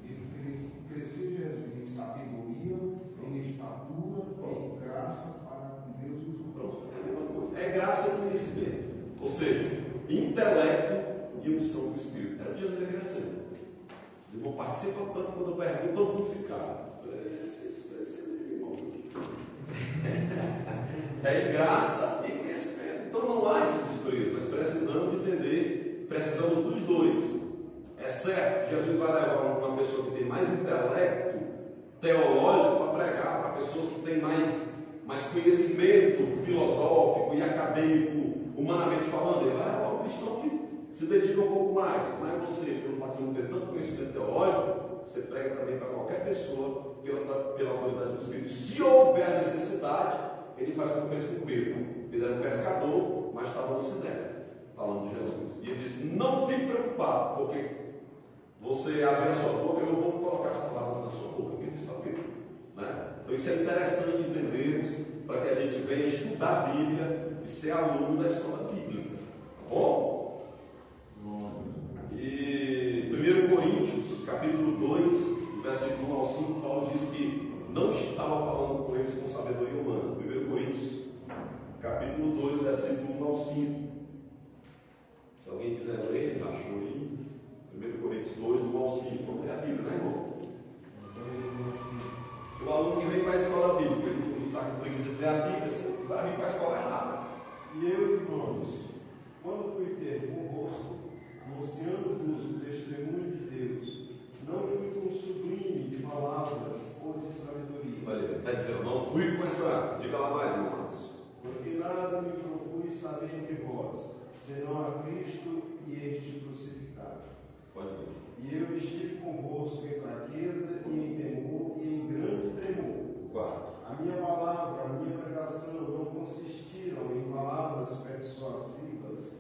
C: Ele cresceu Jesus em sabedoria, em estatura, em graça para com Deus e os outros.
I: É graça e conhecimento, ou seja, intelecto e unção do Espírito. Era o dia dele crescendo. Os irmãos participam tanto quando eu pergunto, todo mundo se cala. É graça e conhecimento. Então não há esses dois. Nós precisamos entender, precisamos dos dois. É certo, Jesus vai levar uma pessoa que tem mais intelecto teológico para pregar para pessoas que têm mais conhecimento filosófico e acadêmico, humanamente falando. Ele vai levar um cristão que se dedica um pouco mais. Mas você, pelo fato de não ter tanto conhecimento teológico, você prega também para qualquer pessoa pela autoridade do Espírito. Se houver necessidade, ele faz como fez com Pedro. Pedro era um pescador, mas estava no Sinédrio, falando de Jesus. E ele disse: não fique preocupado, porque você abre a sua boca, eu vou colocar as palavras na sua boca. Ele disse para Pedro, né? Então isso é interessante entendermos, para que a gente venha estudar a Bíblia e ser aluno da escola bíblica. Tá bom? E 1 Coríntios, capítulo 2, versículo 1 ao 5, Paulo diz que não estava falando com eles com sabedoria humana. 1 Coríntios, capítulo 2, versículo 1 ao 5. Se alguém quiser ler, achou aí. 1 Coríntios 2, 1 ao 5. Vamos ler a Bíblia, né, irmão? der a dica, você vai vir para a escola errada.
J: E eu, irmãos, quando fui ter convosco, anunciando-vos o testemunho de Deus, não fui com sublime de palavras ou de sabedoria.
I: Olha, está dizendo, não fui com essa. Diga lá mais, irmão Márcio.
J: Porque nada me propus saber entre vós, senão a Cristo e este crucificado.
I: Pode ver.
J: E eu estive convosco em fraqueza e em temor e em grande tremor.
I: 4.
J: A minha palavra, a minha pregação não consistiram em palavras persuasivas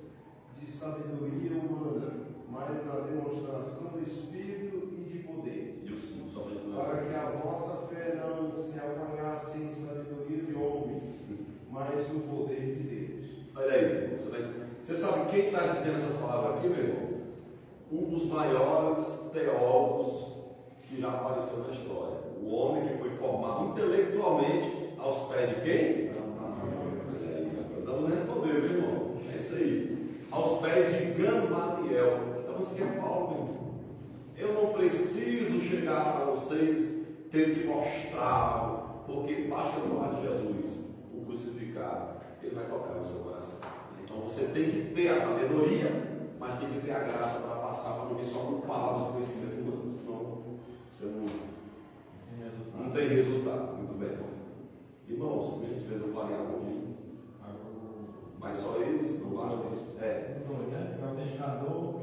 J: de sabedoria humana, mas na demonstração do Espírito e de poder.
I: E o 5, só
J: Para que a vossa fé não se apanhasse em sabedoria de homens, mas no poder de Deus.
I: Olha aí, você sabe quem está dizendo essas palavras aqui, meu irmão? Um dos maiores teólogos que já apareceu na história. O homem que foi formado intelectualmente aos pés de quem? Os alunos responderam, meu irmão. É isso aí. Aos pés de Gamaliel. Então, isso aqui é Paulo, meu irmão. Eu não preciso chegar para vocês, ter que mostrar, porque basta falar de Jesus, o crucificado, ele vai tocar no seu coração. Então, você tem que ter a sabedoria, mas tem que ter a graça para passar, para não vir só com palavras de conhecimento humano, senão você não tem resultado. Muito bem. Irmãos, por gentileza, eu parei um pouquinho. Mas só eles, não basta isso. É o testador.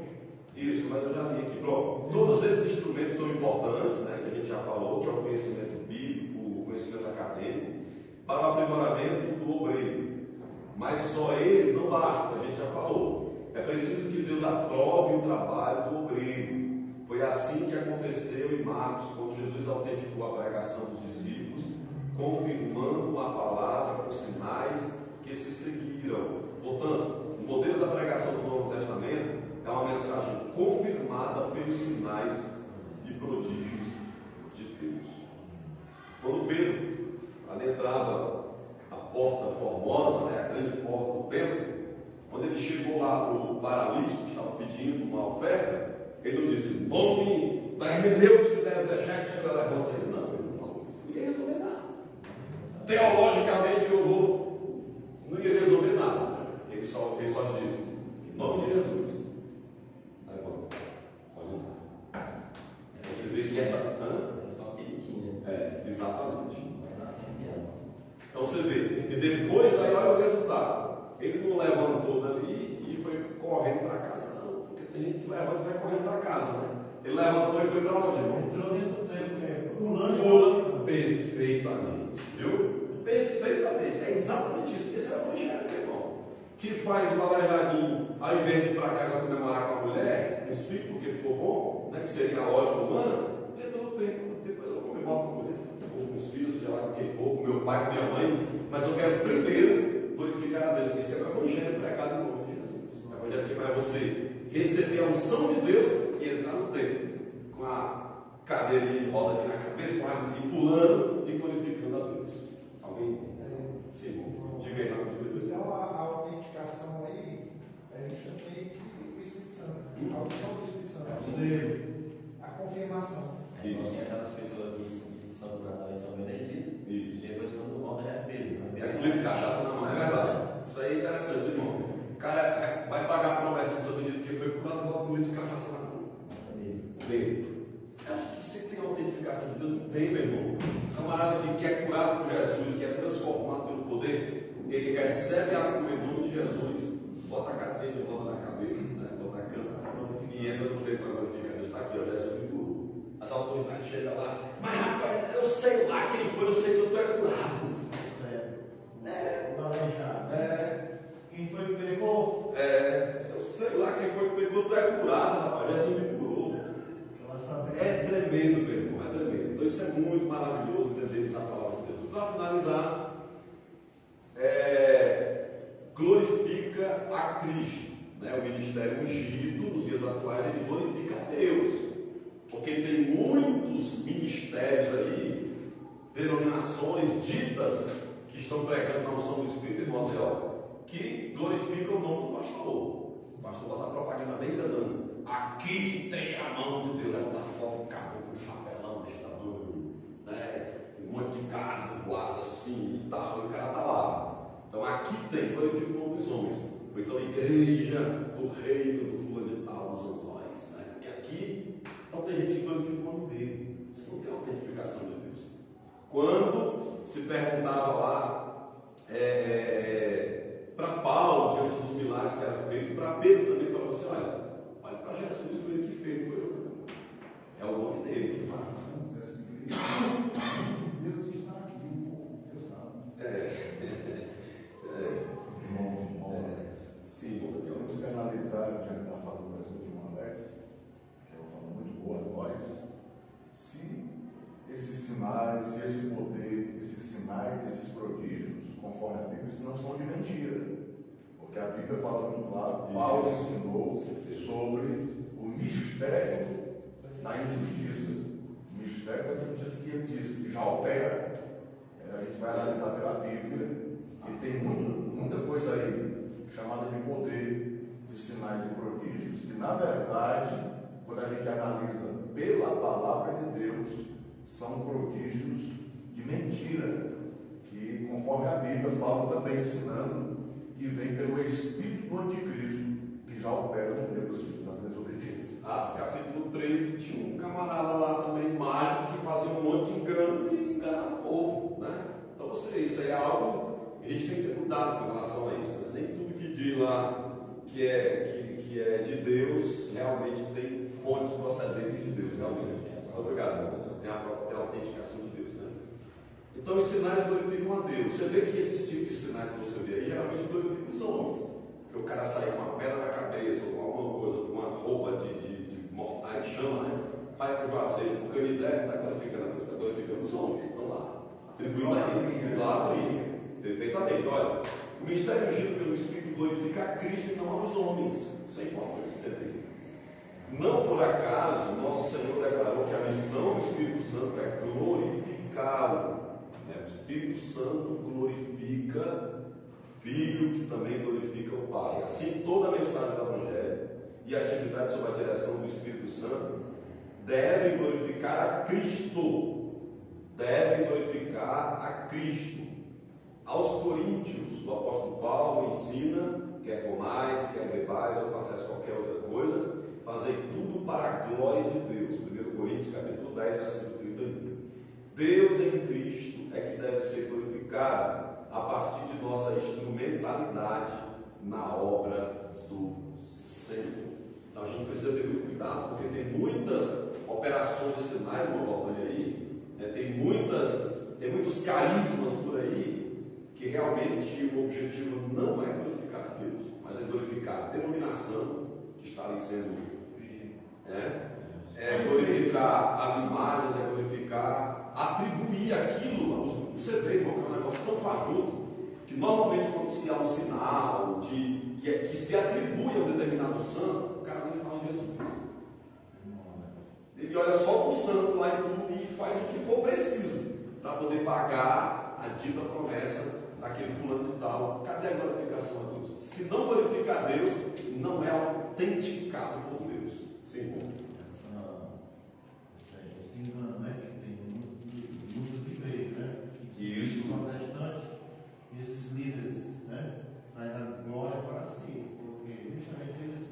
I: Isso, mas eu já li aqui. Pronto. Todos esses instrumentos são importantes, né, que a gente já falou, que é o conhecimento bíblico, o conhecimento acadêmico, para o aprimoramento do obreiro. Mas só eles não bastam, a gente já falou. É preciso que Deus aprove o trabalho do obreiro. Foi assim que aconteceu em Marcos, quando Jesus autenticou a pregação dos discípulos, confirmando a palavra com sinais que se seguiram. Portanto, o modelo da pregação do Novo Testamento é uma mensagem confirmada pelos sinais e prodígios de Deus. Quando Pedro adentrava a porta formosa, né, a grande porta do templo, quando ele chegou lá para o paralítico que estava pedindo uma oferta, ele não disse, nome da hermenêutica da exegética, levanta ele. Não, ele não falou isso. Não ia resolver nada. Teologicamente, não ia resolver nada. Ele só disse, em nome de Jesus. Levanta. Pode andar. Você vê que essa...
E: É só que ele tinha.
I: Exatamente.
E: Mas essencial.
I: Então você vê, e depois daí olha o resultado. Ele não levantou dali e foi correndo para casa, não. Porque tem gente que levanta e vai correndo para casa, né? Ele levantou e foi para onde, irmão?
H: Entrou dentro do templo, pulando.
I: Pula perfeitamente, viu? Perfeitamente, é exatamente isso. Esse é o evangelho, meu irmão. Que faz o aleijadinho, ao invés de ir para casa comemorar com a mulher, explico porque ficou bom, né? Que seria a lógica humana, entrou no templo, depois eu comemoro com a mulher, ou com os filhos, seja lá com quem for, com meu pai, com minha mãe, mas eu quero primeiro glorificar a Deus, porque esse é o evangelho pregado em nome de Jesus. O evangelho que vai você receber a unção de Deus e entrar no templo com a cadeira de roda aqui na cabeça, com a árvore aqui pulando e glorificando a Deus. Alguém? Sim, diga aí rápido.
C: Então a autenticação aí é justamente o Espírito Santo, a unção do Espírito Santo, a confirmação.
E: Tem aquelas pessoas que são curadas em São Benedito, e depois quando volta é Pedro.
I: É com litro de cachaça na mão, é verdade. Isso aí é interessante, irmão. O cara vai pagar a promessa do seu pedido porque foi curado e volta com litro de cachaça na mão. Bem, você acha que você tem a autentificação de Deus? Não tem, meu irmão. O camarada que é curado por Jesus, que é transformado pelo poder, ele recebe a cura em nome de Jesus, bota a cadeira de roda na cabeça, né? Bota a canta e entra no tempo agora fica. Deus está aqui, ó, Jesus me curou. As autoridades chegam lá, mas rapaz, eu sei lá quem foi, eu sei que eu estou curado.
H: O aleijado. Quem foi que pegou?
I: Eu sei lá quem foi que pegou, tu é curado, rapaz, Jesus me curou. É tremendo, meu irmão, é tremendo. Então isso é muito maravilhoso entendermos a palavra de Deus. E para finalizar, glorifica a Cristo, né? O ministério ungido nos dias atuais, ele glorifica a Deus. Porque tem muitos ministérios aí, denominações ditas, que estão pregando na unção do Espírito, irmão Zé, que glorificam o nome do pastor. O pastor lá está propaganda bem grandando. Aqui tem a mão de Deus. Aí botar foto do cabelo com um chapelão desse tamanho, né? Um monte de carne voada assim e tal. E o cara Ou então igreja do reino do fulano de tal nos Anzóis, né? Porque aqui não tem gente que glorifica o nome dele. Isso não tem autentificação de Deus. Quando se perguntava lá para Paulo, diante dos milagres que era feito, para Pedro também falava assim, olha para Jesus, foi ele que fez, foi eu. É o nome dele que faz.
C: Deus está aqui, Deus está.
A: Sim, temos que analisar, já está falando das últimas Alex, que é uma fala muito boa a nós, se esses sinais, se esse poder, esses sinais, esses prodígios, conforme a Bíblia, não são de mentira. Porque a Bíblia fala muito claro, Paulo ensinou sobre o mistério da injustiça. O mistério da justiça que ele diz, que já opera. A gente vai analisar pela Bíblia, e tem muita coisa aí chamada de poder, de sinais e prodígios, que na verdade, quando a gente analisa pela palavra de Deus, são prodígios de mentira, que conforme a Bíblia, Paulo também ensinando, que vem pelo Espírito do Anticristo, que já opera no meio do Espírito da desobediência.
I: Atos capítulo 13, tinha um camarada lá também, mágico, que fazia um monte de engano e enganava o povo, né? Então, isso aí é algo que a gente tem que ter cuidado com relação a isso, né? Nem tudo que diz lá que é de Deus, realmente tem fontes procedentes de Deus, realmente. Obrigado. Tem a autenticação de Deus, né? Então, os sinais glorificam a Deus. Você vê que esses tipos de sinais que você vê aí, geralmente glorificam os homens. Porque o cara sai com uma pedra na cabeça, ou alguma coisa, com uma roupa de mortais, chama, né? Vai para o vazeiro, porque a ideia está glorificando a Deus, está glorificando os homens. Estão lá, atribuindo a ele, idolatria. Perfeitamente. Olha, o ministério ungido pelo Espírito glorifica a Cristo e não aos homens. Isso é importante entender. Não por acaso, nosso Senhor declarou que a missão do Espírito Santo é glorificá-lo. O Espírito Santo glorifica o Filho, que também glorifica o Pai. Assim, toda a mensagem do Evangelho e a atividade sob a direção do Espírito Santo devem glorificar a Cristo. Devem glorificar a Cristo. Aos Coríntios, o apóstolo Paulo ensina, quer comais, quer bebais ou façais qualquer outra coisa, fazei tudo para a glória de Deus. 1 Coríntios capítulo 10, versículo 31. Deus em Cristo é que deve ser glorificado a partir de nossa instrumentalidade na obra do Senhor. Então a gente precisa ter muito cuidado, porque tem muitas operações de sinais, uma volta aí, né? Tem muitos carismas por aí, que realmente o objetivo não é glorificar a Deus, mas é glorificar a denominação que está ali sendo, é glorificar as imagens, é glorificar, atribuir aquilo. Você vê, irmão, que é um negócio tão fajuto, que normalmente quando se há um sinal que se atribui a um determinado santo, o cara nem fala em Jesus. Ele olha só para o santo lá e tudo e faz o que for preciso para poder pagar a dita promessa daquele fulano de tal. Cadê a glorificação a Deus? Se não glorificar a Deus, não é autenticado por Deus. Sim, bom.
H: Esse engano, né? Que tem muitas igrejas, né?
I: Isso.
H: Protestante, e esses líderes, né? Traz a glória para si, porque justamente eles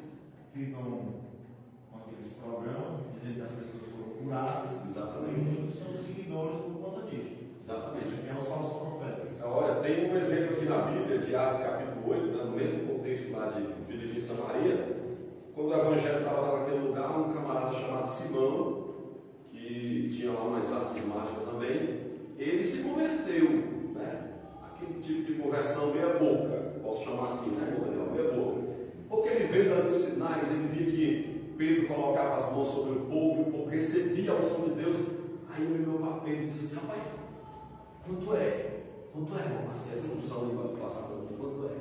H: ficam com aqueles programas dizendo que as pessoas foram curadas.
I: Exatamente.
H: E muitos são seguidores por conta disso.
I: Exatamente.
H: É os falsos profetas.
I: Olha, tem um exemplo aqui na Bíblia, de Atos capítulo 8, né, no mesmo contexto lá de Filipe e Samaria, quando o Evangelho estava lá naquele lugar, um camarada chamado Simão, que tinha lá umas artes mágicas também, ele se converteu, né? Aquele tipo de conversão meia boca, posso chamar assim, né, Daniel? Meia boca. Porque ele veio dando os sinais, ele via que Pedro colocava as mãos sobre o povo, e o povo recebia a unção de Deus. Aí ele olhou para Pedro e disse assim: rapaz, quanto é? Quanto é, irmão? Assim, essa unção aí vai passar para mim, quanto é?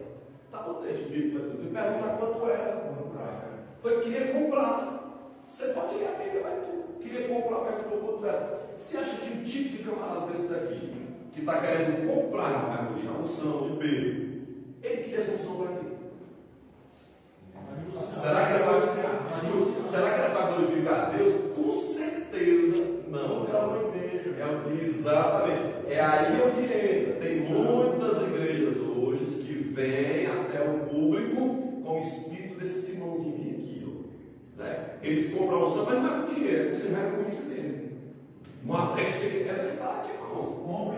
I: Está no texto bíblico, ele pergunta quanto era. Foi, queria comprar. Você pode ler a Bíblia, vai tu. Queria comprar, perguntou quanto era. Você acha que um tipo de camarada desse daqui, que está querendo comprar a unção de Pedro, ele queria essa unção para quê? Será que era para glorificar a Deus? Com certeza não. Exatamente. É aí onde entra. Tem muitas igrejas hoje que vêm até o público compra a unção, mas não é com dinheiro, é com você reconhece dele. Uma é verdade, irmão.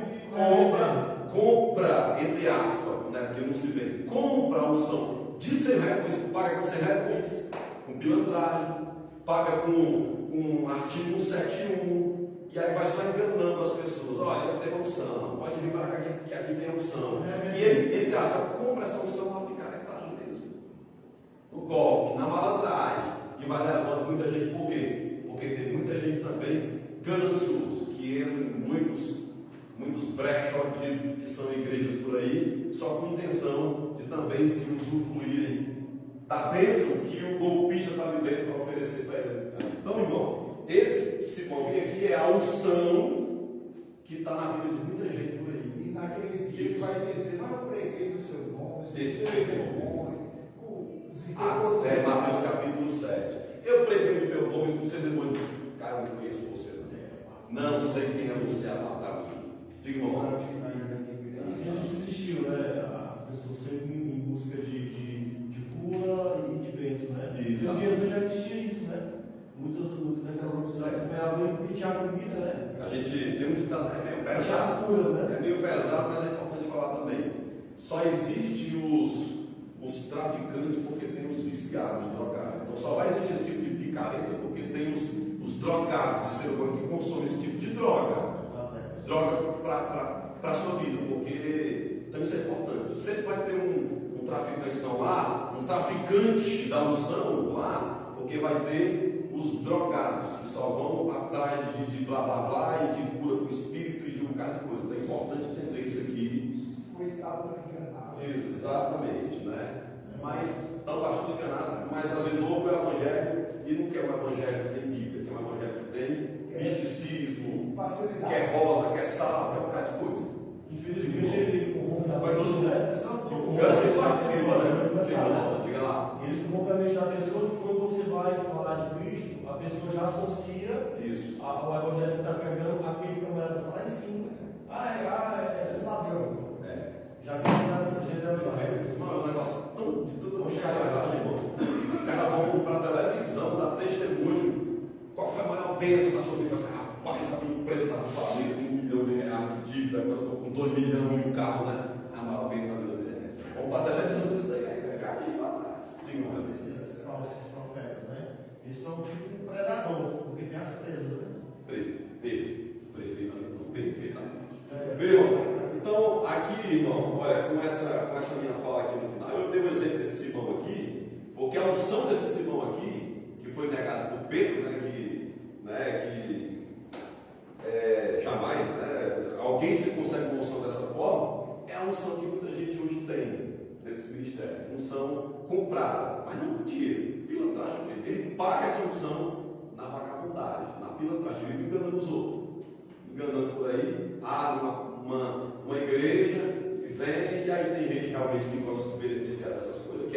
I: Compra, entre aspas, né, porque não se vê, compra a unção de ser reconhecido, paga com ser reconhecido, com pilantragem, paga com artigo 171, e aí vai só enganando as pessoas. Olha, eu tenho unção, pode vir para cá que aqui tem unção. E ele, entre aspas, compra essa unção na picaretagem mesmo, no golpe, na malandragem, e vai levando muita gente. Por quê? Porque tem muita gente também ganancioso, que entra em muitos brechós que são igrejas por aí, só com intenção de também se usufruírem da bênção que o golpista está vivendo para oferecer para ele. Então, irmão, esse Simonzinho aqui é a unção que está na vida de muita gente por aí.
C: E naquele dia ele vai dizer, mas eu preguei no seu nome,
I: Mateus capítulo 7. Eu preguei no teu nome, se você demônio, cara, eu não conheço você não sei quem é você, Avatar. Diga, irmão.
D: Sempre existiu, né? As pessoas sempre em busca de cura e de bênção, né?
I: Isso.
D: No dia já existia isso, né? Muitas daquelas outras já ganhavam porque tinha comida, né?
I: A gente tem um ditado, é meio pesado.
D: As curas, né?
I: É meio pesado, mas é importante falar também. Só existem os traficantes porque tem os viciados, drogados. Então só vai existir esse tipo de picareta porque tem os drogados de ser humano que consomem esse tipo de droga. Droga para a sua vida, porque também isso é importante. Sempre vai ter um traficante lá, um traficante da unção lá, porque vai ter os drogados que só vão atrás de blá blá blá e de cura do espírito e de um bocado de coisa. Então é importante entender isso aqui.
C: Coitado do enganado.
I: Exatamente, né? Mas estão bastante enganados, mas às vezes ouve o evangelho e não quer um evangelho que tem Bíblia, quer um evangelho que tem misticismo, quer rosa, quer sal, quer um bocado de coisa.
D: Infelizmente ele corrompe da
I: Vai todo mundo. Vocês participam, né? Diga lá.
D: Eles corrompem a mente da pessoa que quando você vai falar de Cristo, a pessoa já associa
I: isso.
D: ao evangelho que você está pregando, aquele camarada está lá em cima. É ladrão. Já que essa generalidade.
I: Mas o negócio é tão de tudo irmão. Os caras vão comprar televisão, dar testemunho. Qual foi a maior bênção da sua vida? Rapaz, a minha empresa estava falida, com R$1 milhão de dívida, agora eu estou com 2 milhões e um carro, né? A maior bênção da vida dele é essa. Comprar televisão disso aí, é caminho lá atrás. Diga uma vez.
H: Esses falsos profetas, né? Eles são tipo um predador, porque tem as presas, né?
I: Perfeitamente. Viu? Então, aqui, irmão, olha, com essa minha fala aqui no final, eu dei um exemplo desse Simão aqui, porque a unção desse Simão aqui, que foi negado por Pedro, jamais, alguém se consegue uma unção dessa forma, é a unção que muita gente hoje tem dentro desse ministério, unção comprada, mas não por dinheiro, pilantragem mesmo. Ele paga essa unção na vagabundagem, na pilantragem, ele enganando os outros, enganando por aí, abre uma igreja e vem, e aí tem gente realmente que gosta de se beneficiar dessas coisas, que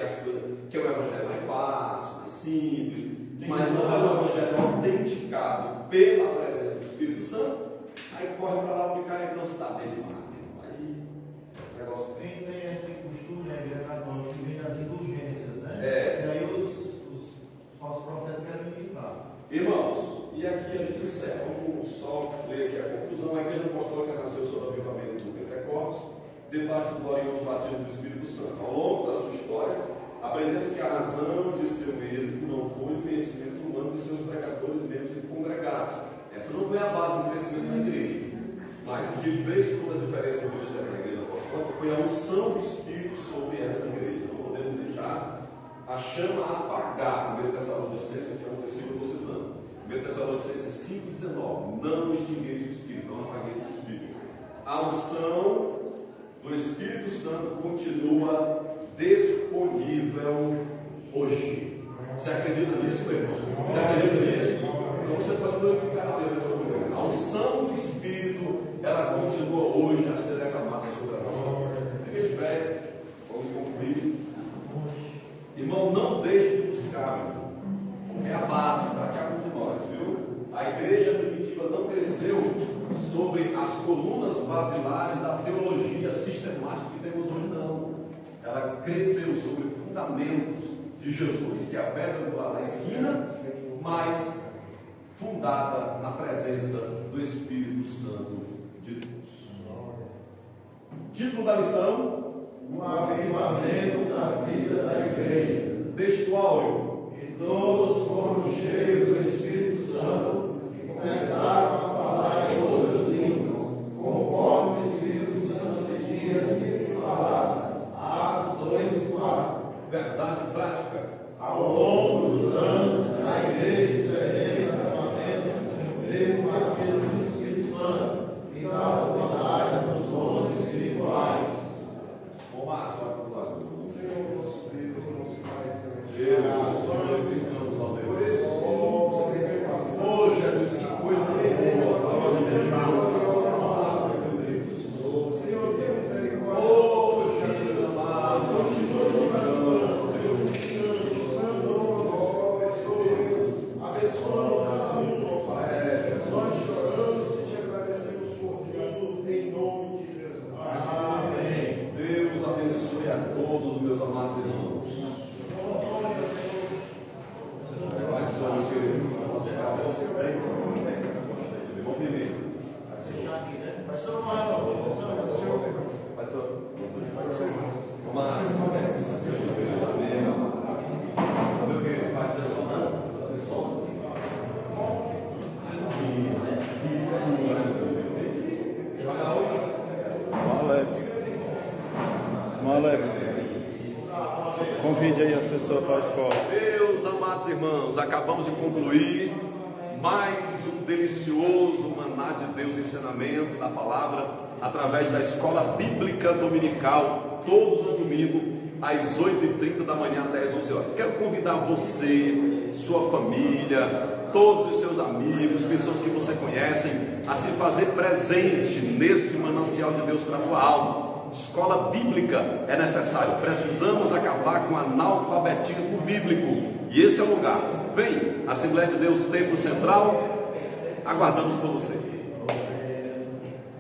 I: é o evangelho mais fácil, mais simples, mas não é o evangelho autenticado pela presença do Espírito Santo. Aí corre para lá, o picareta se está bem demais. Aí o negócio
H: tem esse costume, né, igreja católica, que vem das indulgências, né?
I: E
H: aí os falsos profetas querem militar.
I: Irmãos, e aqui a gente encerra. Vamos só ler aqui a conclusão. A igreja apostólica nasceu sob o avivamento do Pentecostes, debaixo do glorioso batismo do Espírito Santo. Ao longo da sua história, aprendemos que a razão de seu êxito não foi o conhecimento humano de seus pregadores mesmo se congregados. Essa não foi a base do crescimento da igreja. Mas o que fez toda a diferença no ministério da igreja apostólica foi a unção do Espírito sobre essa igreja. Não podemos deixar a chama apagar. 1 Tessalonicenses, que é um versículo que eu estou citando. 1 Tessalonicenses 5,19. Não extingueis o Espírito, não apagueis o Espírito. A unção do Espírito Santo continua disponível hoje. Você acredita nisso, irmão? Você acredita nisso? Então você pode glorificar a Deus nessa manhã. A unção do Espírito, ela continua hoje a ser derramada sobre a nossa vida. Fique de pé, vamos concluir. Irmão, não deixe de buscar, irmão. É a base para cada um de nós, viu? A igreja primitiva não cresceu sobre as colunas basilares da teologia sistemática que temos hoje, não. Ela cresceu sobre fundamentos de Jesus, que é a pedra do lado da esquina, mas fundada na presença do Espírito Santo de Deus. Título da lição:
H: Um avivamento na vida da igreja.
I: Texto áureo:
H: E todos foram cheios do Espírito Santo e começaram a falar em outras línguas, conforme o Espírito Santo pedia que falasse. Atos 2:4.
I: verdade prática.
H: Ao longo dos anos, a igreja experimenta o mesmo batismo do Espírito Santo e da autoridade dos dons espirituais.
I: Ô Márcio, olha para o lado.
J: Senhor, nosso Deus, nosso Pai Celestial.
I: Deus, glorificamos ao
J: Por
I: Deus.
J: esses povos que repassaram.
I: Ô Jesus, que coisa boa para nós sentarmos na nossa palavra, meu Deus.
J: Senhor, tenha misericórdia.
I: Ô Jesus amado,
J: Continua nos ajudando, Deus, ensinando, Deus, abençoando cada um, ó Pai. Nós choramos e te agradecemos por tudo, em nome de Jesus.
I: amém. Deus abençoe a todos, meus amados irmãos. Vamos viver.
F: Alex, convide aí as pessoas para a escola.
I: Meus amados irmãos, acabamos de concluir mais um delicioso maná de Deus, ensinamento da palavra, através da escola bíblica dominical, todos os domingos, às 8h30 da manhã até às 11 horas. Quero convidar você, sua família, todos os seus amigos, pessoas que você conhece, a se fazer presente neste manancial de Deus para a tua alma. Escola bíblica é necessário, precisamos acabar com o analfabetismo bíblico, e esse é o lugar. Vem, Assembleia de Deus, Templo Central, aguardamos por você.